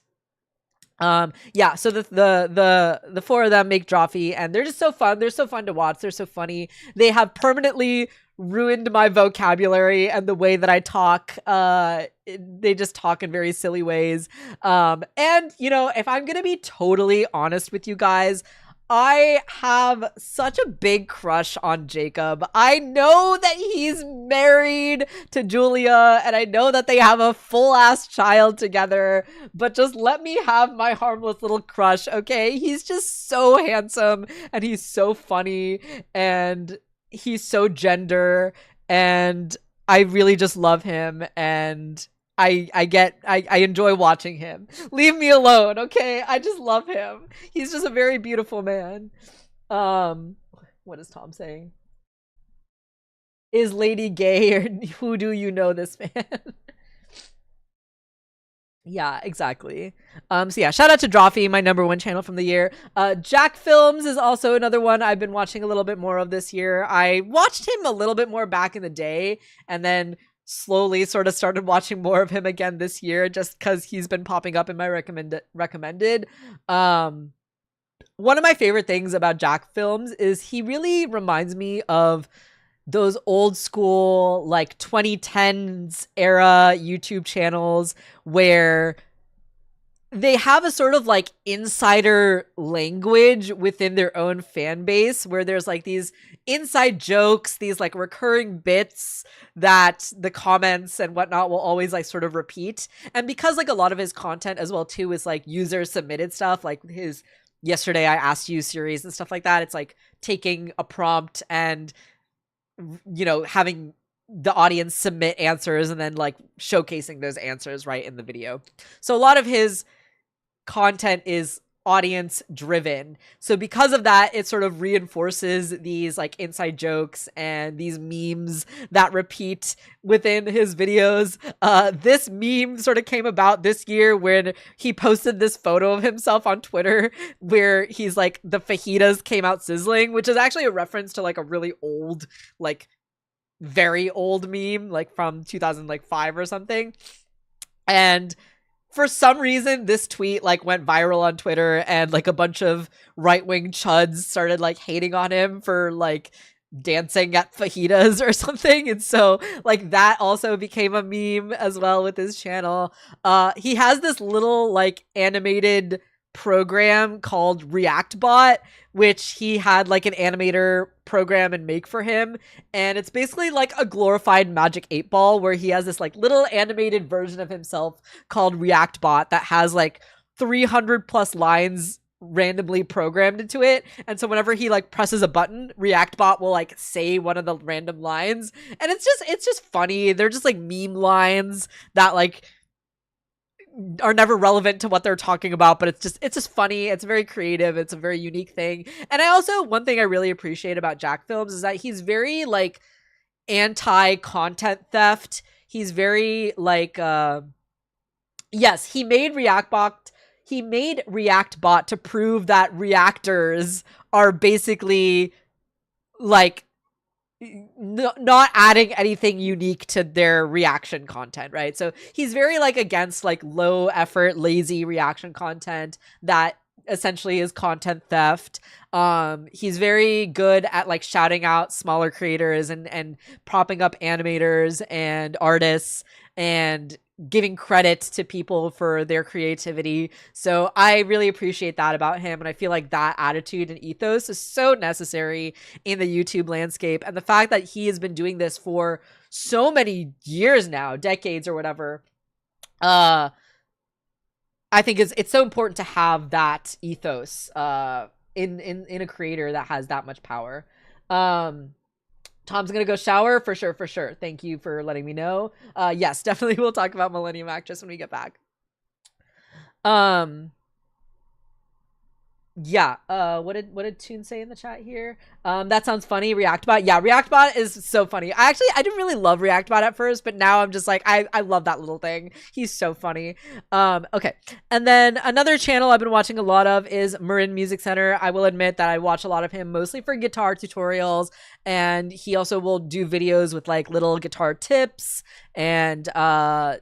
Yeah, so the 4 of them make Drawfee, and they're just so fun. They're so fun to watch. They're so funny. They have permanently ruined my vocabulary and the way that I talk. They just talk in very silly ways. And you know, if I'm gonna be totally honest with you guys, I have such a big crush on Jacob. I know that he's married to Julia, and I know that they have a full-ass child together, but just let me have my harmless little crush, okay? He's just so handsome, and he's so funny, and he's so gender, and I really just love him, and I enjoy watching him. Leave me alone, okay? I just love him. He's just a very beautiful man. What is Tom saying? Is Lady gay, or who do you know this man? Yeah, exactly. So yeah, shout out to Drawfee, my #1 channel from the year. Jack Films is also another one I've been watching a little bit more of this year. I watched him a little bit more back in the day, and then slowly sort of started watching more of him again this year, just because he's been popping up in my recommended. One of my favorite things about Jack Films is he really reminds me of those old school, like 2010s era YouTube channels where they have a sort of like insider language within their own fan base, where there's like these inside jokes, these like recurring bits that the comments and whatnot will always like sort of repeat. And because like a lot of his content as well too is like user submitted stuff, like his Yesterday I Asked You series and stuff like that, it's like taking a prompt and, you know, having the audience submit answers and then like showcasing those answers right in the video. So a lot of his content is audience driven. So because of that, it sort of reinforces these like inside jokes and these memes that repeat within his videos. This meme sort of came about this year when he posted this photo of himself on Twitter where he's like, the fajitas came out sizzling, which is actually a reference to like a really old, like very old meme, like from 2005 or something. And for some reason, this tweet like went viral on Twitter, and like a bunch of right-wing chuds started like hating on him for like dancing at fajitas or something. And so like that also became a meme as well with his channel. He has this little like animated program called ReactBot, which he had like an animator program and make for him, and it's basically like a glorified Magic 8 Ball, where he has this like little animated version of himself called ReactBot that has like 300 plus lines randomly programmed into it. And so whenever he like presses a button, ReactBot will like say one of the random lines, and it's just funny. They're just like meme lines that like are never relevant to what they're talking about, but it's just funny. It's very creative. It's a very unique thing. And I also, one thing I really appreciate about Jack Films is that he's very like anti-content theft. He's very like yes, he made ReactBot to prove that reactors are basically like not adding anything unique to their reaction content, right? So he's very like against like low effort, lazy reaction content that essentially is content theft. He's very good at like shouting out smaller creators and propping up animators and artists and giving credit to people for their creativity. So I really appreciate that about him, and I feel like that attitude and ethos is so necessary in the YouTube landscape. And the fact that he has been doing this for so many years now, decades or whatever, I think it's so important to have that ethos in a creator that has that much power. Tom's gonna go shower for sure. Thank you for letting me know. Yes, definitely we'll talk about Millennium Actress when we get back. Yeah, what did Toon say in the chat here? That sounds funny. ReactBot. Yeah, ReactBot is so funny. I didn't really love ReactBot at first, but now I'm just like, I love that little thing. He's so funny. Okay. And then another channel I've been watching a lot of is Marin Music Center. I will admit that I watch a lot of him mostly for guitar tutorials, and he also will do videos with like little guitar tips and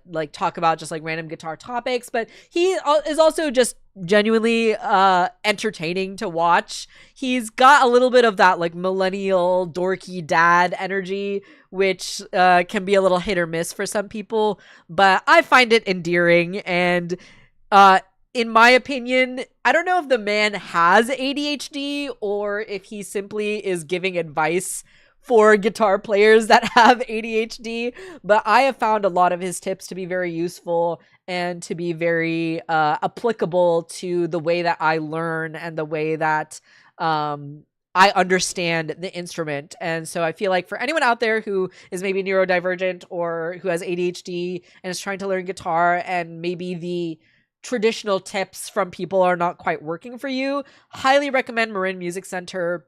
like talk about just like random guitar topics, but he is also just genuinely entertaining to watch. He's got a little bit of that like millennial dorky dad energy, which can be a little hit or miss for some people, but I find it endearing. And in my opinion, I don't know if the man has ADHD or if he simply is giving advice for guitar players that have ADHD, but I have found a lot of his tips to be very useful and to be very applicable to the way that I learn and the way that I understand the instrument. And so I feel like for anyone out there who is maybe neurodivergent or who has ADHD and is trying to learn guitar, and maybe the traditional tips from people are not quite working for you, highly recommend Marin Music Center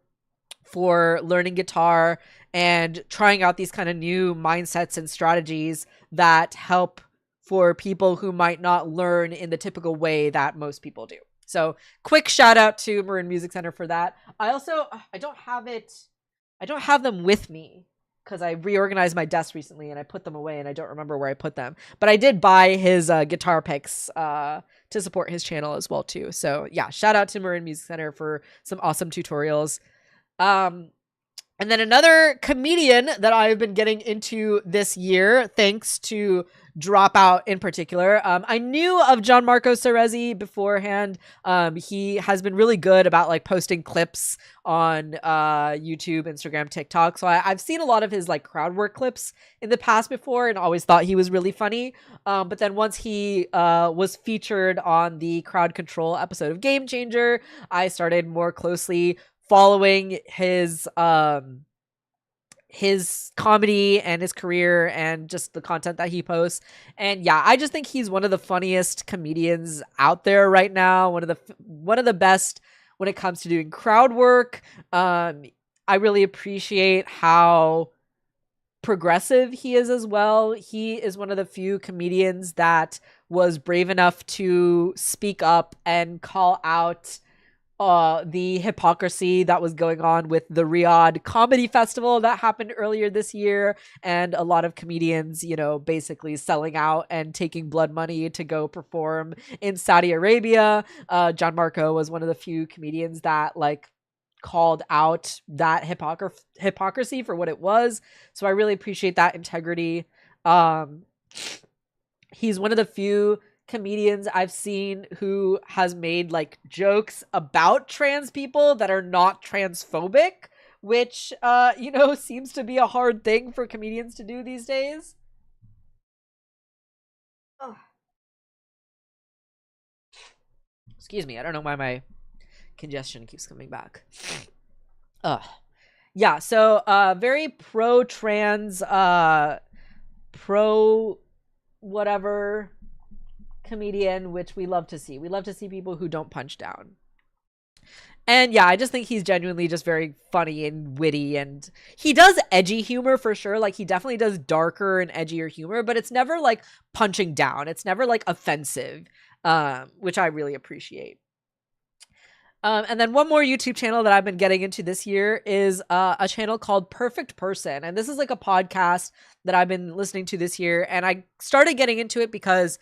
for learning guitar and trying out these kind of new mindsets and strategies that help for people who might not learn in the typical way that most people do. So quick shout out to Marin Music Center for that. I don't have them with me because I reorganized my desk recently and I put them away and I don't remember where I put them. But I did buy his guitar picks to support his channel as well too. So yeah, shout out to Marin Music Center for some awesome tutorials. And then another comedian that I've been getting into this year, thanks to Dropout in particular. I knew of Gianmarco Cerezi beforehand. He has been really good about like posting clips on YouTube, Instagram, TikTok. So I've seen a lot of his like crowd work clips in the past before and always thought he was really funny. But then once he was featured on the crowd control episode of Game Changer, I started more closely following his comedy and his career and just the content that he posts. And yeah, I just think he's one of the funniest comedians out there right now. One of the best when it comes to doing crowd work. I really appreciate how progressive he is as well. He is one of the few comedians that was brave enough to speak up and call out the hypocrisy that was going on with the Riyadh Comedy Festival that happened earlier this year, and a lot of comedians, you know, basically selling out and taking blood money to go perform in Saudi Arabia. Gianmarco was one of the few comedians that like called out that hypocrisy for what it was. So I really appreciate that integrity. He's one of the few comedians I've seen who has made like jokes about trans people that are not transphobic, which you know, seems to be a hard thing for comedians to do these days. Oh. Excuse me, I don't know why my congestion keeps coming back. Yeah, so very pro trans, pro whatever comedian, which we love to see. We love to see people who don't punch down. And yeah, I just think he's genuinely just very funny and witty, and he does edgy humor for sure. Like he definitely does darker and edgier humor, but it's never like punching down. It's never like offensive, which I really appreciate. And then one more YouTube channel that I've been getting into this year is a channel called Perfect Person. And this is like a podcast that I've been listening to this year. And I started getting into it because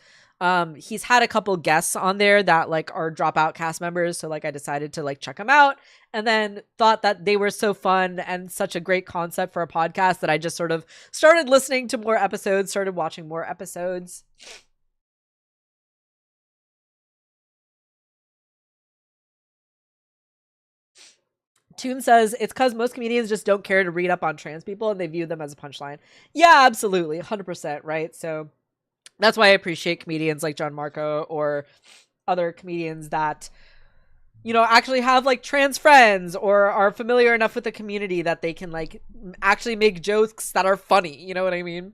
he's had a couple guests on there that like are Dropout cast members. So like I decided to like check them out, and then thought that they were so fun and such a great concept for a podcast that I just sort of started listening to more episodes, started watching more episodes. Toon says it's because most comedians just don't care to read up on trans people and they view them as a punchline. Yeah, absolutely. 100%. Right. So that's why I appreciate comedians like Gianmarco or other comedians that, you know, actually have like trans friends or are familiar enough with the community that they can like actually make jokes that are funny. You know what I mean?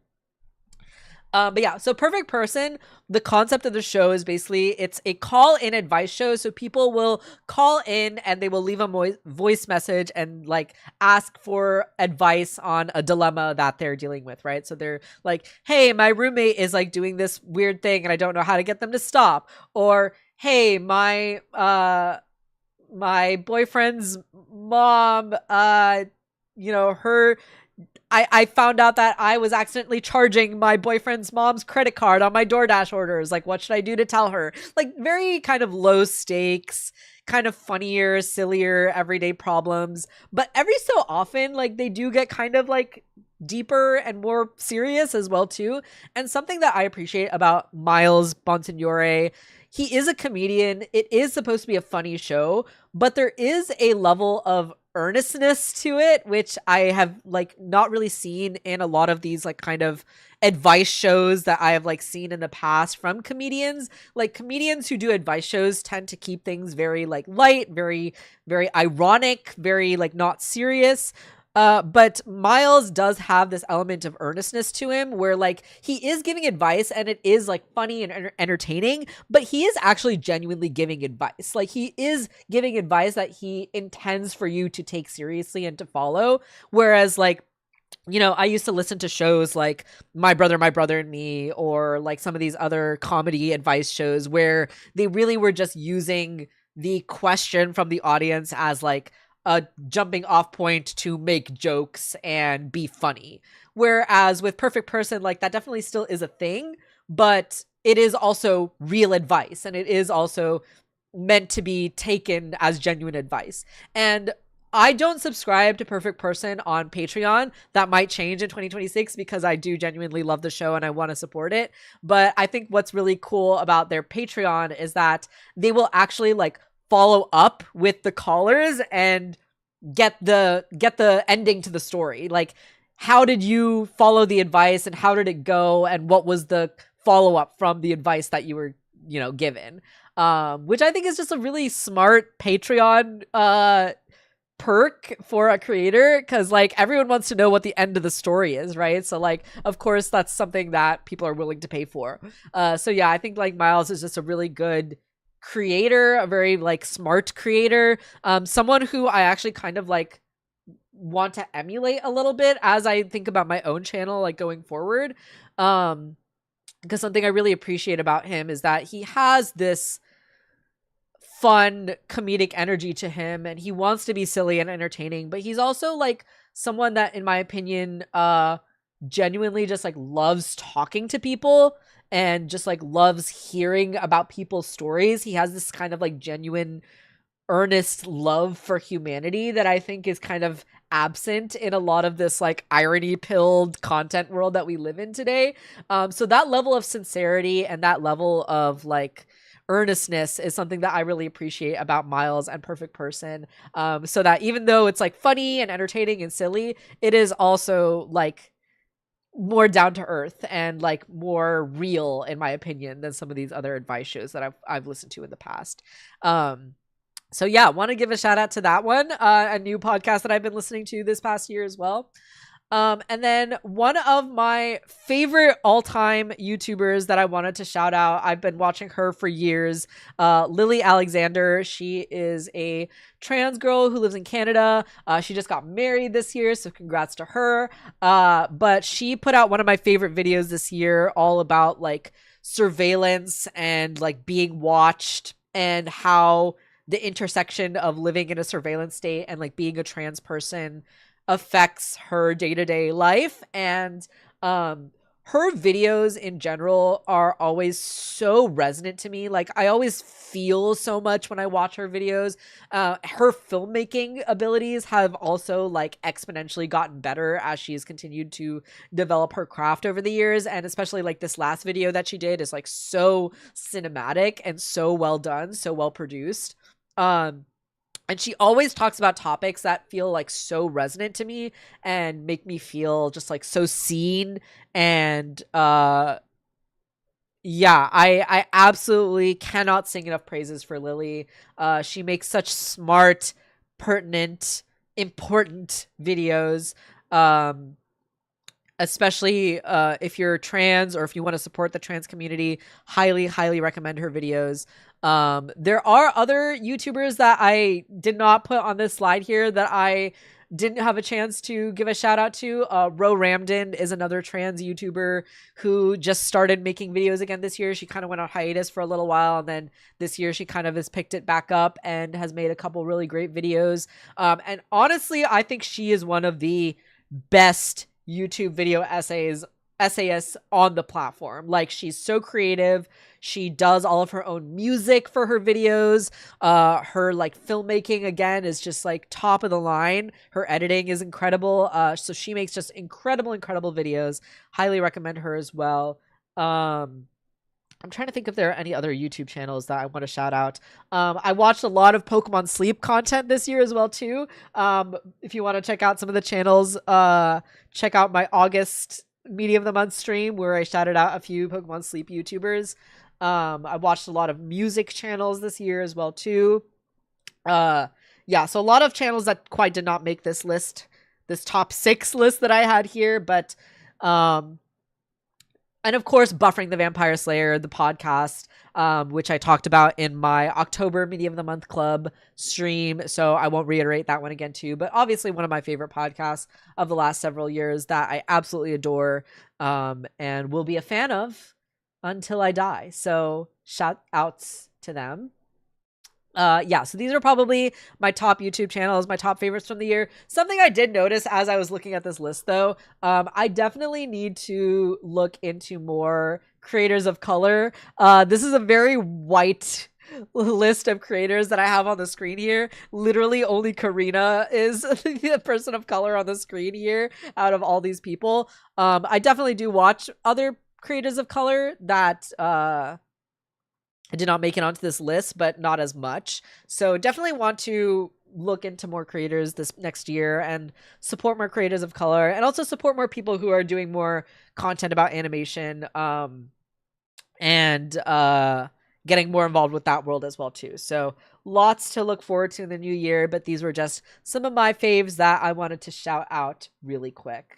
But yeah, so Perfect Person, the concept of the show is basically it's a call-in advice show. So people will call in and they will leave a voice message and like ask for advice on a dilemma that they're dealing with, right? So they're like, hey, my roommate is like doing this weird thing and I don't know how to get them to stop. Or, hey, my boyfriend's mom, you know, I found out that I was accidentally charging my boyfriend's mom's credit card on my DoorDash orders. Like, what should I do to tell her? Like, very kind of low stakes, kind of funnier, sillier, everyday problems. But every so often, like, they do get kind of like deeper and more serious as well too. And something that I appreciate about Miles Bonsignore, he is a comedian. It is supposed to be a funny show, but there is a level of earnestness to it, which I have like not really seen in a lot of these like kind of advice shows that I have like seen in the past from comedians. Like comedians who do advice shows tend to keep things very like light, very, very ironic, very like not serious. But Miles does have this element of earnestness to him where like he is giving advice and it is like funny and entertaining, but he is actually genuinely giving advice. Like he is giving advice that he intends for you to take seriously and to follow. Whereas like, you know, I used to listen to shows like My Brother and Me, or like some of these other comedy advice shows where they really were just using the question from the audience as like a jumping off point to make jokes and be funny. Whereas with Perfect Person, like that definitely still is a thing, but it is also real advice and it is also meant to be taken as genuine advice. And I don't subscribe to Perfect Person on Patreon. That might change in 2026 because I do genuinely love the show and I want to support it. But I think what's really cool about their Patreon is that they will actually like follow up with the callers and get the ending to the story. Like, how did you follow the advice and how did it go and what was the follow up from the advice that you were, you know, given? Which I think is just a really smart Patreon perk for a creator, because like everyone wants to know what the end of the story is, right? So like of course that's something that people are willing to pay for. So yeah, I think like Miles is just a really good creator, a very like smart creator, someone who I actually kind of like want to emulate a little bit as I think about my own channel like going forward. Because something I really appreciate about him is that he has this fun comedic energy to him and he wants to be silly and entertaining, but he's also like someone that in my opinion genuinely just like loves talking to people and just like loves hearing about people's stories. He has this kind of like genuine earnest love for humanity that I think is kind of absent in a lot of this like irony pilled content world that we live in today. So that level of sincerity and that level of like earnestness is something that I really appreciate about Miles and Perfect Person. So that even though it's like funny and entertaining and silly, it is also like more down to earth and like more real in my opinion than some of these other advice shows that I've listened to in the past. So yeah, want to give a shout out to that one, a new podcast that I've been listening to this past year as well. And then one of my favorite all-time YouTubers that I wanted to shout out, I've been watching her for years, Lily Alexander. She is a trans girl who lives in Canada. She just got married this year, so congrats to her. But she put out one of my favorite videos this year, all about like surveillance and like being watched and how the intersection of living in a surveillance state and like being a trans person affects her day-to-day life. And her videos in general are always so resonant to me. Like I always feel so much when I watch her videos. Her filmmaking abilities have also like exponentially gotten better as she's continued to develop her craft over the years. And especially like this last video that she did is like so cinematic and so well done, so well produced. And she always talks about topics that feel like so resonant to me and make me feel just like so seen. And yeah, I absolutely cannot sing enough praises for Lily. She makes such smart, pertinent, important videos. Especially if you're trans or if you want to support the trans community, highly recommend her videos. There are other YouTubers that I did not put on this slide here that I didn't have a chance to give a shout out to. Ro Ramden is another trans YouTuber who just started making videos again this year. She kind of went on hiatus for a little while, and then this year she kind of has picked it back up and has made a couple really great videos. And honestly, I think she is one of the best YouTube video essays SAS on the platform. Like, she's so creative. She does all of her own music for her videos. Her like filmmaking again is just like top of the line. Her editing is incredible. So she makes just incredible videos. Highly recommend her as well. I'm trying to think if there are any other YouTube channels that I want to shout out. I watched a lot of Pokemon Sleep content this year as well too. If you want to check out some of the channels, check out my August Media of the Month stream where I shouted out a few Pokemon Sleep YouTubers. I watched a lot of music channels this year as well too. Yeah, so a lot of channels that quite did not make this list, this top 6 list that I had here, but and of course, Buffering the Vampire Slayer, the podcast, which I talked about in my October Media of the Month Club stream. So I won't reiterate that one again too. But obviously one of my favorite podcasts of the last several years that I absolutely adore and will be a fan of until I die. So shout outs to them. Yeah, so these are probably my top YouTube channels, my top favorites from the year. Something I did notice as I was looking at this list, though, I definitely need to look into more creators of color. This is a very white list of creators that I have on the screen here. Literally only Karina is the person of color on the screen here out of all these people. I definitely do watch other creators of color that I did not make it onto this list, but not as much. So definitely want to look into more creators this next year and support more creators of color and also support more people who are doing more content about animation and getting more involved with that world as well too. So lots to look forward to in the new year, but these were just some of my faves that I wanted to shout out really quick.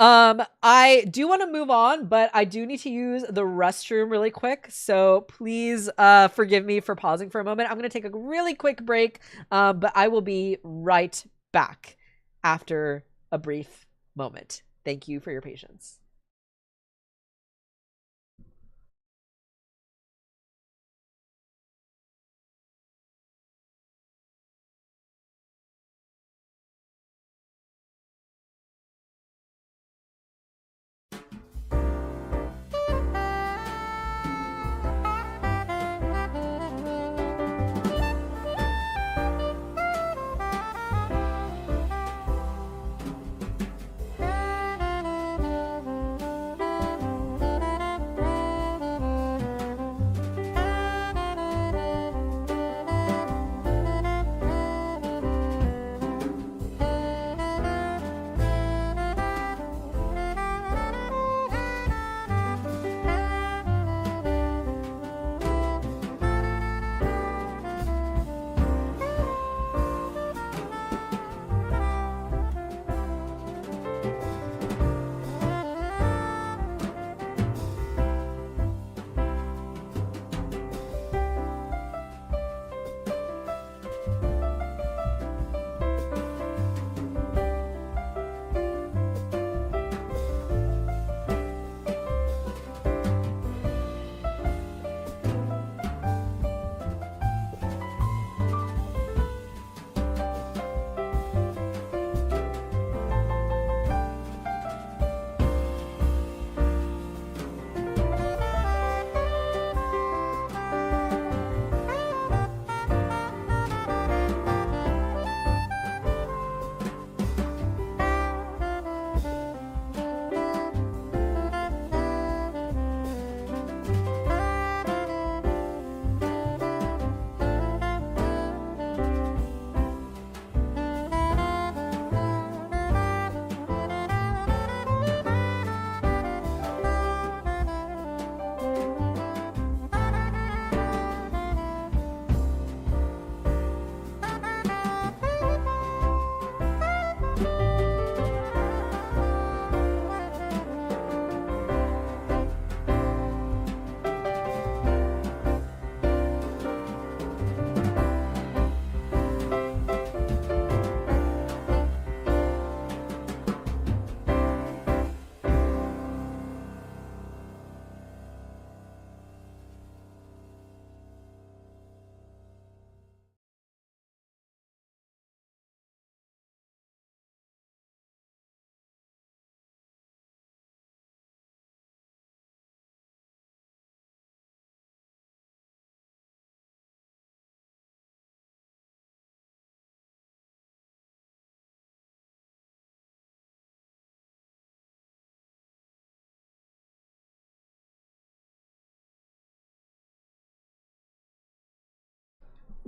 I do want to move on, but I do need to use the restroom really quick. So please, forgive me for pausing for a moment. I'm going to take a really quick break, but I will be right back after a brief moment. Thank you for your patience.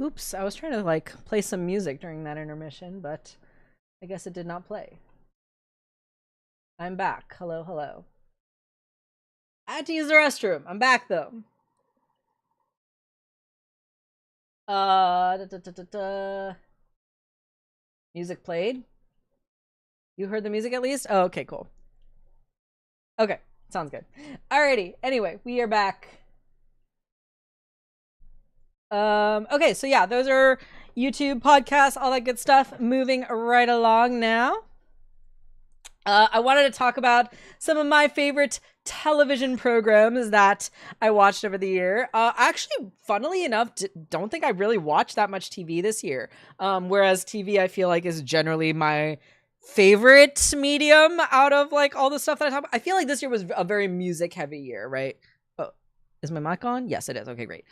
Oops, I was trying to like play some music during that intermission, but I guess it did not play. I'm back. Hello, hello. I had to use the restroom. I'm back though. Da, da, da, da, da. Music played. You heard the music at least? Oh, okay, cool. Okay, sounds good. Alrighty. Anyway, we are back. Okay, so yeah, those are YouTube podcasts, all that good stuff. Moving right along now. I wanted to talk about some of my favorite television programs that I watched over the year. Actually, funnily enough, don't think I really watched that much TV this year. Whereas TV, I feel like, is generally my favorite medium out of like all the stuff that I talk about. I feel like this year was a very music heavy year, right? Oh, is my mic on? Yes, it is. Okay, great.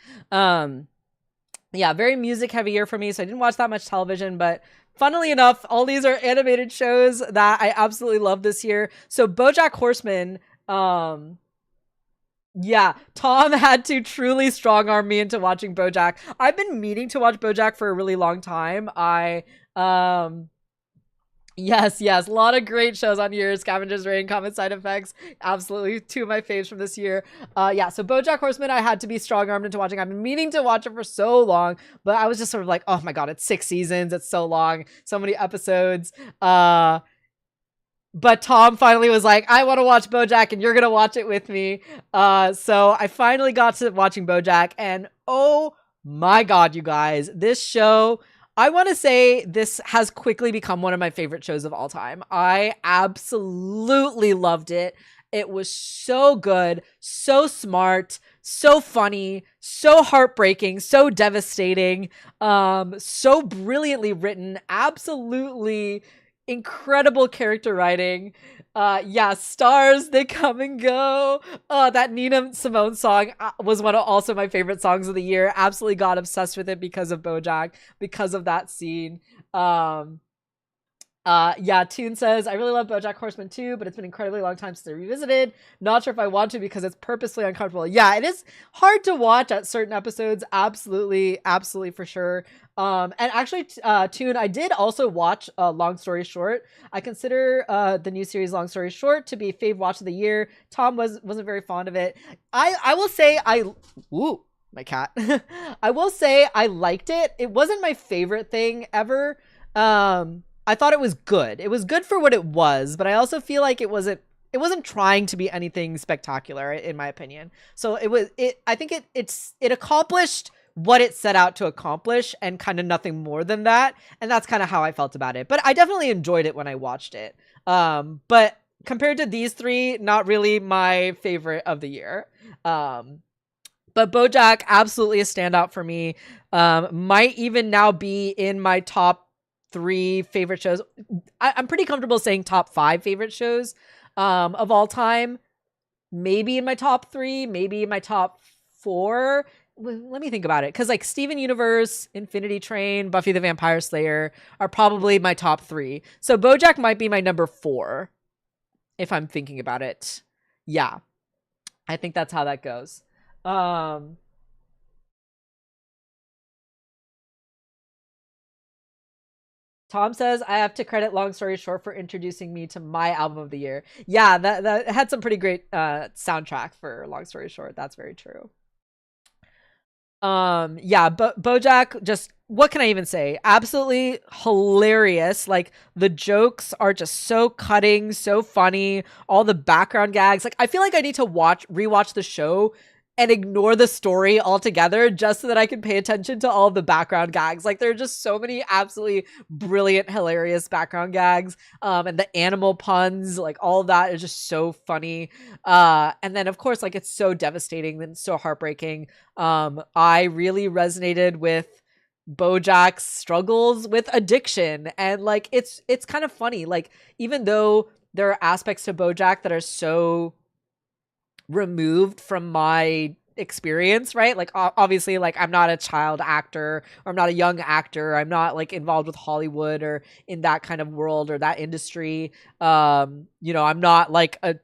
Yeah, very music heavy year for me, so I didn't watch that much television, but funnily enough, all these are animated shows that I absolutely love this year. So BoJack Horseman, yeah, Tom had to truly strong arm me into watching BoJack. I've been meaning to watch BoJack for a really long time. Yes, a lot of great shows on here. Scavenger's Reign, Common Side Effects, absolutely two of my faves from this year. Yeah, so BoJack Horseman, I had to be strong-armed into watching. I've been meaning to watch it for so long, but I was just sort of like, oh my god, it's 6 seasons, it's so long, so many episodes. But Tom finally was like, I want to watch BoJack, and you're gonna watch it with me. So I finally got to watching BoJack, and oh my god, you guys, this show, I want to say this has quickly become one of my favorite shows of all time. I absolutely loved it. It was so good, so smart, so funny, so heartbreaking, so devastating, so brilliantly written, absolutely incredible character writing. Yeah, stars, they come and go. That Nina Simone song was one of also my favorite songs of the year. Absolutely got obsessed with it because of BoJack, because of that scene. Yeah, Toon says, I really love BoJack Horseman too, but it's been an incredibly long time since I revisited. Not sure if I want to because it's purposely uncomfortable. Yeah, it is hard to watch at certain episodes. Absolutely for sure. And actually, Toon, I did also watch Long Story Short. I consider the new series Long Story Short to be fave watch of the year. Tom wasn't very fond of it. I will say ooh, my cat. I will say I liked it. It wasn't my favorite thing ever. I thought it was good. It was good for what it was, but I also feel like it wasn't trying to be anything spectacular in my opinion. So I think it accomplished what it set out to accomplish and kind of nothing more than that. And that's kind of how I felt about it. But I definitely enjoyed it when I watched it. But compared to these three, not really my favorite of the year. But BoJack, absolutely a standout for me. Might even now be in my top 3 favorite shows. I'm pretty comfortable saying top 5 favorite shows of all time. Maybe in my top 3, maybe in my top 4. Let me think about it, because like Steven Universe, Infinity Train, Buffy the Vampire Slayer are probably my top 3. So BoJack might be my number 4 if I'm thinking about it. Yeah, I think that's how that goes. Tom says, I have to credit Long Story Short for introducing me to my album of the year. Yeah, that had some pretty great soundtrack for Long Story Short. That's very true. Yeah, but BoJack, just what can I even say? Absolutely hilarious. Like the jokes are just so cutting, so funny. All the background gags. Like I feel like I need to rewatch the show and ignore the story altogether just so that I can pay attention to all the background gags. Like there are just so many absolutely brilliant, hilarious background gags. And the animal puns, like all of that is just so funny. And then of course, like it's so devastating and so heartbreaking. I really resonated with BoJack's struggles with addiction, and like it's kind of funny. Like even though there are aspects to BoJack that are so removed from my experience, right? Like obviously, like I'm not a child actor, or I'm not a young actor, I'm not like involved with Hollywood or in that kind of world or that industry. I'm not like a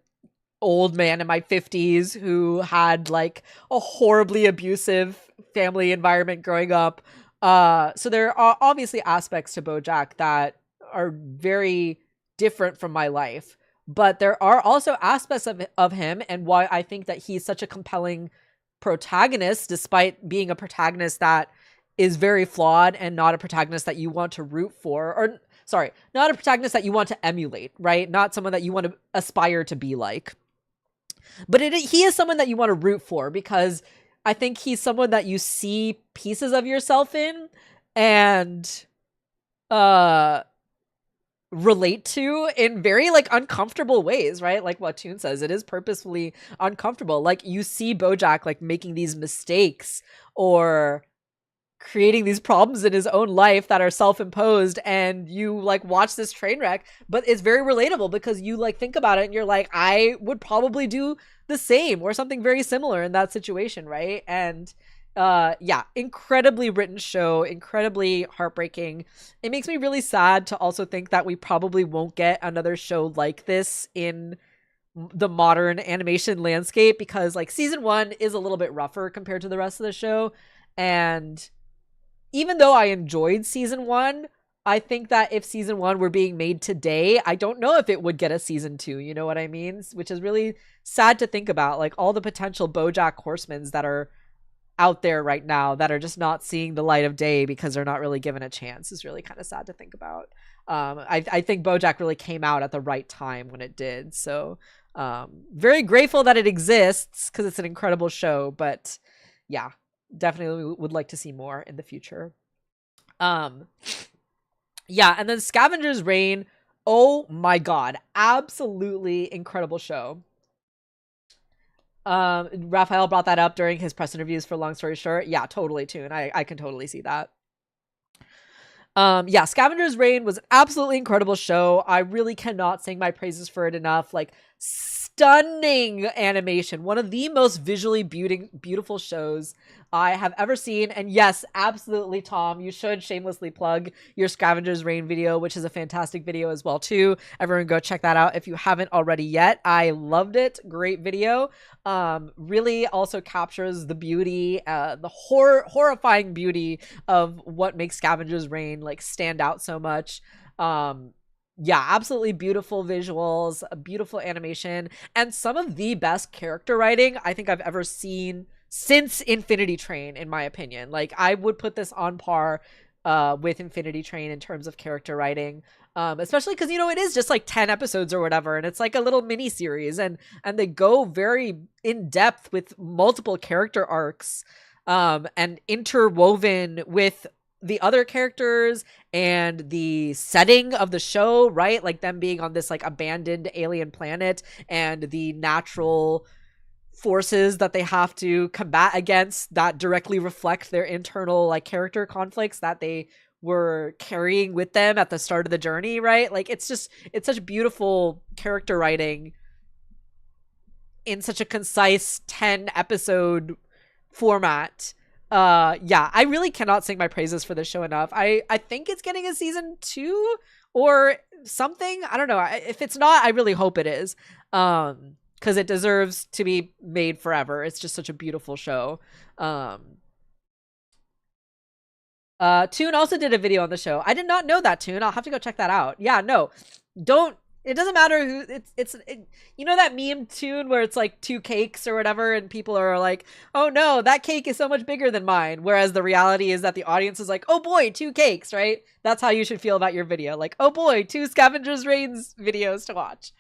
old man in my 50s who had like a horribly abusive family environment growing up. So there are obviously aspects to BoJack that are very different from my life, but there are also aspects of him and why I think that he's such a compelling protagonist, despite being a protagonist that is very flawed and not a protagonist that you want to root for, or sorry, not a protagonist that you want to emulate, right? Not someone that you want to aspire to be like. But he is someone that you want to root for, because I think he's someone that you see pieces of yourself in and relate to in very like uncomfortable ways, right? Like what Toon says, it is purposefully uncomfortable. Like you see BoJack like making these mistakes or creating these problems in his own life that are self-imposed, and you like watch this train wreck, but it's very relatable because you like think about it and you're like, I would probably do the same or something very similar in that situation, right? And yeah, incredibly written show, incredibly heartbreaking. It makes me really sad to also think that we probably won't get another show like this in the modern animation landscape, because like season 1 is a little bit rougher compared to the rest of the show. And even though I enjoyed season 1, I think that if season 1 were being made today, I don't know if it would get a season 2, you know what I mean? Which is really sad to think about, like all the potential BoJack Horsemans that are out there right now that are just not seeing the light of day because they're not really given a chance is really kind of sad to think about. I think BoJack really came out at the right time when it did. So very grateful that it exists because it's an incredible show, but yeah, definitely would like to see more in the future. Yeah, and then Scavenger's Reign, oh my god, absolutely incredible show. Raphael brought that up during his press interviews for Long Story Short. Yeah, totally, Toon. I can totally see that. Yeah, Scavenger's Reign was an absolutely incredible show. I really cannot sing my praises for it enough. Like, stunning animation. One of the most visually beautiful shows I have ever seen. And yes, absolutely, Tom, you should shamelessly plug your Scavenger's Reign video, which is a fantastic video as well, too. Everyone go check that out if you haven't already yet. I loved it. Great video. Really also captures the beauty, the horrifying beauty of what makes Scavenger's Reign like stand out so much. Yeah, absolutely beautiful visuals, a beautiful animation, and some of the best character writing I think I've ever seen since Infinity Train, in my opinion. Like, I would put this on par with Infinity Train in terms of character writing, especially because, you know, it is just like 10 episodes or whatever, and it's like a little mini series, and they go very in depth with multiple character arcs, and interwoven with the other characters and the setting of the show, right? Like them being on this like abandoned alien planet and the natural forces that they have to combat against that directly reflect their internal like character conflicts that they were carrying with them at the start of the journey, right? Like it's such beautiful character writing in such a concise 10 episode format. Yeah, I really cannot sing my praises for this show enough. I think it's getting a season 2 or something. I don't know. If it's not, I really hope it is, because it deserves to be made forever. It's just such a beautiful show. Toon also did a video on the show. I did not know that, Toon. I'll have to go check that out. Yeah, no, don't. It doesn't matter who you know that meme, Toon, where it's like 2 cakes or whatever, and people are like, oh no, that cake is so much bigger than mine, whereas the reality is that the audience is like, oh boy, 2 cakes, right? That's how you should feel about your video. Like, oh boy, 2 Scavenger's Reigns videos to watch.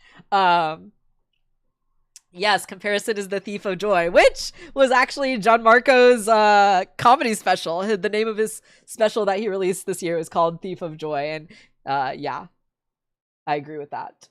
Yes, Comparison is the Thief of Joy, which was actually Gianmarco's comedy special. The name of his special that he released this year is called Thief of Joy, and yeah, I agree with that.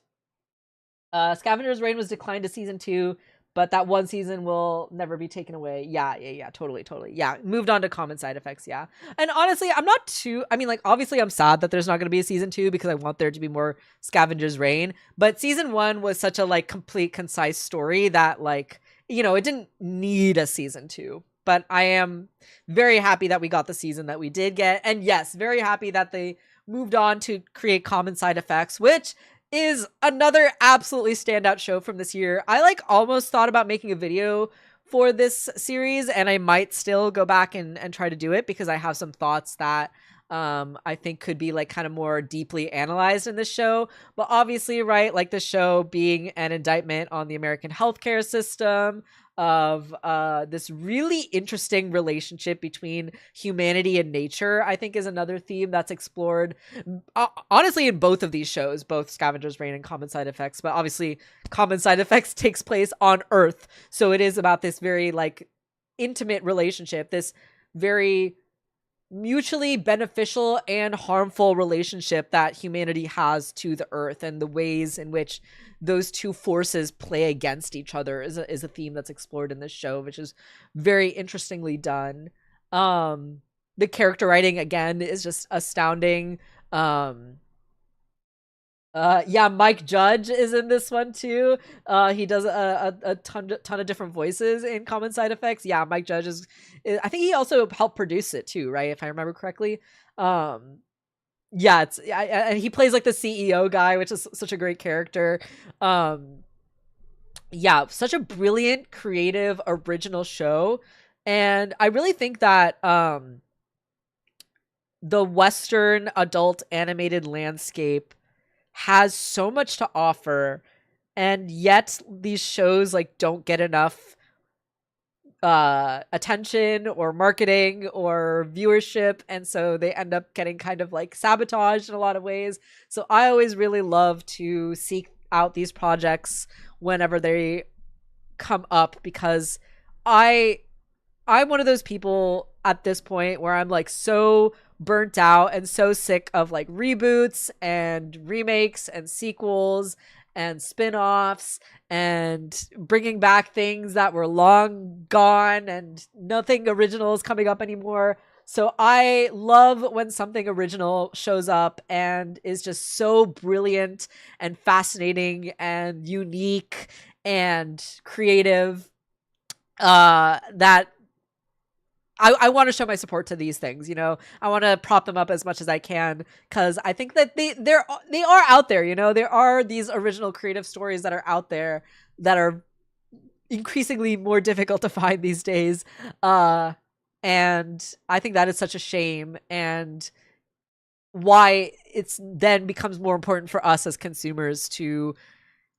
Scavenger's Reign was declined to season 2, but that one season will never be taken away. Yeah, totally. Yeah, moved on to Common Side Effects, yeah. And honestly, I'm not too... I mean, like, obviously I'm sad that there's not going to be a season 2 because I want there to be more Scavenger's Reign, but season 1 was such a, like, complete, concise story that, like, you know, it didn't need a season 2. But I am very happy that we got the season that we did get. And yes, very happy that they moved on to create Common Side Effects, which is another absolutely standout show from this year. I like almost thought about making a video for this series, and I might still go back and try to do it because I have some thoughts that I think could be like kind of more deeply analyzed in this show. But obviously, right, like the show being an indictment on the American healthcare system, of this really interesting relationship between humanity and nature, I think is another theme that's explored honestly in both of these shows, both Scavenger's Reign and Common Side Effects. But obviously Common Side Effects takes place on Earth, so it is about this very like intimate relationship, this very mutually beneficial and harmful relationship that humanity has to the Earth, and the ways in which those two forces play against each other is a theme that's explored in this show, which is very interestingly done. The character writing again is just astounding. Yeah, Mike Judge is in this one too. He does a ton of different voices in Common Side Effects. Yeah, Mike Judge is I think he also helped produce it too, right? If I remember correctly. Yeah, and he plays like the CEO guy, which is such a great character. Yeah, such a brilliant, creative, original show. And I really think that the Western adult animated landscape has so much to offer, and yet these shows like don't get enough attention or marketing or viewership, and so they end up getting kind of like sabotaged in a lot of ways. So I always really love to seek out these projects whenever they come up, because I'm one of those people at this point where I'm like so burnt out and so sick of like reboots and remakes and sequels and spin-offs and bringing back things that were long gone, and nothing original is coming up anymore. So I love when something original shows up and is just so brilliant and fascinating and unique and creative, that I want to show my support to these things. I want to prop them up as much as I can, because I think that they are out there. There are these original creative stories that are out there that are increasingly more difficult to find these days, and I think that is such a shame, and why it's then becomes more important for us as consumers to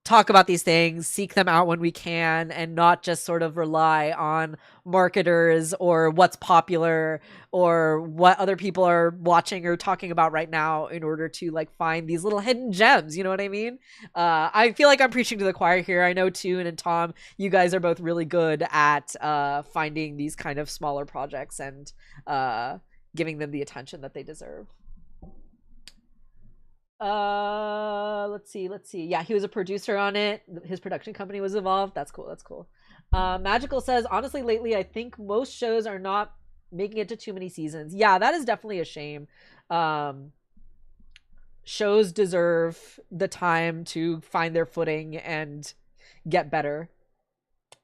talk about these things, seek them out when we can, and not just sort of rely on marketers or what's popular or what other people are watching or talking about right now in order to like find these little hidden gems. You know what I mean? I feel like I'm preaching to the choir here. I know Toon and Tom, you guys are both really good at finding these kind of smaller projects and giving them the attention that they deserve. Let's see. Yeah, he was a producer on it. His production company was involved. That's cool. Magical says, honestly, lately I think most shows are not making it to too many seasons. Yeah, that is definitely a shame. Shows deserve the time to find their footing and get better.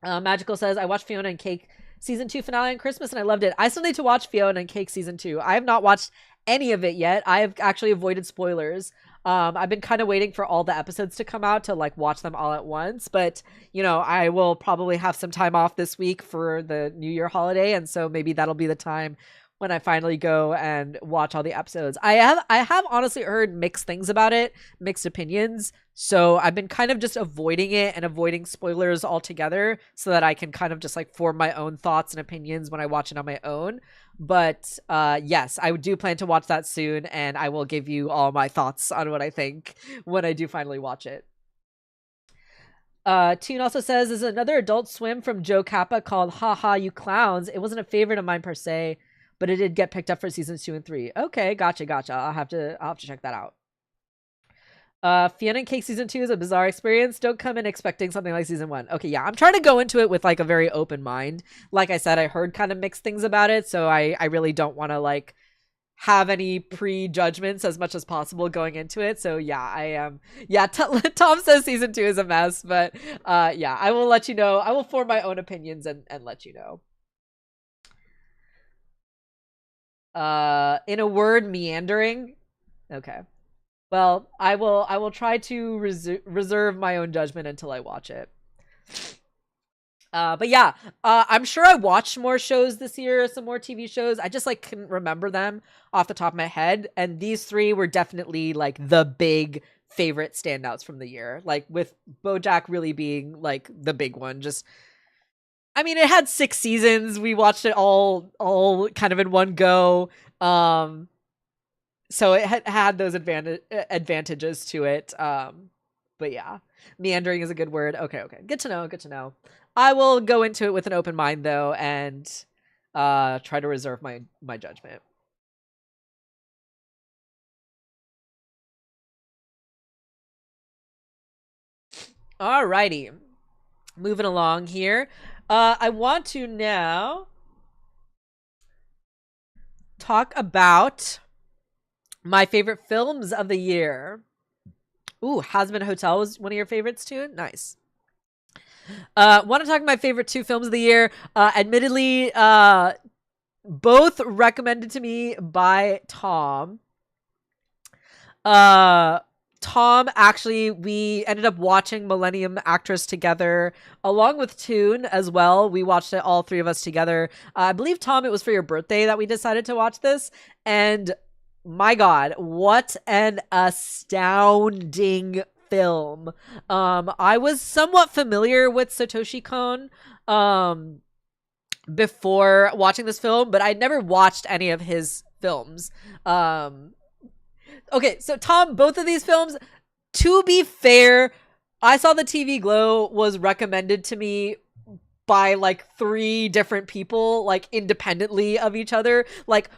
Magical says, I watched Fiona and Cake season 2 finale on Christmas and I loved it. I still need to watch Fiona and Cake season 2. I have not watched any of it yet. I have actually avoided spoilers. I've been kind of waiting for all the episodes to come out to like watch them all at once, but I will probably have some time off this week for the New Year holiday, and so maybe that'll be the time when I finally go and watch all the episodes. I have honestly heard mixed things about it, mixed opinions, so I've been kind of just avoiding it and avoiding spoilers altogether so that I can kind of just like form my own thoughts and opinions when I watch it on my own. But yes, I do plan to watch that soon, and I will give you all my thoughts on what I think when I do finally watch it. Toon also says, there's another Adult Swim from Joe Kappa called Haha You Clowns. It wasn't a favorite of mine per se, but it did get picked up for seasons 2 and 3. Okay, gotcha. I'll have to check that out. Fiona and Cake season 2 is a bizarre experience. Don't come in expecting something like season 1. Okay, yeah, I'm trying to go into it with like a very open mind. Like I said, I heard kind of mixed things about it, so I really don't want to like have any prejudgments as much as possible going into it. So yeah, I am. Yeah, Tom says season 2 is a mess, but yeah, I will let you know. I will form my own opinions and let you know. In a word, meandering. Okay. Well, I will try to reserve my own judgment until I watch it. But yeah, I'm sure I watched more shows this year, some more TV shows. I just like couldn't remember them off the top of my head. And these three were definitely like the big favorite standouts from the year. Like with BoJack really being like the big one. Just, I mean, it had 6 seasons. We watched it all kind of in one go. So it had those advantages to it. But yeah, meandering is a good word. Okay. Good to know. I will go into it with an open mind though, and try to reserve my judgment. Alrighty, moving along here. I want to now talk about my favorite films of the year. Ooh, Hazbin Hotel was one of your favorites too? Nice. Want to talk about my favorite 2 films of the year. Admittedly, both recommended to me by Tom. Tom, actually, we ended up watching Millennium Actress together, along with Toon as well. We watched it, all 3 of us together. I believe, Tom, it was for your birthday that we decided to watch this. And my God, what an astounding film. I was somewhat familiar with Satoshi Kon before watching this film, but I'd never watched any of his films. Okay, so Tom, both of these films, to be fair, I Saw the TV Glow was recommended to me by like 3 different people, like independently of each other. Like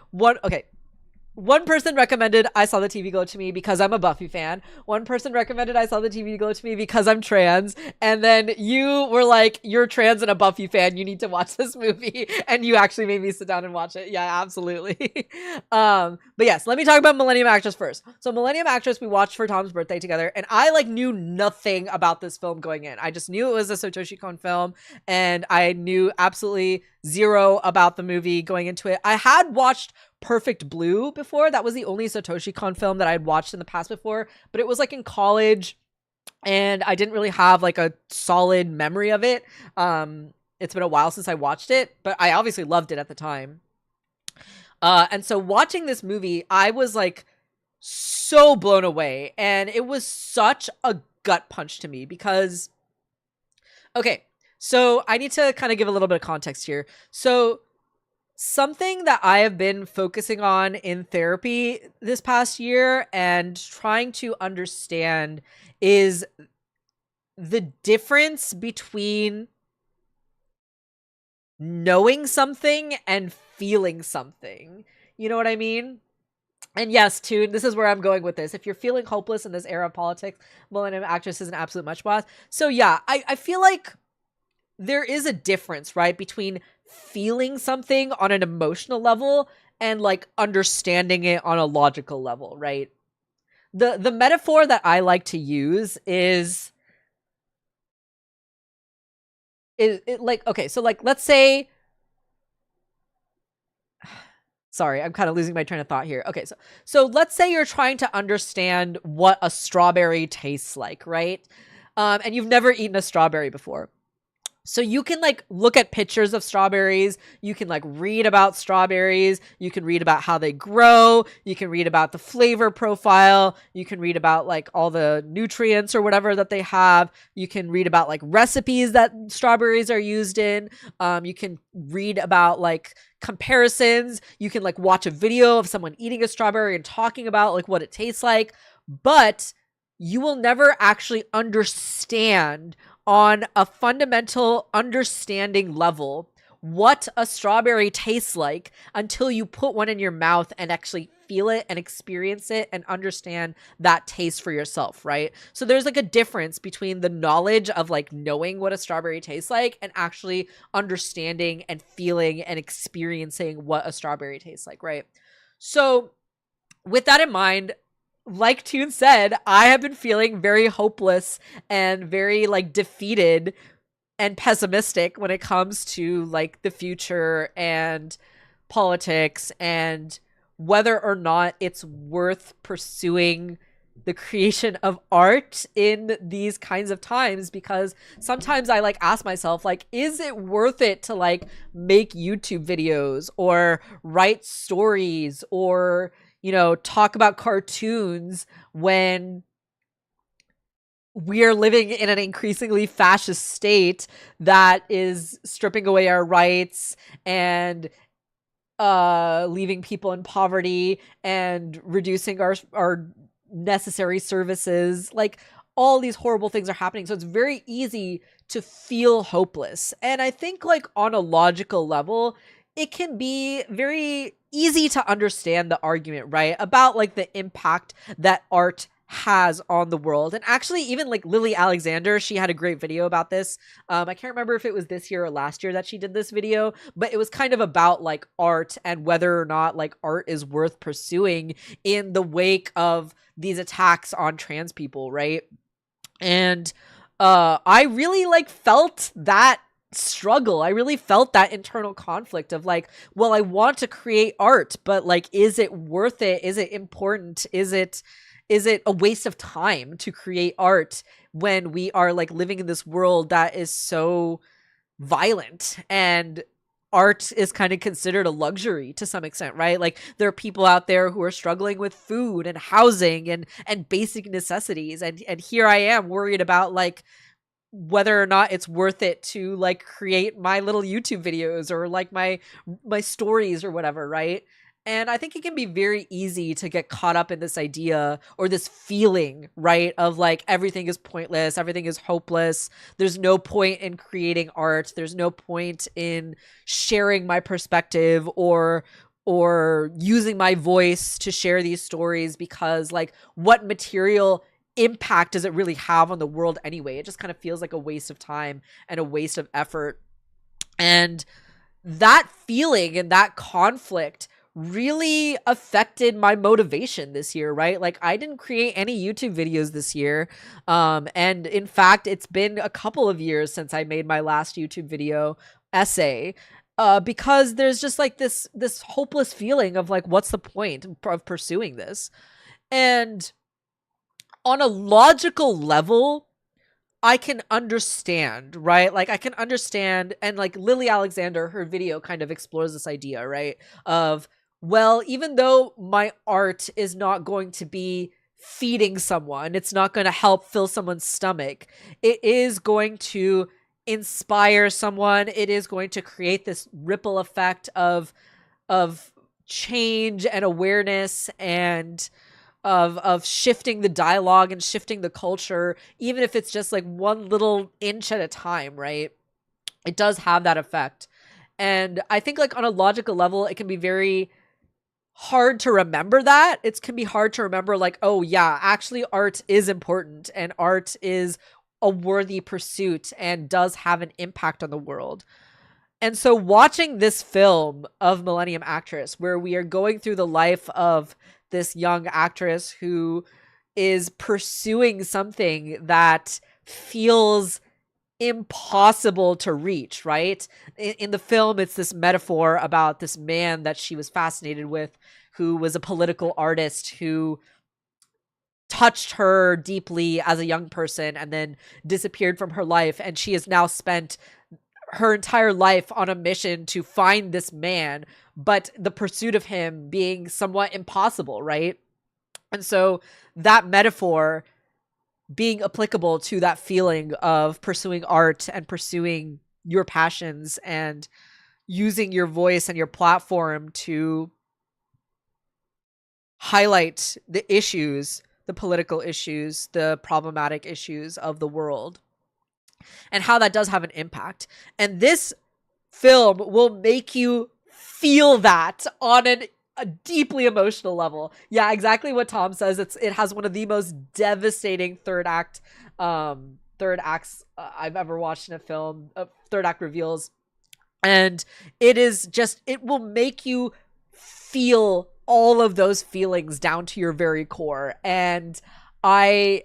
one person recommended I Saw the TV Glow to me because I'm a Buffy fan. One person recommended I Saw the TV Glow to me because I'm trans. And then you were like, you're trans and a Buffy fan. You need to watch this movie. And you actually made me sit down and watch it. Yeah, absolutely. But yes, let me talk about Millennium Actress first. So Millennium Actress, we watched for Tom's birthday together. And I like knew nothing about this film going in. I just knew it was a Satoshi Kon film. And I knew absolutely zero about the movie going into it. I had watched Perfect Blue before. That was the only Satoshi Kon film that I'd watched in the past before, but it was like in college and I didn't really have like a solid memory of it. It's been a while since I watched it, but I obviously loved it at the time. And so watching this movie, I was like so blown away, and it was such a gut punch to me because, okay, so I need to kind of give a little bit of context here. So something that I have been focusing on in therapy this past year and trying to understand is the difference between knowing something and feeling something. You know what I mean? And yes, Toon, this is where I'm going with this. If you're feeling hopeless in this era of politics, Millennium Actress is an absolute much boss. So yeah, I feel like there is a difference, right, between feeling something on an emotional level and like understanding it on a logical level, right? The metaphor that I like to use is it like, okay, so like let's say, sorry, I'm kind of losing my train of thought here. Okay, so let's say you're trying to understand what a strawberry tastes like, right? And you've never eaten a strawberry before. So you can like look at pictures of strawberries. You can like read about strawberries. You can read about how they grow. You can read about the flavor profile. You can read about like all the nutrients or whatever that they have. You can read about like recipes that strawberries are used in. You can read about like comparisons. You can like watch a video of someone eating a strawberry and talking about like what it tastes like. But you will never actually understand on a fundamental understanding level what a strawberry tastes like until you put one in your mouth and actually feel it and experience it and understand that taste for yourself, right? So there's like a difference between the knowledge of like knowing what a strawberry tastes like and actually understanding and feeling and experiencing what a strawberry tastes like, right? So with that in mind, like Toon said, I have been feeling very hopeless and very like defeated and pessimistic when it comes to like the future and politics and whether or not it's worth pursuing the creation of art in these kinds of times, because sometimes I like ask myself, like, is it worth it to like make YouTube videos or write stories or, you know, talk about cartoons when we are living in an increasingly fascist state that is stripping away our rights and leaving people in poverty and reducing our necessary services. Like, all these horrible things are happening, so it's very easy to feel hopeless. And I think, like, on a logical level, it can be very easy to understand the argument, right, about like the impact that art has on the world. And actually, even like Lily Alexander, she had a great video about this. I can't remember if it was this year or last year that she did this video, but it was kind of about like art and whether or not like art is worth pursuing in the wake of these attacks on trans people, right? And I really like felt that struggle. I really felt that internal conflict of like, well, I want to create art, but like, is it worth it? Is it important? Is it a waste of time to create art when we are like living in this world that is so violent, and art is kind of considered a luxury to some extent, right? Like, there are people out there who are struggling with food and housing and basic necessities, and here I am worried about like whether or not it's worth it to like create my little YouTube videos or like my stories or whatever, right? And I think it can be very easy to get caught up in this idea or this feeling, right, of like everything is pointless, everything is hopeless. There's no point in creating art. There's no point in sharing my perspective or using my voice to share these stories, because like, what material impact does it really have on the world anyway? It just kind of feels like a waste of time and a waste of effort. And that feeling and that conflict really affected my motivation this year, right? Like, I didn't create any YouTube videos this year. And in fact, it's been a couple of years since I made my last YouTube video essay, because there's just like this hopeless feeling of like, what's the point of pursuing this? And on a logical level, I can understand, right? Like, I can understand, and like Lily Alexander, her video kind of explores this idea, right? Of, well, even though my art is not going to be feeding someone, it's not going to help fill someone's stomach, it is going to inspire someone, it is going to create this ripple effect of change and awareness and of shifting the dialogue and shifting the culture, even if it's just like one little inch at a time, right? It does have that effect. And I think like on a logical level, it can be very hard to remember that. It can be hard to remember like, oh yeah, actually art is important and art is a worthy pursuit and does have an impact on the world. And so watching this film of Millennium Actress, where we are going through the life of this young actress who is pursuing something that feels impossible to reach, right? In the film, it's this metaphor about this man that she was fascinated with, who was a political artist who touched her deeply as a young person and then disappeared from her life. And she has now spent her entire life on a mission to find this man, but the pursuit of him being somewhat impossible, right? And so that metaphor being applicable to that feeling of pursuing art and pursuing your passions and using your voice and your platform to highlight the issues, the political issues, the problematic issues of the world, and how that does have an impact. And this film will make you feel that on a deeply emotional level. Yeah, exactly what Tom says. It has one of the most devastating third acts I've ever watched in a film. Third act reveals, and it will make you feel all of those feelings down to your very core. And I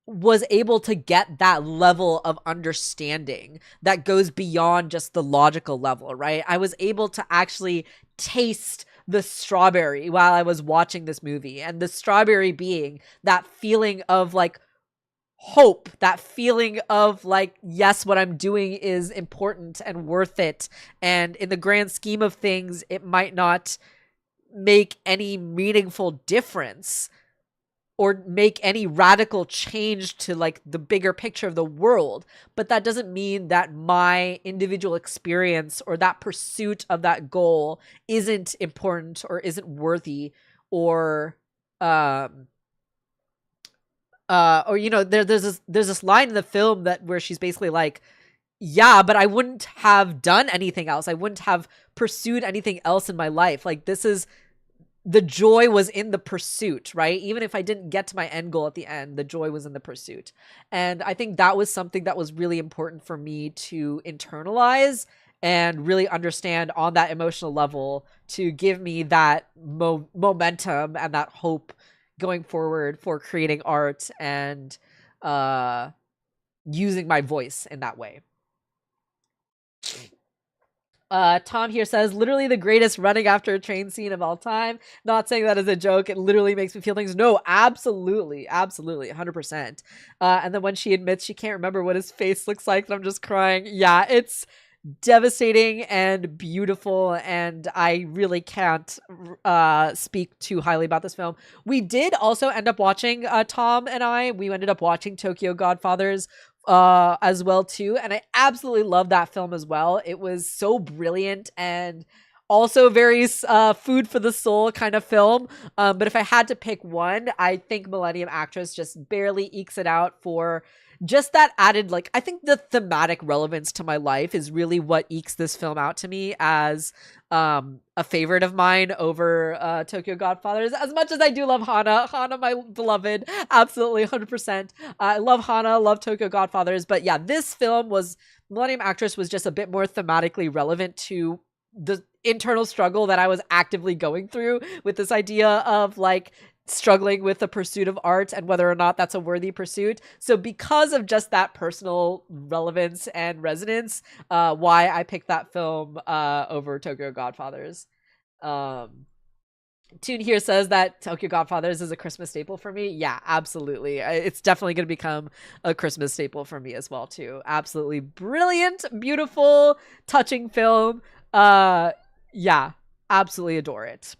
was able to get that level of understanding that goes beyond just the logical level, right? I was able to actually taste the strawberry while I was watching this movie, and the strawberry being that feeling of like hope, that feeling of like, yes, what I'm doing is important and worth it, and in the grand scheme of things it might not make any meaningful difference or make any radical change to like the bigger picture of the world, but that doesn't mean that my individual experience or that pursuit of that goal isn't important or isn't worthy, or you know, there's this line in the film that where she's basically like, yeah, but I wouldn't have done anything else, I wouldn't have pursued anything else in my life. Like, this is, the joy was in the pursuit, right? Even if I didn't get to my end goal at the end, the joy was in the pursuit. And I think that was something that was really important for me to internalize and really understand on that emotional level, to give me that momentum and that hope going forward for creating art and using my voice in that way. Tom here says, literally the greatest running after a train scene of all time. Not saying that as a joke. It literally makes me feel things. No, absolutely. Absolutely. 100%. And then when she admits she can't remember what his face looks like, and I'm just crying. Yeah, it's devastating and beautiful, and I really can't speak too highly about this film. We did also end up watching, Tom and we ended up watching Tokyo Godfathers as well too, and I absolutely love that film as well. It was so brilliant and also very food for the soul kind of film. But if I had to pick one, I think Millennium Actress just barely ekes it out for just that added, like, I think the thematic relevance to my life is really what ekes this film out to me as a favorite of mine over Tokyo Godfathers. As much as I do love Hana, my beloved, absolutely 100%. I love Hana, love Tokyo Godfathers, but yeah, this film was, Millennium Actress was just a bit more thematically relevant to the internal struggle that I was actively going through with this idea of like struggling with the pursuit of art and whether or not that's a worthy pursuit. So because of just that personal relevance and resonance, why I picked that film over Tokyo Godfathers. Tune here says that Tokyo Godfathers is a Christmas staple for me. Yeah, absolutely. It's definitely going to become a Christmas staple for me as well too. Absolutely brilliant, beautiful, touching film. Yeah, absolutely adore it.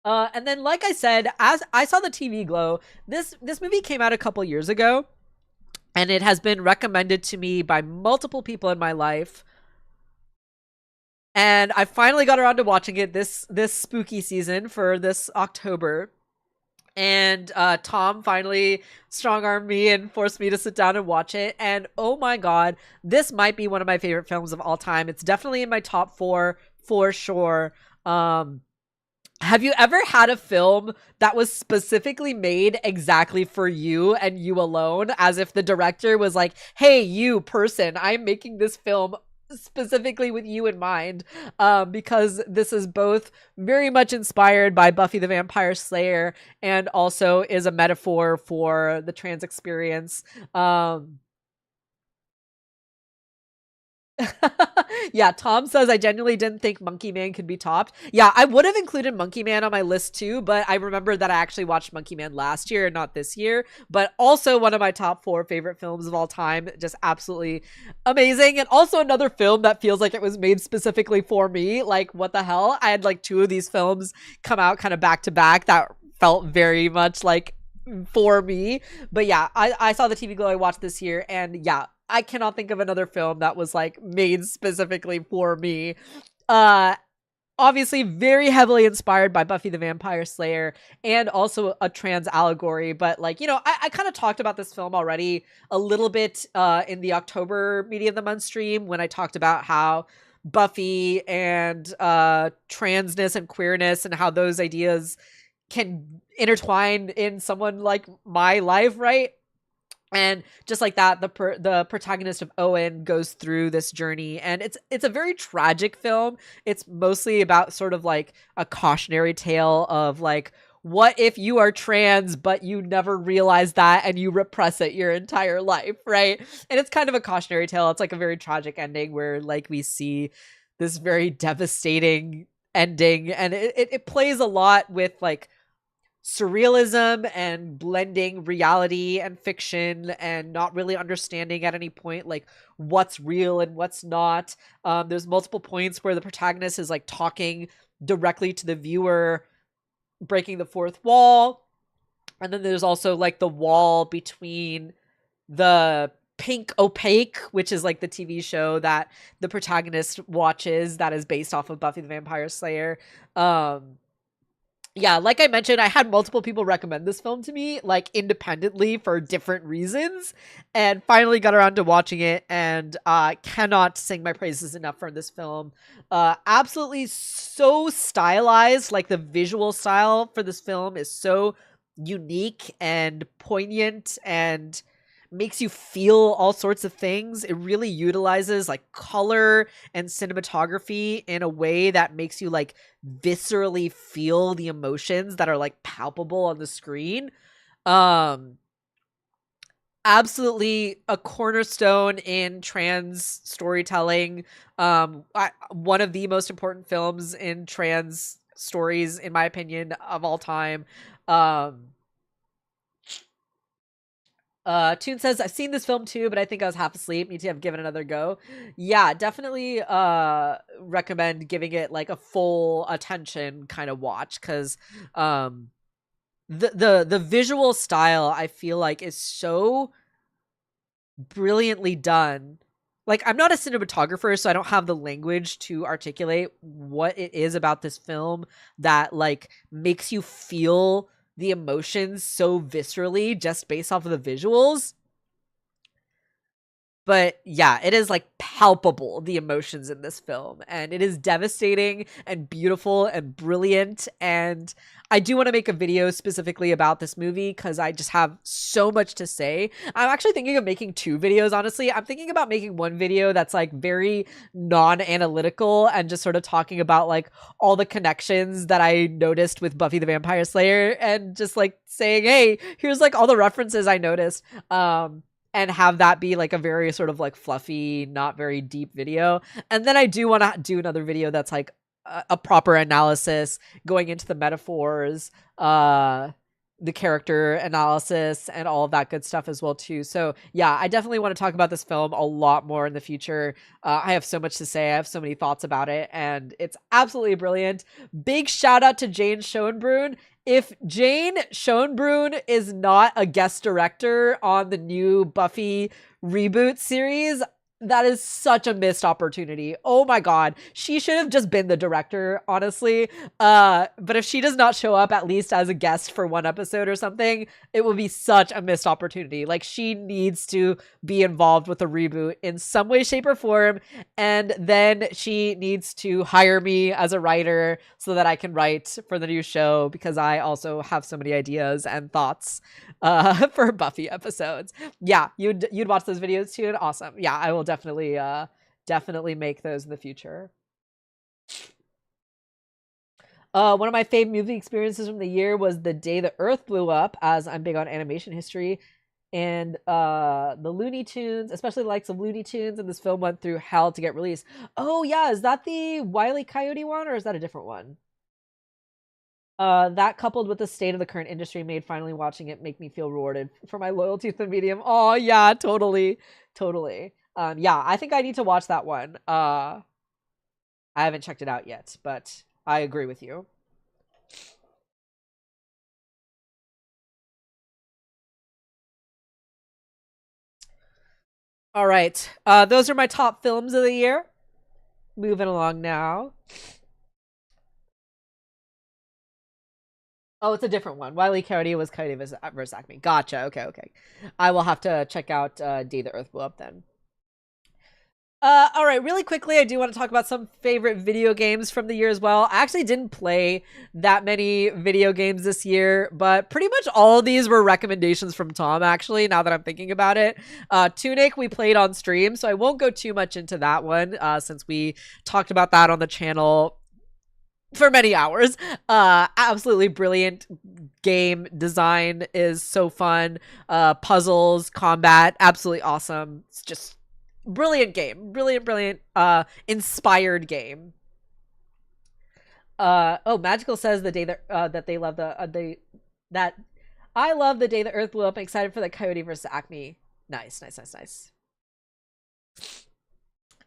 And then, like I said, as I saw the TV Glow, this movie came out a couple years ago, and it has been recommended to me by multiple people in my life. And I finally got around to watching it this spooky season for this October. And Tom finally strong-armed me and forced me to sit down and watch it. And oh my god, this might be one of my favorite films of all time. It's definitely in my top 4 for sure. Have you ever had a film that was specifically made exactly for you and you alone, as if the director was like, hey, you person, I'm making this film specifically with you in mind, because this is both very much inspired by Buffy the Vampire Slayer and also is a metaphor for the trans experience. Yeah, Tom says, I genuinely didn't think Monkey Man could be topped. Yeah, I would have included Monkey Man on my list too, but I remember that I actually watched Monkey Man last year, not this year. But also one of my top 4 favorite films of all time. Just absolutely amazing. And also another film that feels like it was made specifically for me. Like, what the hell? I had like 2 of these films come out kind of back to back that felt very much like for me. But yeah, I saw the TV Glow I watched this year, and yeah, I cannot think of another film that was like made specifically for me. Obviously very heavily inspired by Buffy the Vampire Slayer and also a trans allegory. But like, you know, I kind of talked about this film already a little bit in the October Media of the Month stream when I talked about how Buffy and transness and queerness and how those ideas can intertwine in someone like my life, right? And just like that, the protagonist of Owen goes through this journey, and it's a very tragic film. It's mostly about sort of like a cautionary tale of like what if you are trans, but you never realize that and you repress it your entire life, right? And it's kind of a cautionary tale. It's like a very tragic ending where like we see this very devastating ending, and it plays a lot with like surrealism and blending reality and fiction and not really understanding at any point like what's real and what's not. There's multiple points where the protagonist is like talking directly to the viewer, breaking the fourth wall. And then there's also like the wall between the Pink Opaque, which is like the TV show that the protagonist watches that is based off of Buffy the Vampire Slayer. Yeah, like I mentioned, I had multiple people recommend this film to me, like independently for different reasons, and finally got around to watching it, and cannot sing my praises enough for this film. Absolutely so stylized, like the visual style for this film is so unique and poignant and makes you feel all sorts of things. It really utilizes like color and cinematography in a way that makes you like viscerally feel the emotions that are like palpable on the screen. Absolutely a cornerstone in trans storytelling. One of the most important films in trans stories, in my opinion, of all time. Tune says, I've seen this film too, but I think I was half asleep. Need to have given another go. Yeah, definitely recommend giving it like a full attention kind of watch, because the visual style I feel like is so brilliantly done. Like, I'm not a cinematographer, so I don't have the language to articulate what it is about this film that like makes you feel the emotions so viscerally just based off of the visuals. But yeah, it is like palpable, the emotions in this film, and it is devastating and beautiful and brilliant. And I do want to make a video specifically about this movie because I just have so much to say. I'm actually thinking of making 2 videos, honestly. I'm thinking about making one video that's like very non-analytical and just sort of talking about like all the connections that I noticed with Buffy the Vampire Slayer, and just like saying, hey, here's like all the references I noticed. And have that be like a very sort of like fluffy, not very deep video. And then I do want to do another video that's like a proper analysis, going into the metaphors, the character analysis, and all of that good stuff as well too. So yeah, I definitely want to talk about this film a lot more in the future. I have so much to say. I have so many thoughts about it, and it's absolutely brilliant. Big shout out to Jane Schoenbrunn. If Jane Schoenbrunn is not a guest director on the new Buffy reboot series, that is such a missed opportunity. Oh my god. She should have just been the director, honestly. But if she does not show up at least as a guest for one episode or something, it will be such a missed opportunity. Like, she needs to be involved with a reboot in some way, shape, or form. And then she needs to hire me as a writer so that I can write for the new show, because I also have so many ideas and thoughts for Buffy episodes. Yeah, you'd watch those videos too, and awesome. Yeah, I will definitely make those in the future. One of my favorite movie experiences from the year was the day the Earth blew up, as I'm big on animation history. And the Looney Tunes, especially the likes of Looney Tunes, and this film went through hell to get released. Oh yeah, is that the Wile E. Coyote one, or is that a different one? That coupled with the state of the current industry made finally watching it make me feel rewarded for my loyalty to the medium. Oh yeah, totally. Yeah, I think I need to watch that one. I haven't checked it out yet, but I agree with you. All right. Those are my top films of the year. Moving along now. Oh, it's a different one. Wile E. Coyote was Coyote versus Acme. Gotcha. Okay. I will have to check out Day the Earth Blew Up then. All right, really quickly, I do want to talk about some favorite video games from the year as well. I actually didn't play that many video games this year, but pretty much all of these were recommendations from Tom, actually, now that I'm thinking about it. Tunic, we played on stream, so I won't go too much into that one, since we talked about that on the channel for many hours. Absolutely brilliant game design is so fun. Puzzles, combat, absolutely awesome. It's just brilliant game. Brilliant inspired game. Oh, Magical says the day that they love that I love the day the earth blew up. I'm excited for the Coyote versus Acme. Nice.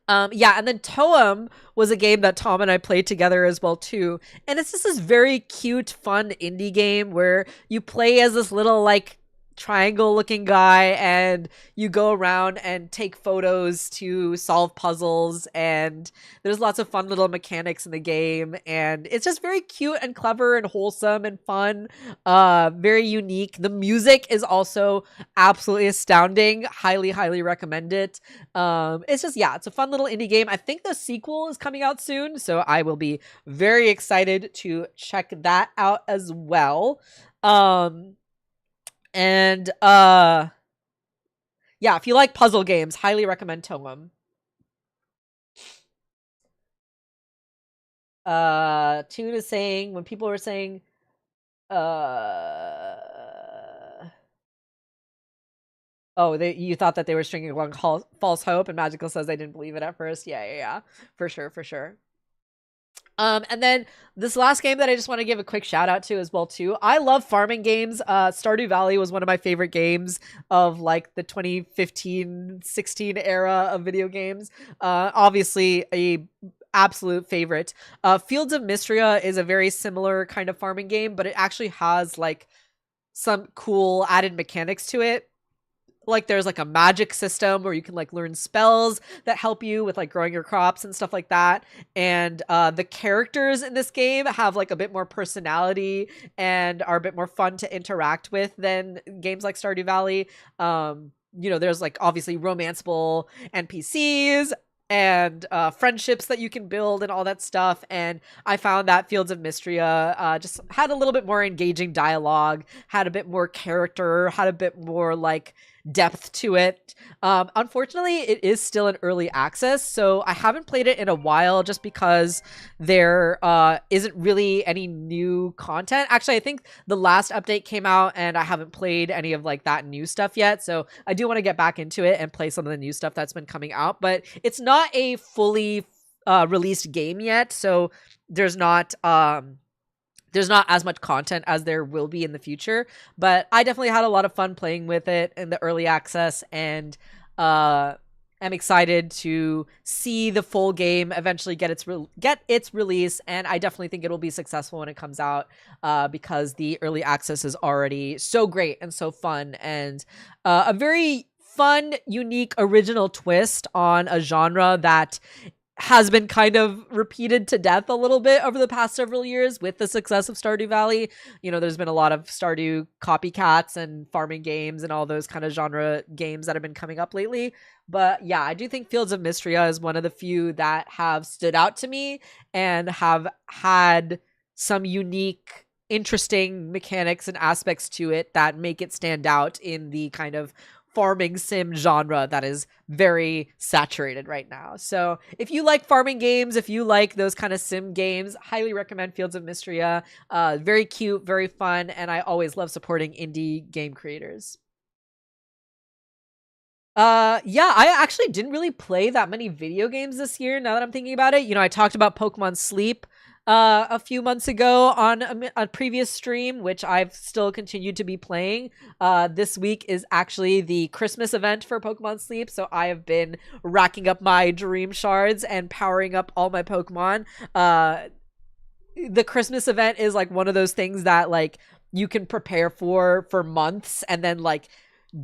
Yeah, and then Toem was a game that Tom and I played together as well too. And it's just this very cute, fun indie game where you play as this little like triangle looking guy and you go around and take photos to solve puzzles, and there's lots of fun little mechanics in the game, and it's just very cute and clever and wholesome and fun. Very unique. The music is also absolutely astounding. Highly recommend it. It's just, yeah, it's a fun little indie game. I think the sequel is coming out soon, so I will be very excited to check that out as well. And yeah, if you like puzzle games, highly recommend Toem. Tune is saying, when people were saying you thought that they were stringing along false hope, and Magical says they didn't believe it at first. Yeah. For sure. And then this last game that I just want to give a quick shout out to as well too. I love farming games. Stardew Valley was one of my favorite games of like the 2015-16 era of video games. Obviously a absolute favorite. Fields of Mystria is a very similar kind of farming game, but it actually has like some cool added mechanics to it. Like there's like a magic system where you can like learn spells that help you with like growing your crops and stuff like that. And the characters in this game have like a bit more personality and are a bit more fun to interact with than games like Stardew Valley. There's like obviously romanceable NPCs and friendships that you can build and all that stuff. And I found that Fields of Mystria just had a little bit more engaging dialogue, had a bit more character, had a bit more like depth to it. Unfortunately, it is still in early access, so I haven't played it in a while just because there isn't really any new content. Actually, I think the last update came out and I haven't played any of like that new stuff yet, so I do want to get back into it and play some of the new stuff that's been coming out, but it's not a fully released game yet, so there's not as much content as there will be in the future, but I definitely had a lot of fun playing with it in the early access, and I'm excited to see the full game eventually get its release, and I definitely think it'll be successful when it comes out because the early access is already so great and so fun, and a very fun, unique, original twist on a genre that has been kind of repeated to death a little bit over the past several years with the success of Stardew Valley. There's been a lot of Stardew copycats and farming games and all those kind of genre games that have been coming up lately. But yeah, I do think Fields of Mystria is one of the few that have stood out to me and have had some unique, interesting mechanics and aspects to it that make it stand out in the kind of farming sim genre that is very saturated right now. So if you like farming games, if you like those kind of sim games, highly recommend Fields of Mystria. Very cute, very fun, and I always love supporting indie game creators. Yeah, I actually didn't really play that many video games this year now that I'm thinking about it. I talked about Pokemon Sleep a few months ago on a previous stream, which I've still continued to be playing. This week is actually the Christmas event for Pokemon Sleep, so I have been racking up my dream shards and powering up all my Pokemon. The Christmas event is like one of those things that like you can prepare for months and then like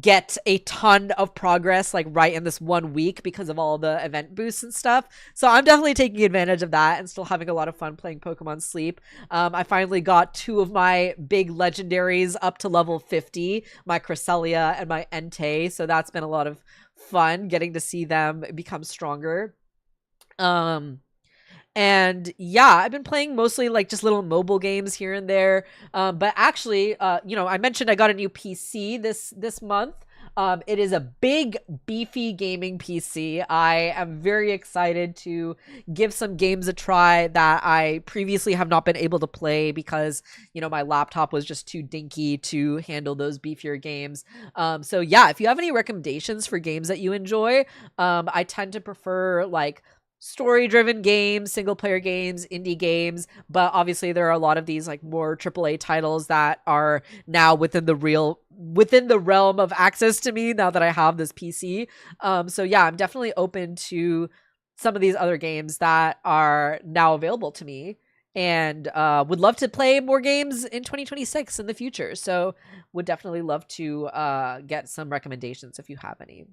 get a ton of progress like right in this 1 week because of all the event boosts and stuff. So I'm definitely taking advantage of that and still having a lot of fun playing Pokemon Sleep. I finally got 2 of my big legendaries up to level 50, my Cresselia and my Entei. So that's been a lot of fun getting to see them become stronger. And yeah, I've been playing mostly like just little mobile games here and there. But actually, I mentioned I got a new PC this month. It is a big, beefy gaming PC. I am very excited to give some games a try that I previously have not been able to play because, my laptop was just too dinky to handle those beefier games. So yeah, if you have any recommendations for games that you enjoy, I tend to prefer like story-driven games, single-player games, indie games, but obviously there are a lot of these like more AAA titles that are now within the realm of access to me now that I have this PC. So yeah, I'm definitely open to some of these other games that are now available to me, and would love to play more games in 2026 in the future. So would definitely love to get some recommendations if you have any.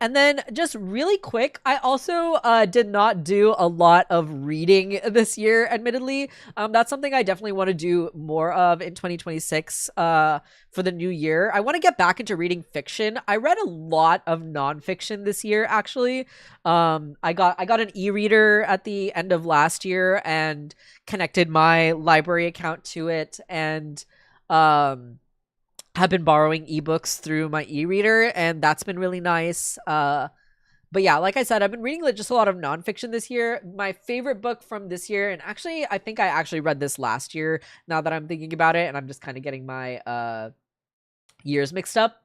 And then just really quick, I also did not do a lot of reading this year, admittedly. That's something I definitely want to do more of in 2026 for the new year. I want to get back into reading fiction. I read a lot of nonfiction this year, actually. I got an e-reader at the end of last year and connected my library account to it, and have been borrowing ebooks through my e-reader, and that's been really nice. But yeah, like I said, I've been reading just a lot of nonfiction this year. My favorite book from this year, and actually I think I actually read this last year now that I'm thinking about it, and I'm just kind of getting my years mixed up.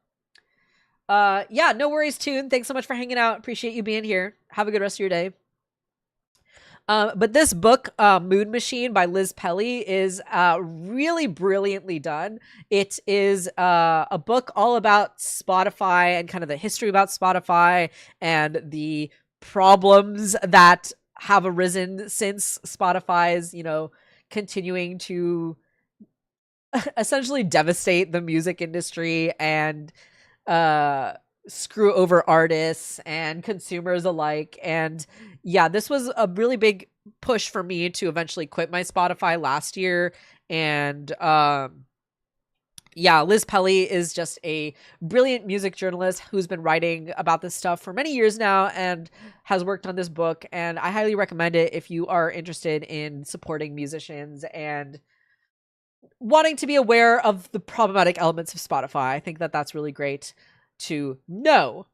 Yeah, no worries, Tune. Thanks so much for hanging out. Appreciate you being here. Have a good rest of your day. But this book, Moon Machine by Liz Pelly, is really brilliantly done. It is a book all about Spotify and kind of the history about Spotify and the problems that have arisen since Spotify's, continuing to essentially devastate the music industry and screw over artists and consumers alike. And yeah, this was a really big push for me to eventually quit my Spotify last year. And yeah, Liz Pelly is just a brilliant music journalist who's been writing about this stuff for many years now and has worked on this book. And I highly recommend it if you are interested in supporting musicians and wanting to be aware of the problematic elements of Spotify. I think that that's really great to know,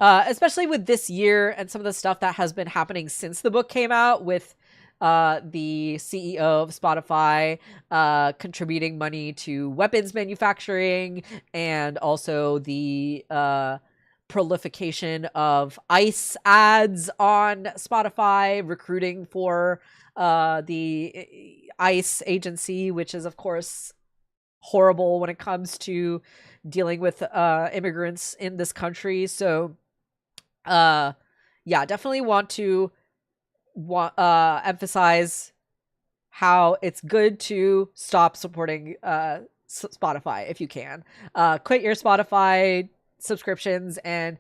especially with this year and some of the stuff that has been happening since the book came out, with the CEO of Spotify contributing money to weapons manufacturing, and also the proliferation of ICE ads on Spotify, recruiting for the ICE agency, which is of course horrible when it comes to dealing with immigrants in this country. So yeah, definitely want to emphasize how it's good to stop supporting Spotify if you can. Quit your Spotify subscriptions, and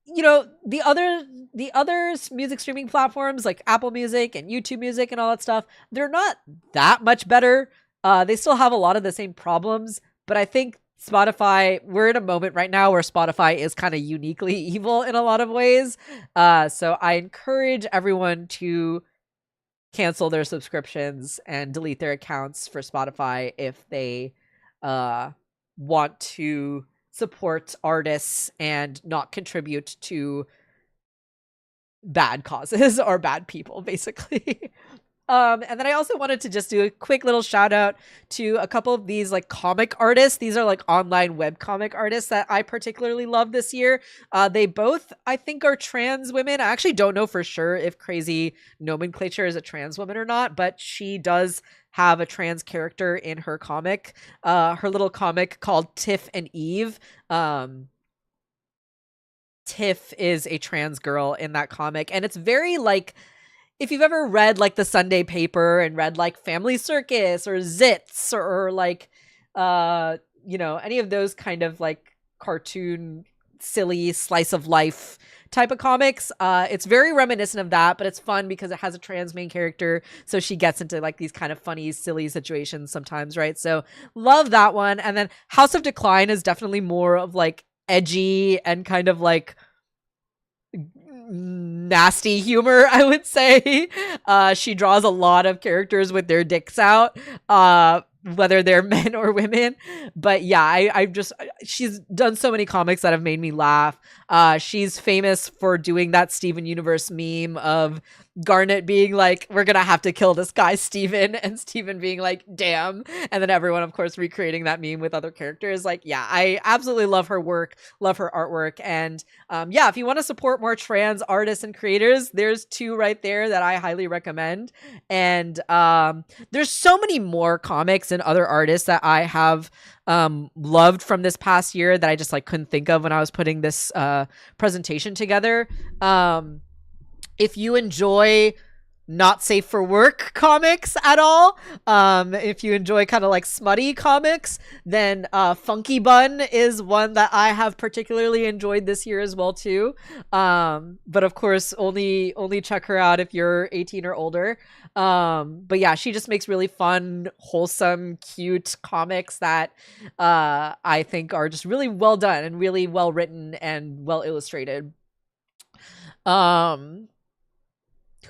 the other music streaming platforms like Apple Music and YouTube Music and all that stuff, they're not that much better. They still have a lot of the same problems, but I think Spotify, we're in a moment right now where Spotify is kind of uniquely evil in a lot of ways. So I encourage everyone to cancel their subscriptions and delete their accounts for Spotify if they want to support artists and not contribute to bad causes or bad people, basically. And then I also wanted to just do a quick little shout out to a couple of these like comic artists. These are like online web comic artists that I particularly love this year. They both, I think, are trans women. I actually don't know for sure if Crazy Nomenclature is a trans woman or not, but she does have a trans character in her comic. Her little comic called Tiff and Eve. Tiff is a trans girl in that comic, and it's very like, if you've ever read like the Sunday paper and read like Family Circus or Zits or like any of those kind of like cartoon silly slice of life type of comics, it's very reminiscent of that, but it's fun because it has a trans main character, so she gets into like these kind of funny silly situations sometimes, right? So love that one. And then House of Decline is definitely more of like edgy and kind of like nasty humor, I would say. She draws a lot of characters with their dicks out, whether they're men or women. But yeah, I just, she's done so many comics that have made me laugh. She's famous for doing that Steven Universe meme of Garnet being like, we're gonna have to kill this guy Steven, and Steven being like, damn. And then everyone, of course, recreating that meme with other characters. Like, yeah, I absolutely love her work, love her artwork. And yeah, if you want to support more trans artists and creators, there's two right there that I highly recommend. And there's so many more comics and other artists that I have loved from this past year that I just like couldn't think of when I was putting this presentation together. If you enjoy not safe for work comics at all, if you enjoy kind of like smutty comics, then Funky Bun is one that I have particularly enjoyed this year as well too. But of course, only check her out if you're 18 or older. But yeah, she just makes really fun, wholesome, cute comics that I think are just really well done and really well written and well illustrated.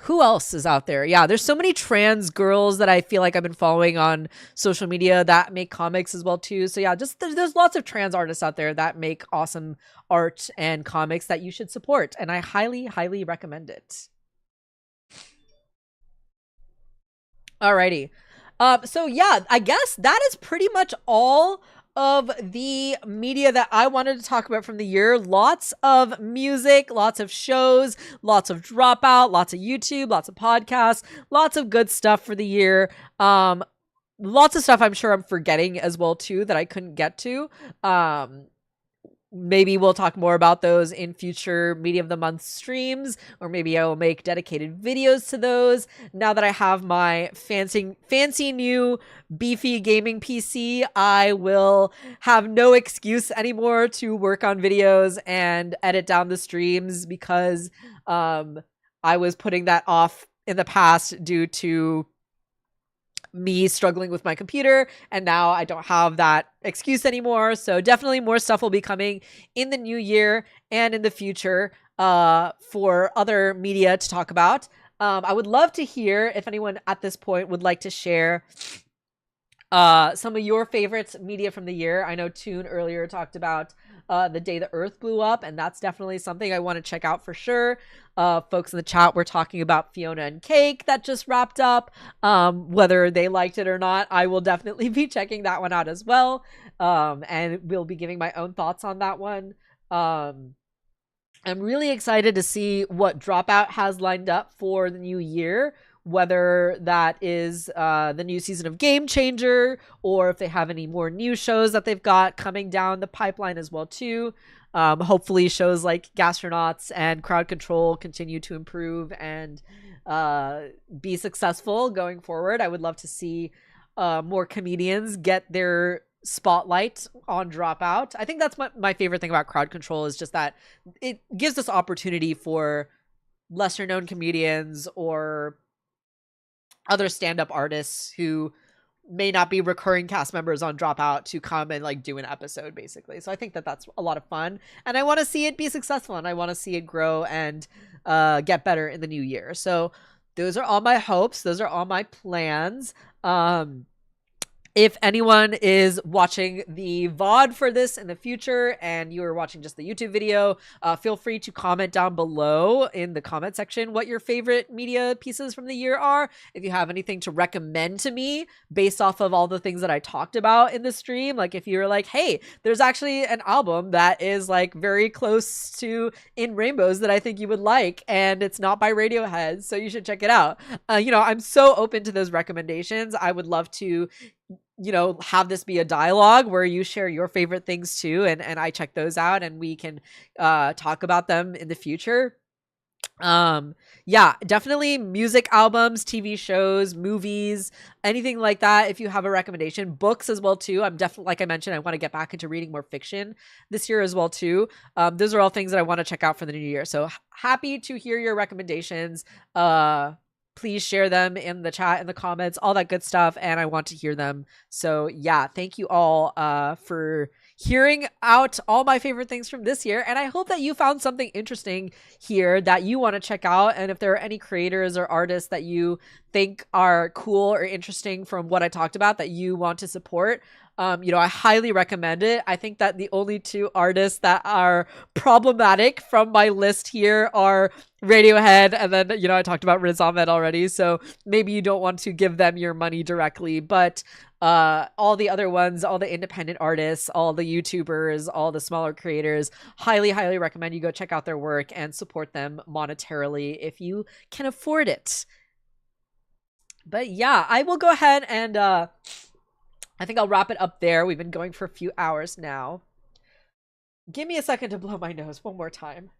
Who else is out there? Yeah, there's so many trans girls that I feel like I've been following on social media that make comics as well too. So yeah, just there's lots of trans artists out there that make awesome art and comics that you should support, and I highly recommend it. Alrighty. So yeah, I guess that is pretty much all of the media that I wanted to talk about from the year. Lots of music, lots of shows, lots of Dropout, lots of YouTube, lots of podcasts, lots of good stuff for the year. Lots of stuff I'm sure I'm forgetting as well too that I couldn't get to. Maybe we'll talk more about those in future Media of the Month streams, or maybe I will make dedicated videos to those. Now that I have my fancy new beefy gaming PC, I will have no excuse anymore to work on videos and edit down the streams, because I was putting that off in the past due to me struggling with my computer, and now I don't have that excuse anymore. So definitely more stuff will be coming in the new year and in the future for other media to talk about. I would love to hear if anyone at this point would like to share some of your favorites media from the year. I know Toon earlier talked about the day the earth blew up, and that's definitely something I want to check out for sure. Folks in the chat were talking about Fiona and Cake that just wrapped up. Whether they liked it or not, I will definitely be checking that one out as well, and we'll be giving my own thoughts on that one. I'm really excited to see what Dropout has lined up for the new year, whether that is the new season of Game Changer, or if they have any more new shows that they've got coming down the pipeline as well too. Hopefully shows like Gastronauts and Crowd Control continue to improve and be successful going forward. I would love to see more comedians get their spotlight on Dropout. I think that's my favorite thing about Crowd Control, is just that it gives us opportunity for lesser known comedians or other stand-up artists who may not be recurring cast members on Dropout to come and like do an episode basically. So I think that that's a lot of fun, and I want to see it be successful, and I want to see it grow and get better in the new year. So those are all my hopes. Those are all my plans. If anyone is watching the VOD for this in the future and you are watching just the YouTube video, feel free to comment down below in the comment section what your favorite media pieces from the year are. If you have anything to recommend to me based off of all the things that I talked about in the stream, like if you're like, hey, there's actually an album that is like very close to In Rainbows that I think you would like, and it's not by Radiohead, so you should check it out. I'm so open to those recommendations. I would love to have this be a dialogue where you share your favorite things too, and I check those out, and we can talk about them in the future. Yeah, definitely music albums, TV shows, movies, anything like that. If you have a recommendation, books as well too. I'm definitely, like I mentioned, I want to get back into reading more fiction this year as well too. Those are all things that I want to check out for the new year. So happy to hear your recommendations. please share them in the chat, in the comments, all that good stuff, and I want to hear them. So yeah, thank you all for hearing out all my favorite things from this year, and I hope that you found something interesting here that you want to check out. And if there are any creators or artists that you think are cool or interesting from what I talked about that you want to support, you know, I highly recommend it. I think that the only two artists that are problematic from my list here are Radiohead, and then, you know, I talked about Riz Ahmed already, so maybe you don't want to give them your money directly, but all the other ones, all the independent artists, all the YouTubers, all the smaller creators, highly recommend you go check out their work and support them monetarily if you can afford it. But yeah, I will go ahead and I think I'll wrap it up there. We've been going for a few hours now. Give me a second to blow my nose one more time.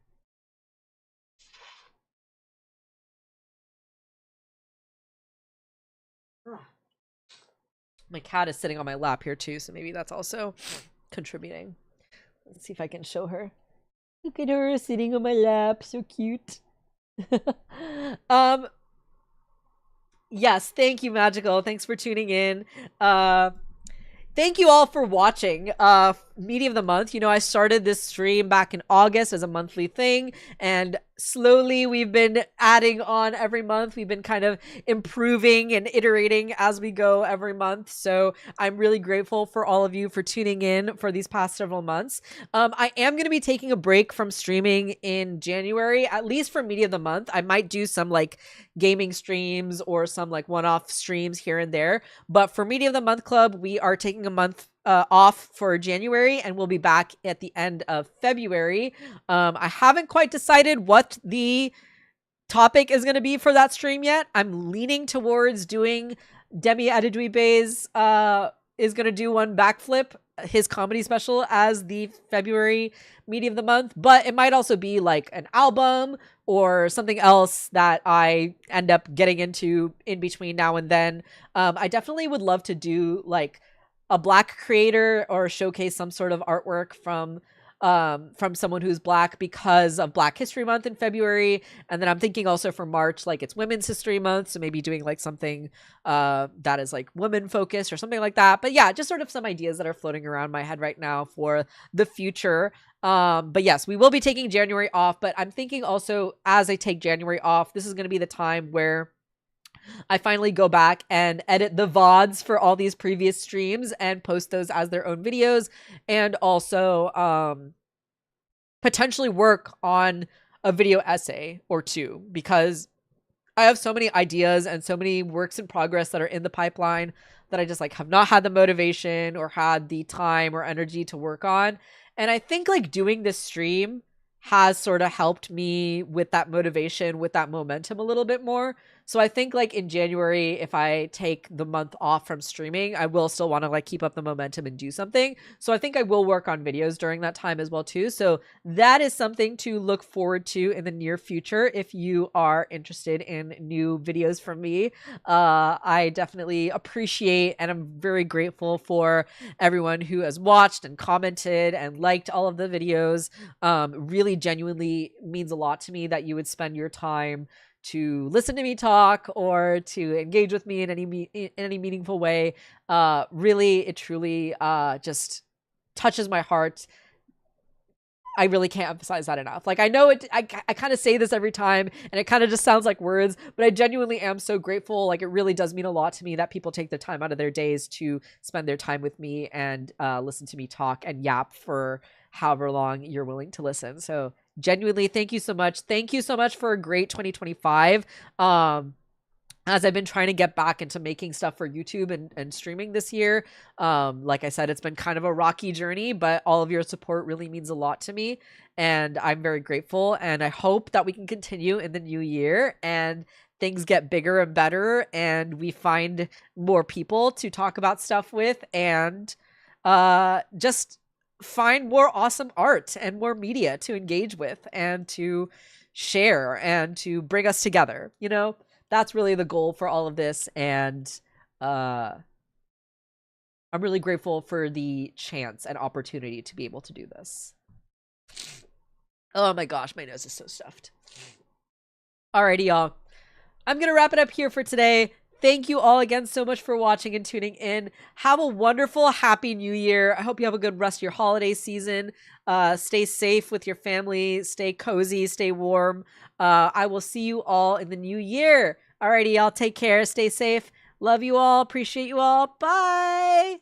My cat is sitting on my lap here too, so maybe that's also contributing. Let's see if I can show her. Look at her sitting on my lap, so cute. Yes, thank you, Magical. Thanks for tuning in. Thank you all for watching Media of the Month. You know, I started this stream back in August as a monthly thing, and slowly we've been adding on every month. We've been kind of improving and iterating as we go every month. So I'm really grateful for all of you for tuning in for these past several months. I am going to be taking a break from streaming in January, at least for Media of the Month. I might do some like gaming streams or some like one-off streams here and there. But for Media of the Month Club, we are taking a month off for January, and we'll be back at the end of February. I haven't quite decided what the topic is going to be for that stream yet. I'm leaning towards doing Demi Adedwebe's is going to do one backflip, his comedy special, as the February Media of the Month, but it might also be like an album or something else that I end up getting into in between now and then. I definitely would love to do like a Black creator or showcase some sort of artwork from someone who's Black because of Black History Month in February. And then I'm thinking also for March, like it's Women's History Month, so maybe doing like something that is like women focused or something like that. But yeah, just sort of some ideas that are floating around my head right now for the future. But yes, we will be taking January off, but I'm thinking also as I take January off, this is going to be the time where I finally go back and edit the VODs for all these previous streams and post those as their own videos, and also potentially work on a video essay or two, because I have so many ideas and so many works in progress that are in the pipeline that I just like have not had the motivation or had the time or energy to work on. And I think like doing this stream has sort of helped me with that motivation, with that momentum a little bit more. So I think like in January, if I take the month off from streaming, I will still want to like keep up the momentum and do something. So I think I will work on videos during that time as well too. So that is something to look forward to in the near future if you are interested in new videos from me. I definitely appreciate and I'm very grateful for everyone who has watched and commented and liked all of the videos. Really genuinely means a lot to me that you would spend your time to listen to me talk or to engage with me in any meaningful way. Really, it truly just touches my heart. I really can't emphasize that enough. Like I know it, I kind of say this every time and it kind of just sounds like words, but I genuinely am so grateful. Like it really does mean a lot to me that people take the time out of their days to spend their time with me and listen to me talk and yap for however long you're willing to listen. So genuinely, thank you so much. Thank you so much for a great 2025. As I've been trying to get back into making stuff for YouTube and streaming this year. Like I said, it's been kind of a rocky journey, but all of your support really means a lot to me. And I'm very grateful. And I hope that we can continue in the new year and things get bigger and better and we find more people to talk about stuff with and just find more awesome art and more media to engage with and to share and to bring us together, you know? That's really the goal for all of this, and I'm really grateful for the chance and opportunity to be able to do this. Oh my gosh, my nose is so stuffed. Alrighty, y'all. I'm going to wrap it up here for today. Thank you all again so much for watching and tuning in. Have a wonderful, happy new year. I hope you have a good rest of your holiday season. Stay safe with your family. Stay cozy. Stay warm. I will see you all in the new year. Alrighty, y'all. Take care. Stay safe. Love you all. Appreciate you all. Bye.